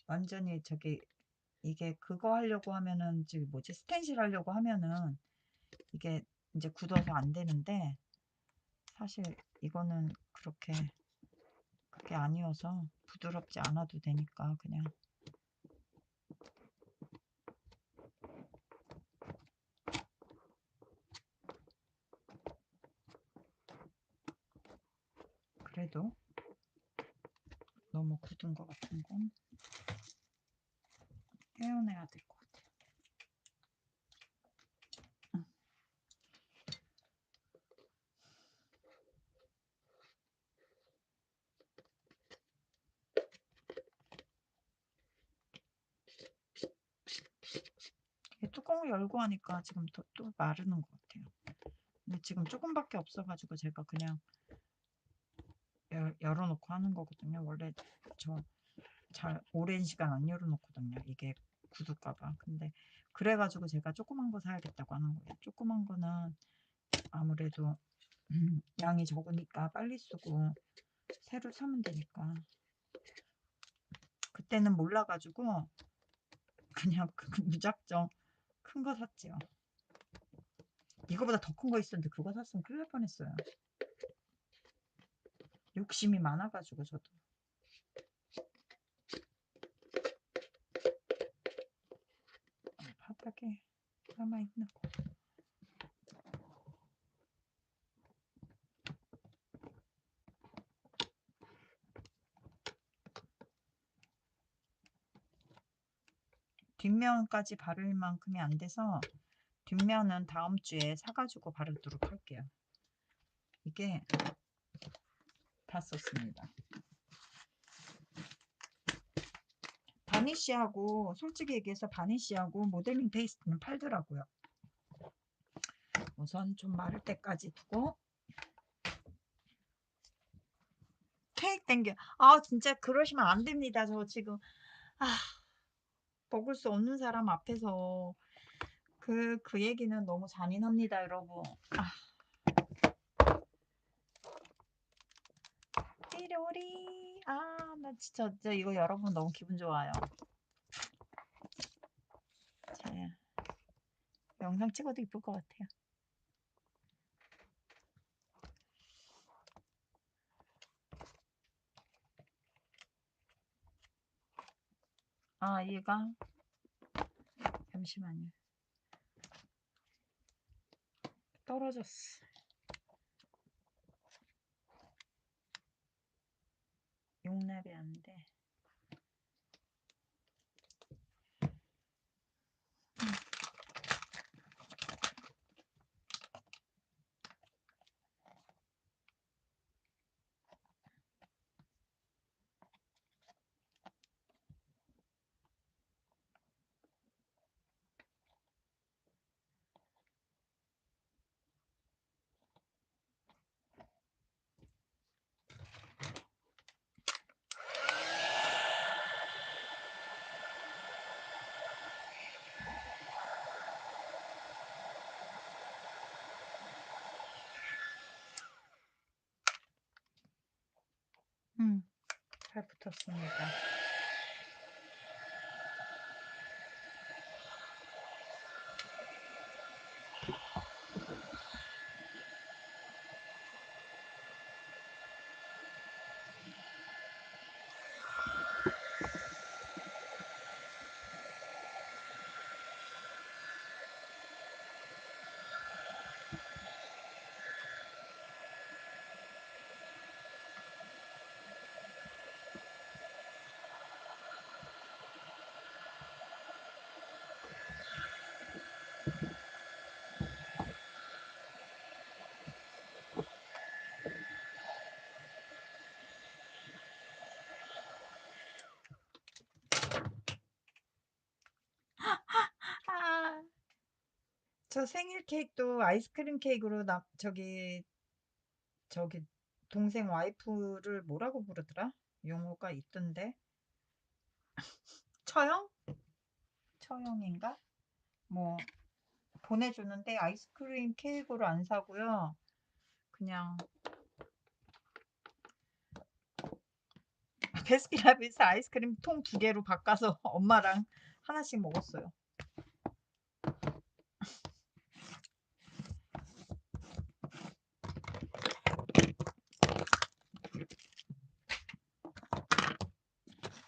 완전히 저기 이게 그거 하려고 하면은 저기 뭐지 스텐실 하려고 하면은 이게 인제 굳어서 안 되는데 사실 이거는 그렇게 그게 아니어서 부드럽지 않아도 되니까 그냥. 그래도 너무 굳은 것 같은 건 떼어내야 될 것 같아요. 이게 뚜껑을 열고 하니까 지금 또 마르는 것 같아요. 근데 지금 쪼끔밖에 없어 가지고 제가 그냥 열어 놓고 하는 거거든요. 원래 저 잘 오랜 시간 안 열어 놓거든요, 이게 굳을까 봐. 근데 그래 가지고 제가 조그만 거 사야겠다고 하는 거예요. 조그만 거는 아무래도 양이 적으니까 빨리 쓰고 새로 사면 되니까. 그때는 몰라 가지고 그냥 무작정 큰 거 샀지요. 이거보다 더 큰 거 있었는데 그거 샀으면 큰일 날 뻔했어요. 욕심이 많아 가지고 저도. 바닥에 남아 있는 거. 뒷면까지 바를 만큼이 안 돼서 뒷면은 다음 주에 사 가지고 바르도록 할게요. 이게 다 썼습니다. 바니쉬하고 솔직히 얘기해서 바니쉬하고 모델링 페이스트는 팔더라고요. 우선 좀 마를 때까지 두고 케이크 땡겨. 아 진짜 그러시면 안 됩니다. 저 지금 아 먹을 수 없는 사람 앞에서 그 얘기는 너무 잔인합니다, 여러분. 아 띠로리. 아 나 진짜 이거 여러분 너무 기분 좋아요. 자 영상 찍어도 이쁠 것 같아요. 아 얘가 잠시만요. 떨어졌어. 용납이 안 돼. 잘 붙었습니다. 아, 저 생일 케이크도 아이스크림 케이크로 저기 동생 와이프를 뭐라고 부르더라? 용어가 있던데. 처형? 처형인가? 뭐 보내주는데 아이스크림 케이크로 안 사고요. 그냥 베스킨라빈스 아이스크림 통 2개로 바꿔서 엄마랑 하나씩 먹었어요.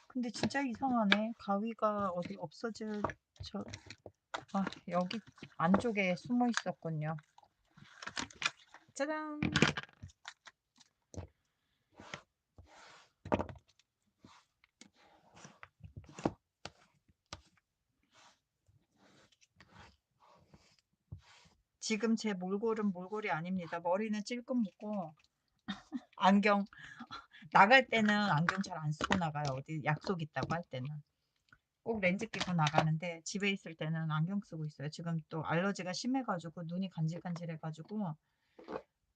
근데 진짜 이상하네. 가위가 어디 없어질 저 여기 안쪽에 숨어 있었군요. 짜잔. 지금 제 몰골은 몰골이 아닙니다. 머리는 찔끔 묶고 안경 나갈 때는 안경 잘 안 쓰고 나가요. 어디 약속 있다고 할 때는. 꼭 렌즈 끼고 나가는데 집에 있을 때는 안경 쓰고 있어요. 지금 또 알러지가 심해가지고 눈이 간질간질해가지고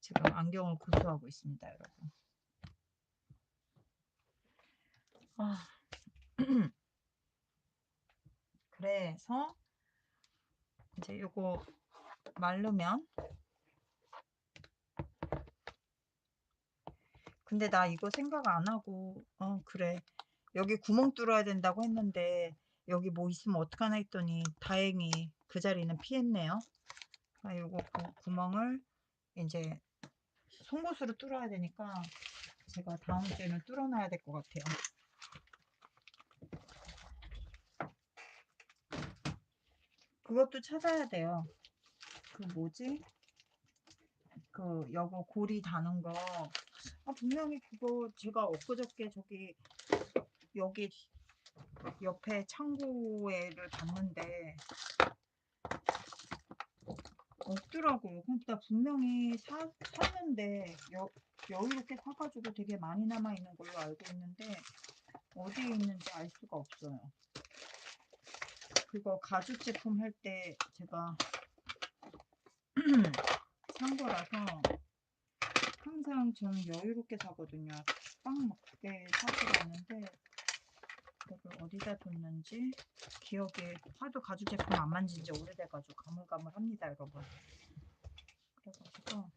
지금 안경을 고수하고 있습니다, 여러분. 아, 그래서 이제 요거 마르면 근데 나 이거 생각 안 하고 그래 여기 구멍 뚫어야 된다고 했는데 여기 뭐 있으면 어떡하나 했더니 다행히 그 자리는 피했네요. 요거 구멍을 이제 송곳으로 뚫어야 되니까 제가 다음 주에는 뚫어놔야 될 것 같아요. 그것도 찾아야 돼요. 그 뭐지? 그 여거 고리 다는 거. 분명히 그거 제가 엊그저께 저기 여기 옆에 창고에를 봤는데 없더라고요. 근데 나 분명히 샀는데 여유롭게 사가지고 되게 많이 남아있는 걸로 알고 있는데 어디에 있는지 알 수가 없어요. 그거 가죽 제품 할 때 제가 산 거라서 항상 저는 여유롭게 사거든요. 빵 막 크게 사지 않는데 그걸 어디다 뒀는지 기억이 하도 가죽 제품 안 만진 지 오래돼가지고 가물가물합니다, 여러분. 그래가지고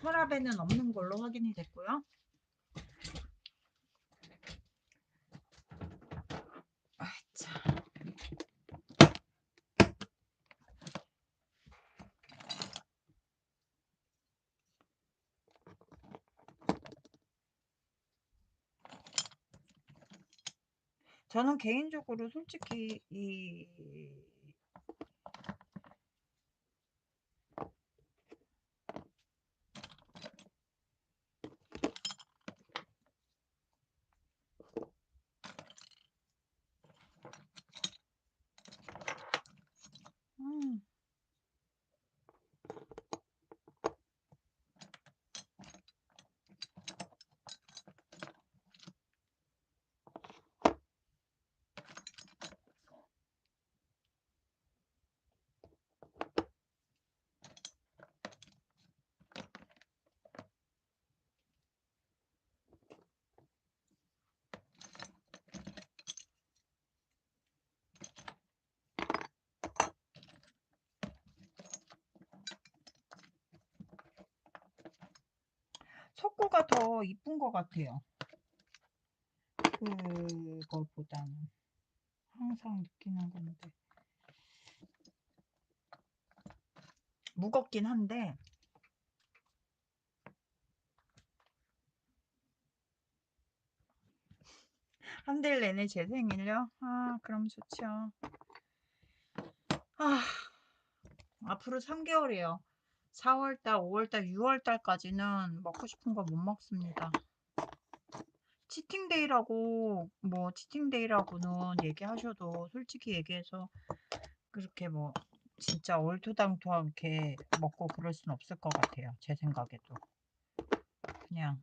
서랍에는 없는 걸로 확인이 됐고요. 자, 저는 개인적으로 솔직히 이 음, 속고가 더 이쁜 것 같아요. 그거보다는 항상 느끼는 건데 무겁긴 한데 한 달 내내 제 생일요? 아 그럼 좋죠. 아 앞으로 3개월이에요. 4월달, 5월달, 6월달까지는 먹고 싶은 거 못 먹습니다. 치팅데이라고 뭐 치팅데이라고는 얘기하셔도 솔직히 얘기해서 그렇게 뭐 진짜 얼토당토하게 먹고 그럴 순 없을 것 같아요. 제 생각에도. 그냥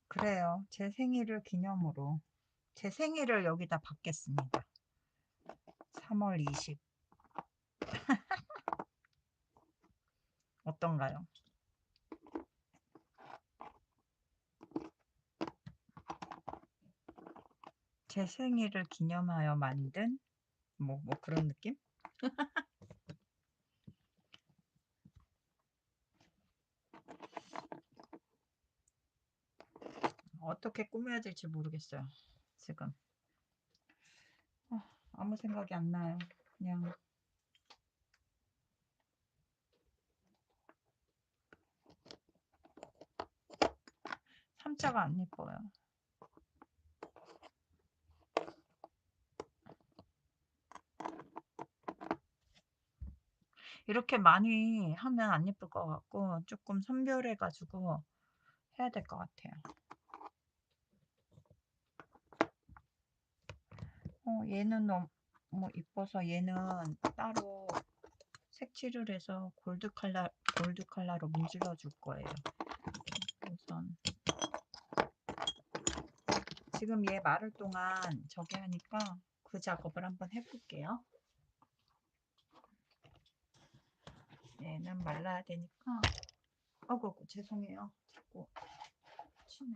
그래요. 제 생일을 기념으로 제 생일을 여기다 받겠습니다. 3월 20 어떤가요? 제 생일을 기념하여 만든 뭐 그런 느낌? 어떻게 꾸며야 될지 모르겠어요. 지금 아무 생각이 안 나요. 그냥 삼자가 안 예뻐요. 이렇게 많이 하면 안 예쁠 것 같고 조금 선별해 가지고 해야 될 것 같아요. 얘는 너무 이뻐서 얘는 따로 색칠을 해서 골드 컬러로 문질러 줄 거예요. 우선 지금 얘 마를 동안 저기 하니까 그 작업을 한번 해볼게요. 얘는 말라야 되니까. 아이고 죄송해요. 자꾸 치네.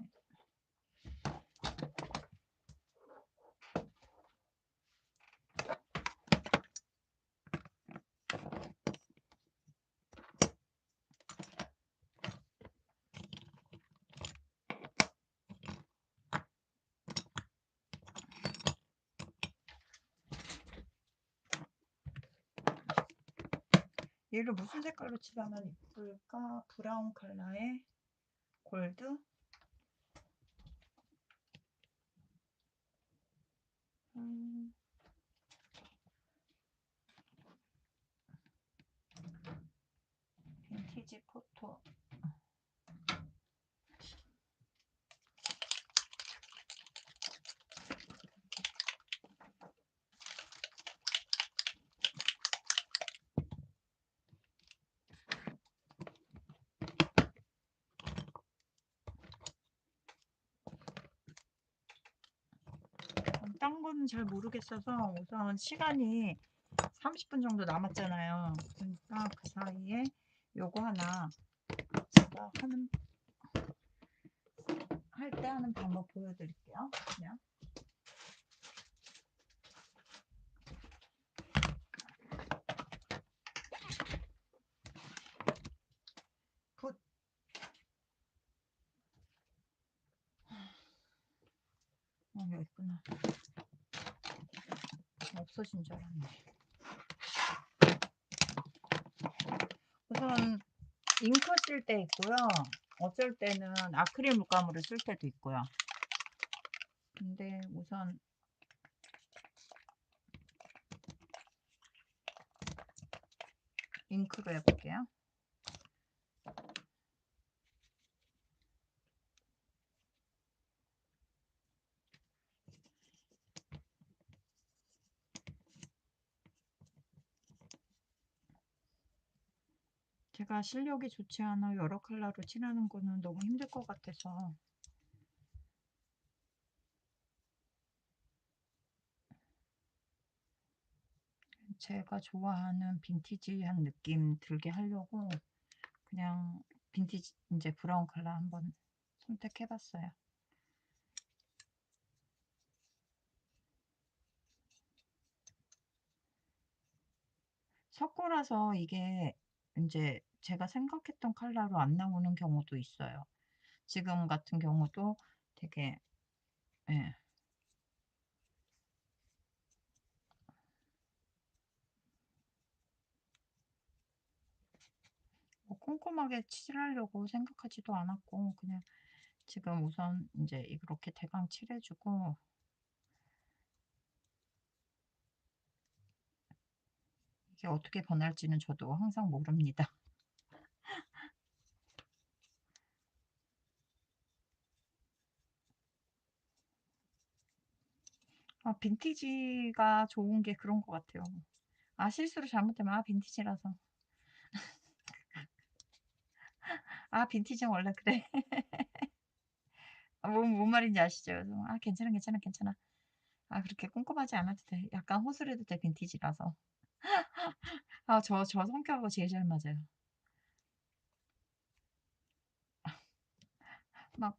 얘를 무슨 색깔로 칠하면 이쁠까? 브라운 컬러에 골드? 음, 빈티지 포토. 딴 거는 잘 모르겠어서 우선 시간이 30분 정도 남았잖아요. 그러니까 그 사이에 요거 하나 제가 할 때 하는 방법 보여드릴게요. 그냥 붓 여기 있구나. 없어진 줄 알았네. 우선 잉크 쓸 때 있고요. 어쩔 때는 아크릴 물감으로 쓸 때도 있고요. 근데 우선 잉크로 해볼게요. 제가 실력이 좋지 않아 여러 컬러로 칠하는 거는 너무 힘들 것 같아서 제가 좋아하는 빈티지한 느낌 들게 하려고 그냥 빈티지 이제 브라운 컬러 한번 선택해봤어요. 석고라서 이게 이제 제가 생각했던 컬러로 안 나오는 경우도 있어요. 지금 같은 경우도 되게 예. 뭐 꼼꼼하게 칠하려고 생각하지도 않았고 그냥 지금 우선 이제 이렇게 대강 칠해주고 이게 어떻게 변할지는 저도 항상 모릅니다. 빈티지가 좋은 게 그런 것 같아요. 실수로 잘못되면 빈티지라서. 빈티지는 원래 그래. 뭔 말인지 아시죠? 그래서 괜찮아, 괜찮아, 괜찮아. 그렇게 꼼꼼하지 않아도 돼. 약간 호술해도 돼, 빈티지라서. 저 성격하고 제일 잘 맞아요. 막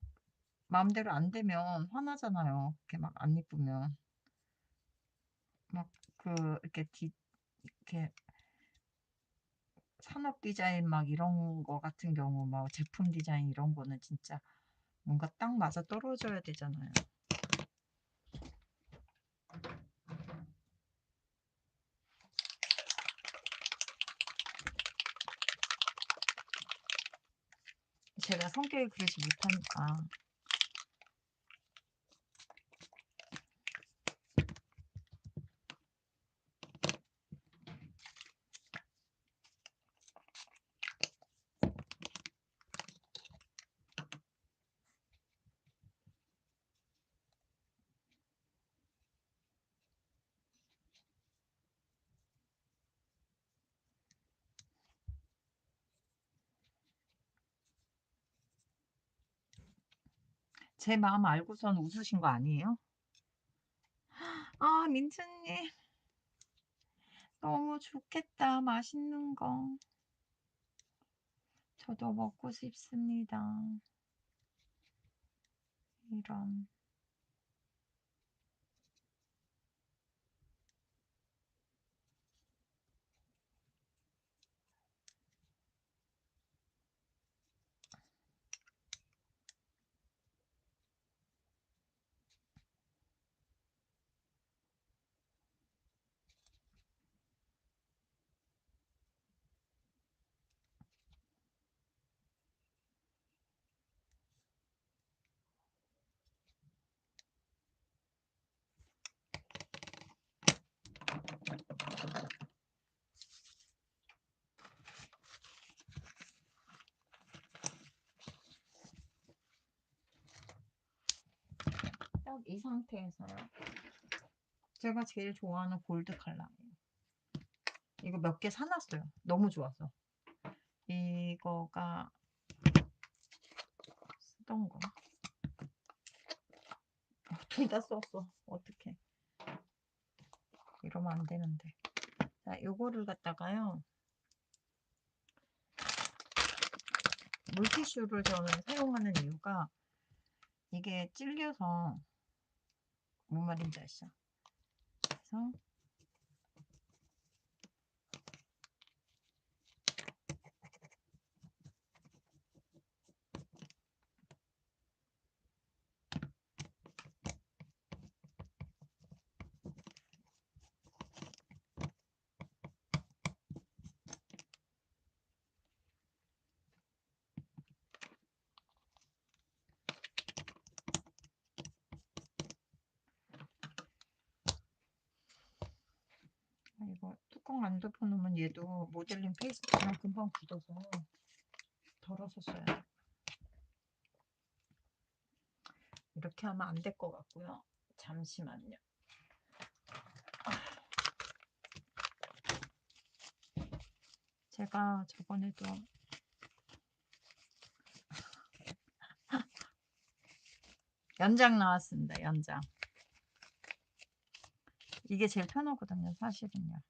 마음대로 안 되면 화나잖아요. 이렇게 막 안 이쁘면. 막 이렇게 이렇게 산업 디자인 막 이런 거 같은 경우 막 제품 디자인 이런 거는 진짜 뭔가 딱 맞아 떨어져야 되잖아요. 제가 성격이 그러지 못하니까. 제 마음 알고선 웃으신 거 아니에요? 민트님 너무 좋겠다. 맛있는 거. 저도 먹고 싶습니다. 이런. 딱 이 상태에서요. 제가 제일 좋아하는 골드 컬러예요. 이거 몇 개 사놨어요. 너무 좋아서. 이거가 쓰던 거. 둘 다 썼어. 어떡해. 이러면 안 되는데. 자, 요거를 갖다가요. 물티슈를 저는 사용하는 이유가 이게 찔겨서 뭔 말인지 아시죠? 그래서 이거 뚜껑 안 덮어놓으면 얘도 모델링 페이스트랑 금방 굳어서 덜어서 써야 돼. 이렇게 하면 안 될 것 같고요. 잠시만요. 제가 저번에도 연장 나왔습니다. 연장. 이게 제일 편하거든요. 사실은요.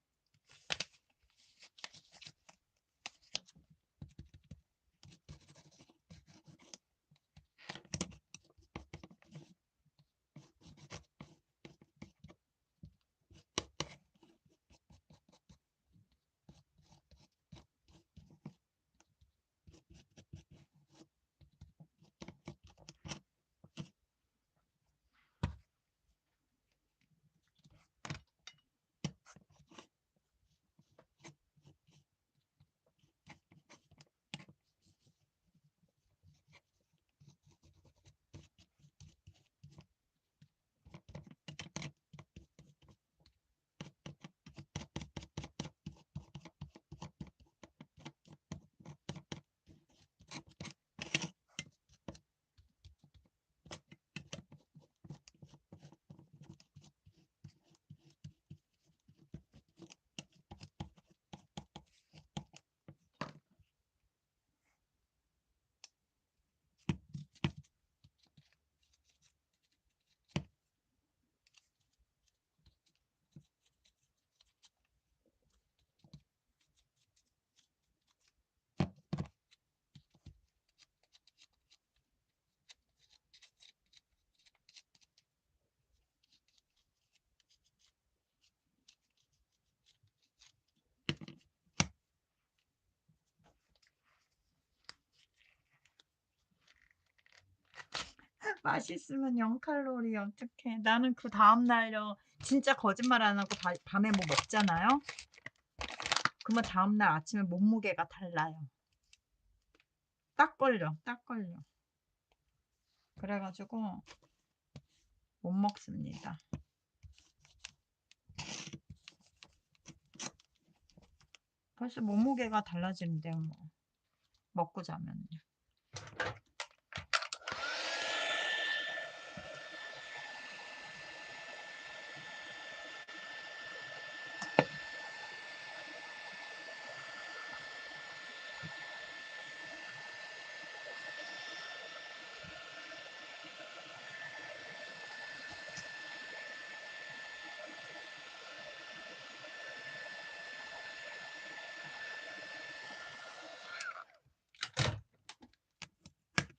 맛있으면 0칼로리 어떡해. 나는 그 다음날요. 진짜 거짓말 안 하고 밤에 뭐 먹잖아요. 그러면 다음날 아침에 몸무게가 달라요. 딱 걸려. 딱 걸려. 그래가지고 못 먹습니다. 벌써 몸무게가 달라지는데요. 뭐. 먹고 자면요.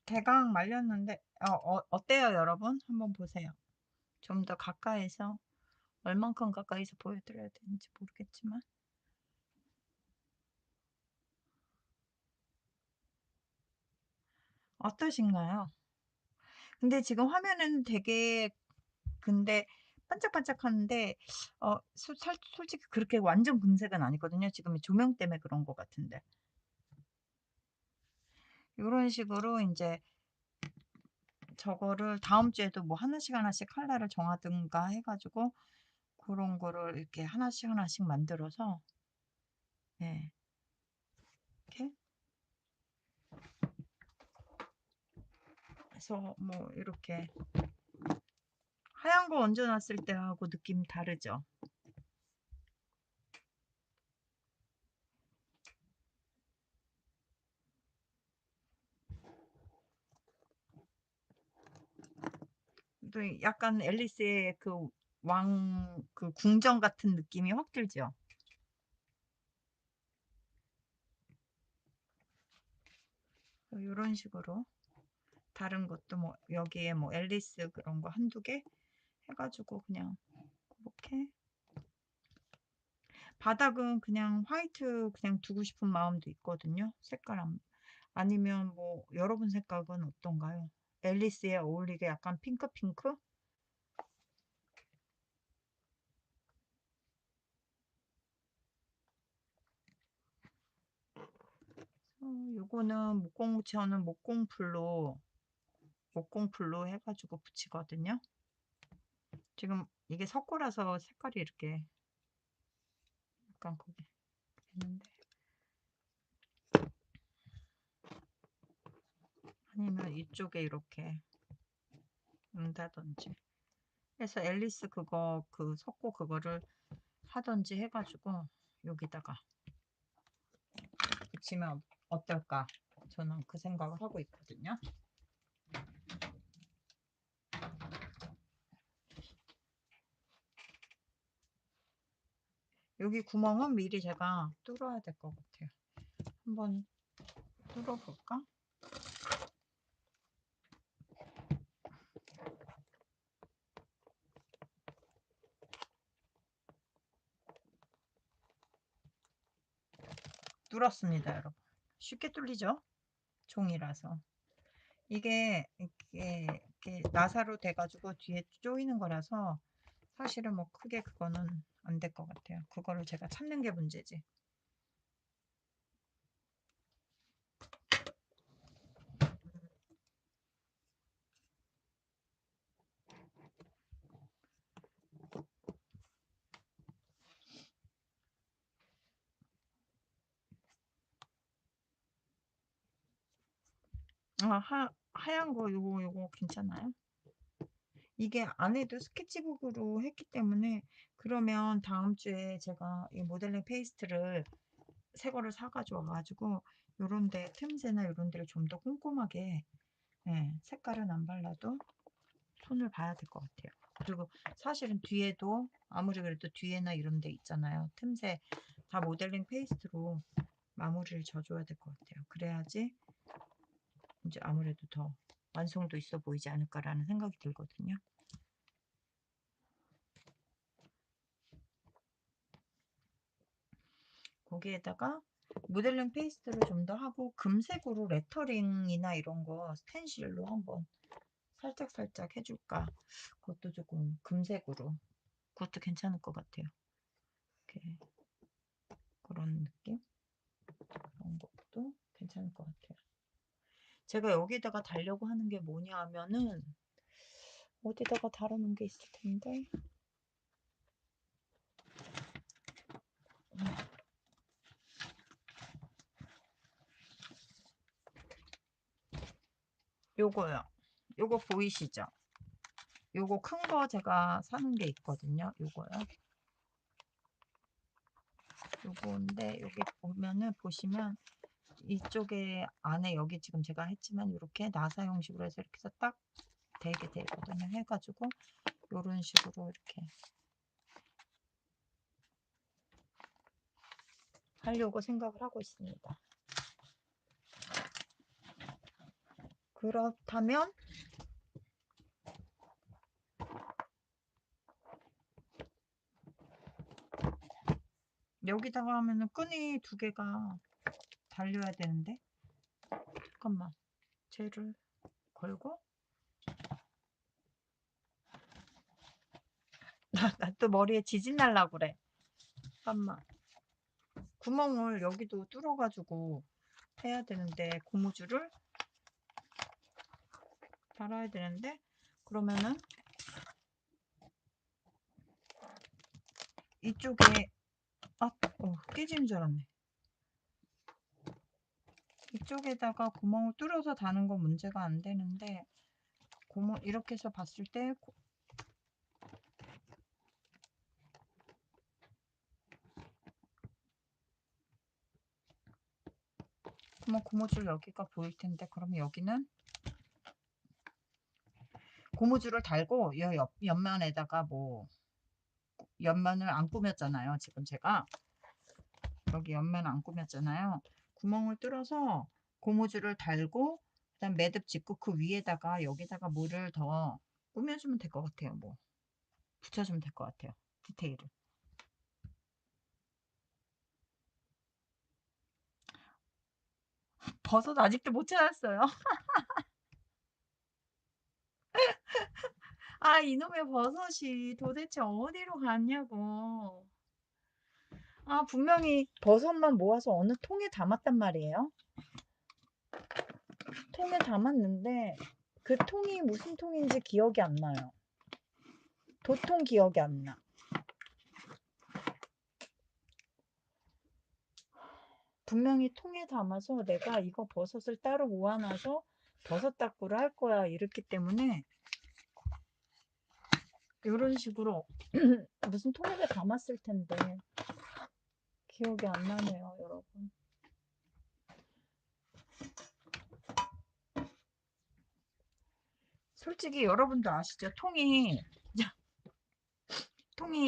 대강 말렸는데 어때요 여러분? 한번 보세요. 좀 더 가까이서 얼만큼 가까이서 보여드려야 되는지 모르겠지만 어떠신가요? 근데 지금 화면은 되게 근데 반짝반짝하는데 솔직히 그렇게 완전 금색은 아니거든요. 지금 조명 때문에 그런 것 같은데 이런 식으로 이제 저거를 다음 주에도 뭐 하나씩 하나씩 컬러를 정하든가 해가지고 그런 거를 이렇게 하나씩 하나씩 만들어서 네, 이렇게 해서 뭐 이렇게 하얀 거 얹어놨을 때하고 느낌 다르죠. 또 약간 앨리스의 그 그 궁정 같은 느낌이 확 들죠. 요런 식으로 다른 것도 뭐 여기에 뭐 앨리스 그런 거 한두 개 해 가지고 그냥 고렇게 바닥은 그냥 화이트 그냥 두고 싶은 마음도 있거든요. 색깔 아니면 뭐 여러분 생각은 어떤가요? 앨리스에 어울리게 약간 핑크? 요거는 저는 목공풀로 해 가지고 붙이거든요. 지금 이게 석고라서 색깔이 이렇게 약간 거기 있는데, 아니면 이쪽에 이렇게 온다든지 해서 앨리스 그거 그 석고 그거를 하든지 해 가지고 여기다가 붙이면 어떨까? 저는 그 생각을 하고 있거든요. 여기 구멍은 미리 제가 뚫어야 될 것 같아요. 한번 뚫어볼까? 뚫었습니다, 여러분. 쉽게 뚫리죠? 종이라서. 이게 나사로 돼가지고 뒤에 조이는 거라서 사실은 뭐 크게 그거는 안 될 것 같아요. 그거를 제가 찾는 게 문제지. 하얀 거 요거 괜찮아요? 이게 안에도 스케치북으로 했기 때문에, 그러면 다음 주에 제가 이 모델링 페이스트를 새 거를 사 가지고 와 가지고 요런 데 틈새나 요런 데를 좀 더 꼼꼼하게, 예, 색깔은 안 발라도 손을 봐야 될 것 같아요. 그리고 사실은 뒤에도 아무리 그래도 뒤에나 이런 데 있잖아요. 틈새 다 모델링 페이스트로 마무리를 져 줘야 될 것 같아요. 그래야지 이제 아무래도 더 완성도 있어 보이지 않을까라는 생각이 들거든요. 거기에다가 모델링 페이스트를 좀 더 하고 금색으로 레터링이나 이런 거 스텐실로 한번 살짝살짝 해줄까. 그것도 조금 금색으로. 그것도 괜찮을 것 같아요. 이렇게 그런 느낌? 그런 것도 괜찮을 것 같아요. 제가 여기다가 달려고 하는 게 뭐냐 하면은, 어디다가 다루는 게 있을 텐데. 요거요. 요거 보이시죠? 요거 큰 거 제가 사는 게 있거든요. 요거요. 요건데 여기 보시면 이쪽에 안에 여기 지금 제가 했지만 이렇게 나사 형식으로 해서 이렇게 해서 딱 되게 되거든요. 해가지고 요런 식으로 이렇게 하려고 생각을 하고 있습니다. 그렇다면 여기다가 하면은 끈이 두 개가 달려야 되는데, 잠깐만, 쟤를 걸고 나 또 머리에 지진 날라고 그래. 잠깐만, 구멍을 여기도 뚫어가지고 해야 되는데, 고무줄을 달아야 되는데, 그러면은 이쪽에 깨지는 줄 알았네. 이쪽에다가 구멍을 뚫어서 다는 건 문제가 안 되는데, 구멍 이렇게 해서 봤을 때 고무줄 여기가 보일 텐데, 그러면 여기는 고무줄을 달고 이 옆면에다가 뭐 옆면을 안 꾸몄잖아요. 지금 제가 여기 옆면 안 꾸몄잖아요. 구멍을 뚫어서 고무줄을 달고 그다음 매듭 짓고 그 위에다가 여기다가 물을 더 꾸며주면 될 것 같아요. 뭐 붙여주면 될 것 같아요. 디테일을. 버섯 아직도 못 찾았어요. 아, 이놈의 버섯이 도대체 어디로 갔냐고. 아, 분명히 버섯만 모아서 어느 통에 담았단 말이에요. 통에 담았는데 그 통이 무슨 통인지 기억이 안 나요. 도통 기억이 안 나. 분명히 통에 담아서 내가 이거 버섯을 따로 모아놔서 버섯 닦으러 할 거야 이랬기 때문에 이런 식으로 무슨 통에다 담았을 텐데 기억이 안 나네요, 여러분. 솔직히 여러분도 아시죠? 통이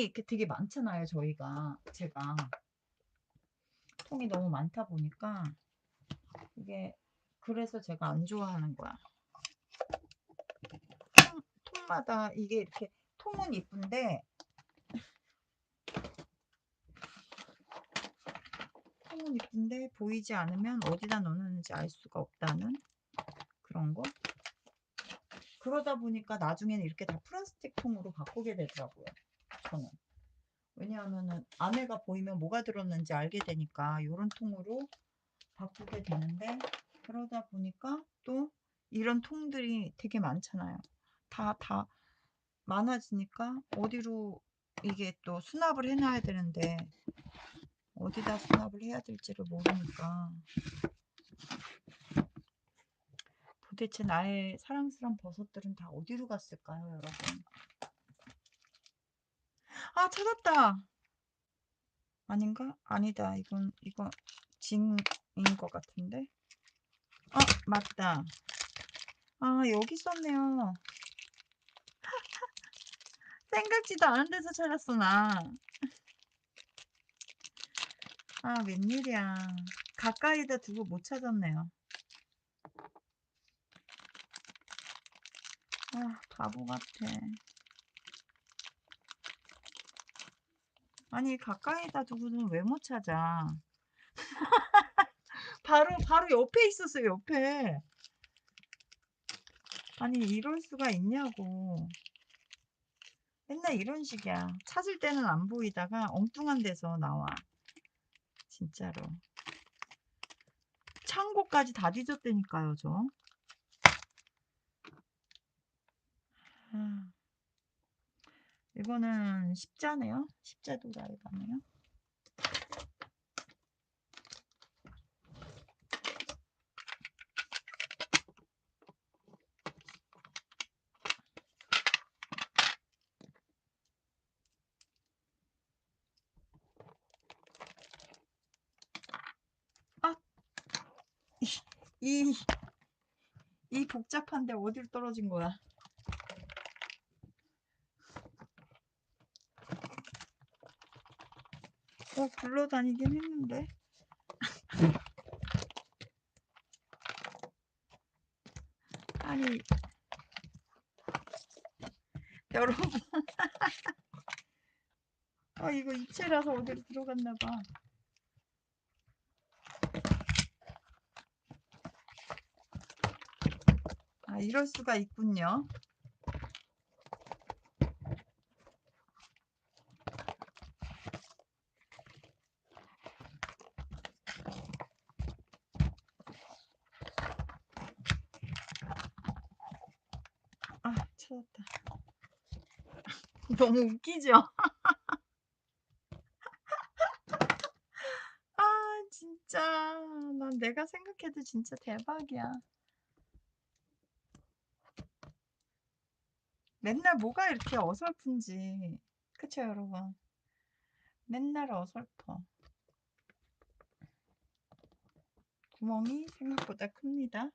이렇게 되게 많잖아요, 제가. 통이 너무 많다 보니까 이게 그래서 제가 안 좋아하는 거야. 통마다 이게 이렇게 통은 이쁜데 보이지 않으면 어디다 넣는지 알 수가 없다는 그런 거. 그러다 보니까 나중에는 이렇게 다 플라스틱 통으로 바꾸게 되더라고요, 저는. 왜냐하면은 안에가 보이면 뭐가 들었는지 알게 되니까 이런 통으로 바꾸게 되는데 그러다 보니까 또 이런 통들이 되게 많잖아요. 다 많아지니까 어디로 이게 또 수납을 해놔야 되는데 어디다 수납을 해야 될지를 모르니까 도대체 나의 사랑스러운 버섯들은 다 어디로 갔을까요, 여러분? 아, 찾았다. 아닌가? 아니다. 이거 진인 것 같은데. 아, 맞다. 아, 여기 있었네요. 생각지도 않은 데서 찾았어, 나. 아, 웬일이야. 가까이다 두고 못 찾았네요. 아, 바보 같아. 아니, 가까이다 두고는 왜 못 찾아? 바로 옆에 있었어요, 옆에. 아니, 이럴 수가 있냐고. 맨날 이런 식이야. 찾을 때는 안 보이다가 엉뚱한 데서 나와. 진짜로. 창고까지 다 뒤졌다니까요, 저. 아, 이거는 십자네요. 십자 도라이가네요. 아, 이, 이 복잡한데 어디로 떨어진 거야? 굴러다니긴 했는데. 아니, 여러분. 이거 입체라서 어디로 들어갔나 봐. 아, 이럴 수가 있군요. 아, 찾았다. 너무 웃기죠? 아, 진짜. 난 내가 생각해도 진짜 대박이야. 맨날 뭐가 이렇게 어설픈지. 그쵸, 여러분? 맨날 어설퍼. 구멍이 생각보다 큽니다.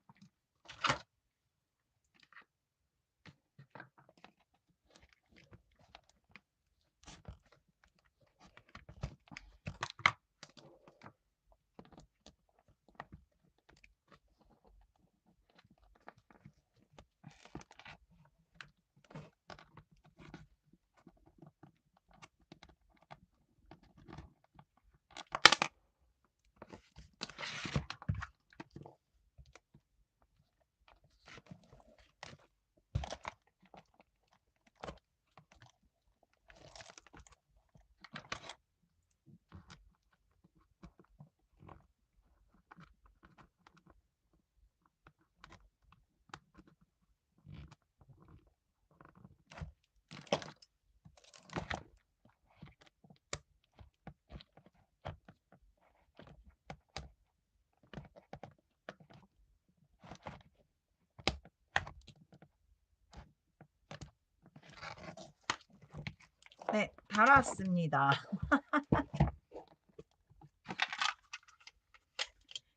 네, 달았습니다.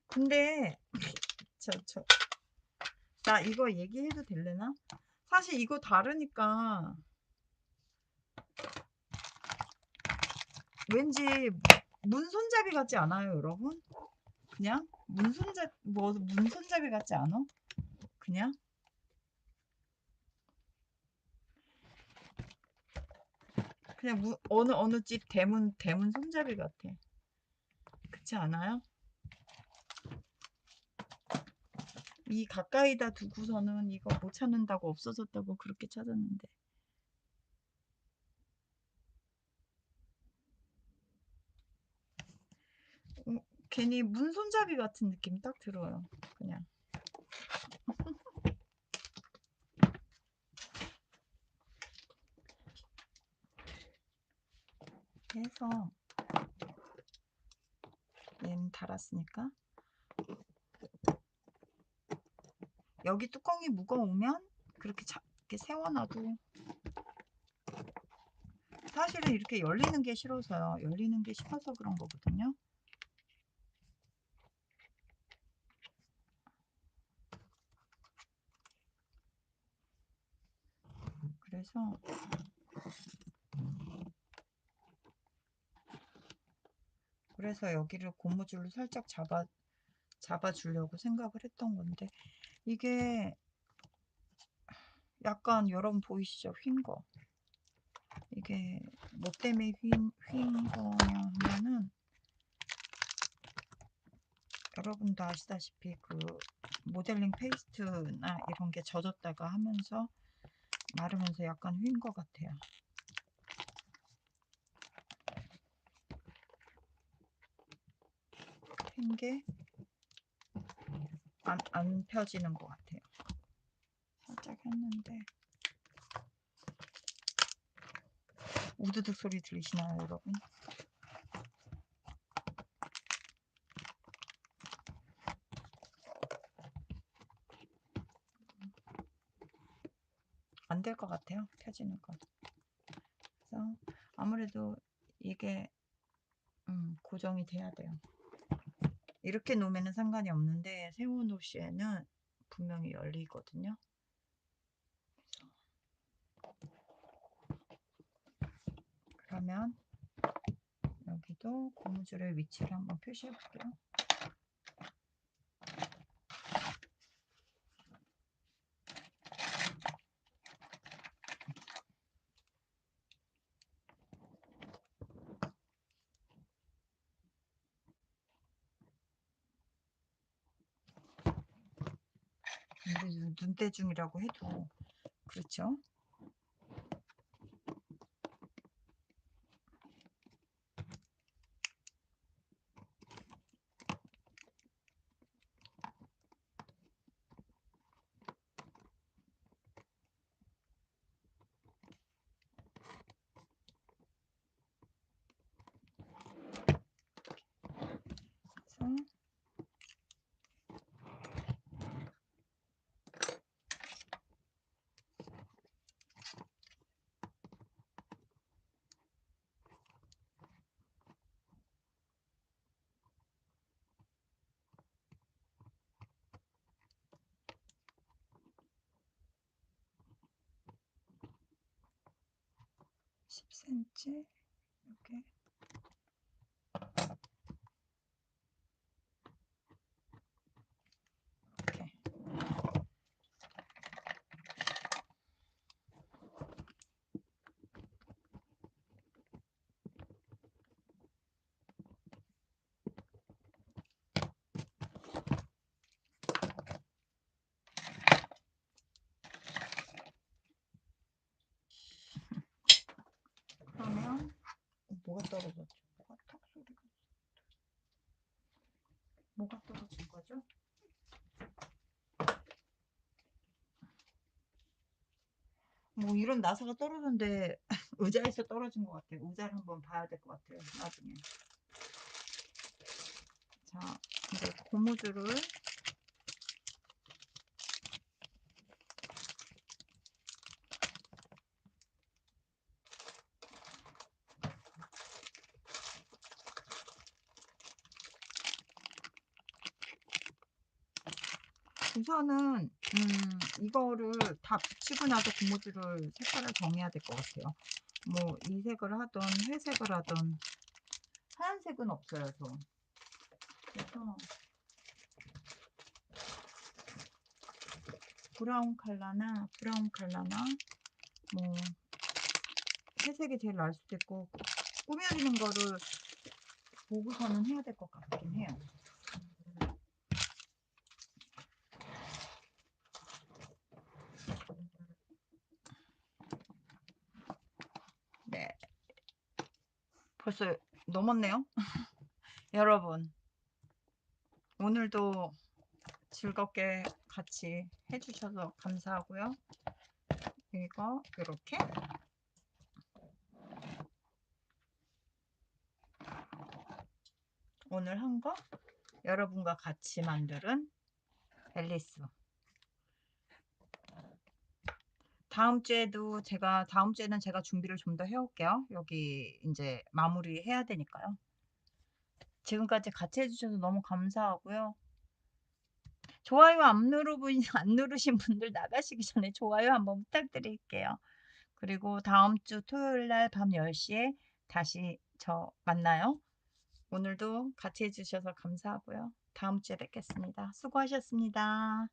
근데 나 이거 얘기해도 될래나? 사실 이거 다르니까 왠지 문손잡이 같지 않아요, 여러분? 그냥 문손잡이 같지 않아? 그냥 어느 집 대문 손잡이 같아. 그렇지 않아요? 이 가까이다 두고서는 이거 못 찾는다고 없어졌다고 그렇게 찾았는데. 어, 괜히 문손잡이 같은 느낌이 딱 들어요. 그냥. 해서 얘는 달았으니까 여기 뚜껑이 무거우면 이렇게 세워놔도 사실은 이렇게 열리는 게 싫어서요. 열리는 게 싫어서 그런 거거든요. 그래서 여기를 고무줄로 살짝 잡아주려고 생각을 했던 건데 이게 약간 여러분 보이시죠? 휜 거. 이게 뭐 때문에 휜 거냐 하면은 여러분도 아시다시피 그 모델링 페이스트나 이런 게 젖었다가 하면서 마르면서 약간 휜 거 같아요. 휜 게 안 펴지는 것 같아요. 살짝 했는데 우드득 소리 들리시나요, 여러분? 안 될 것 같아요, 펴지는 거. 그래서 아무래도 이게 고정이 돼야 돼요. 이렇게 놓으면 상관이 없는데 세워놓으시에는 분명히 열리거든요. 그러면 여기도 고무줄의 위치를 한번 표시해 볼게요. 눈대중이라고 해도 그렇죠. 그래서 10cm 이렇게 이렇게 '그러면 뭐가 떨어졌죠? 뭐가 떨어진 거죠? 뭐 이런 나사가 떨어졌는데 의자에서 떨어진 것 같아요. 의자를 한번 봐야 될 것 같아요, 나중에. 자, 이제 고무줄을 우선은 이거를 다 붙이고 나서 고무줄을 색깔을 정해야 될 것 같아요. 뭐 이 색을 하든 회색을 하든 하얀색은 없어요 저. 그래서 브라운 컬러나 뭐 회색이 제일 나을 수도 있고 꾸며지는 거를 보고서는 해야 될 것 같긴 해요. 네. 벌써 넘었네요. 여러분 오늘도 즐겁게 같이 해 주셔서 감사하고요. 이거 요렇게 오늘 한 거 여러분과 같이 만드는 앨리스. 다음 주에는 제가 준비를 좀 더 해 올게요. 여기 인제 마무리해야 되니까요. 지금까지 같이 해 주셔서 너무 감사하고요. 좋아요 안 누르신 분들 나가시기 전에 좋아요 한번 부탁드릴게요. 그리고 다음 주 토요일 날 밤 10 시에 다시 만나요. 오늘도 같이 해 주셔서 감사하고요. 다음 주에 뵙겠습니다. 수고하셨습니다.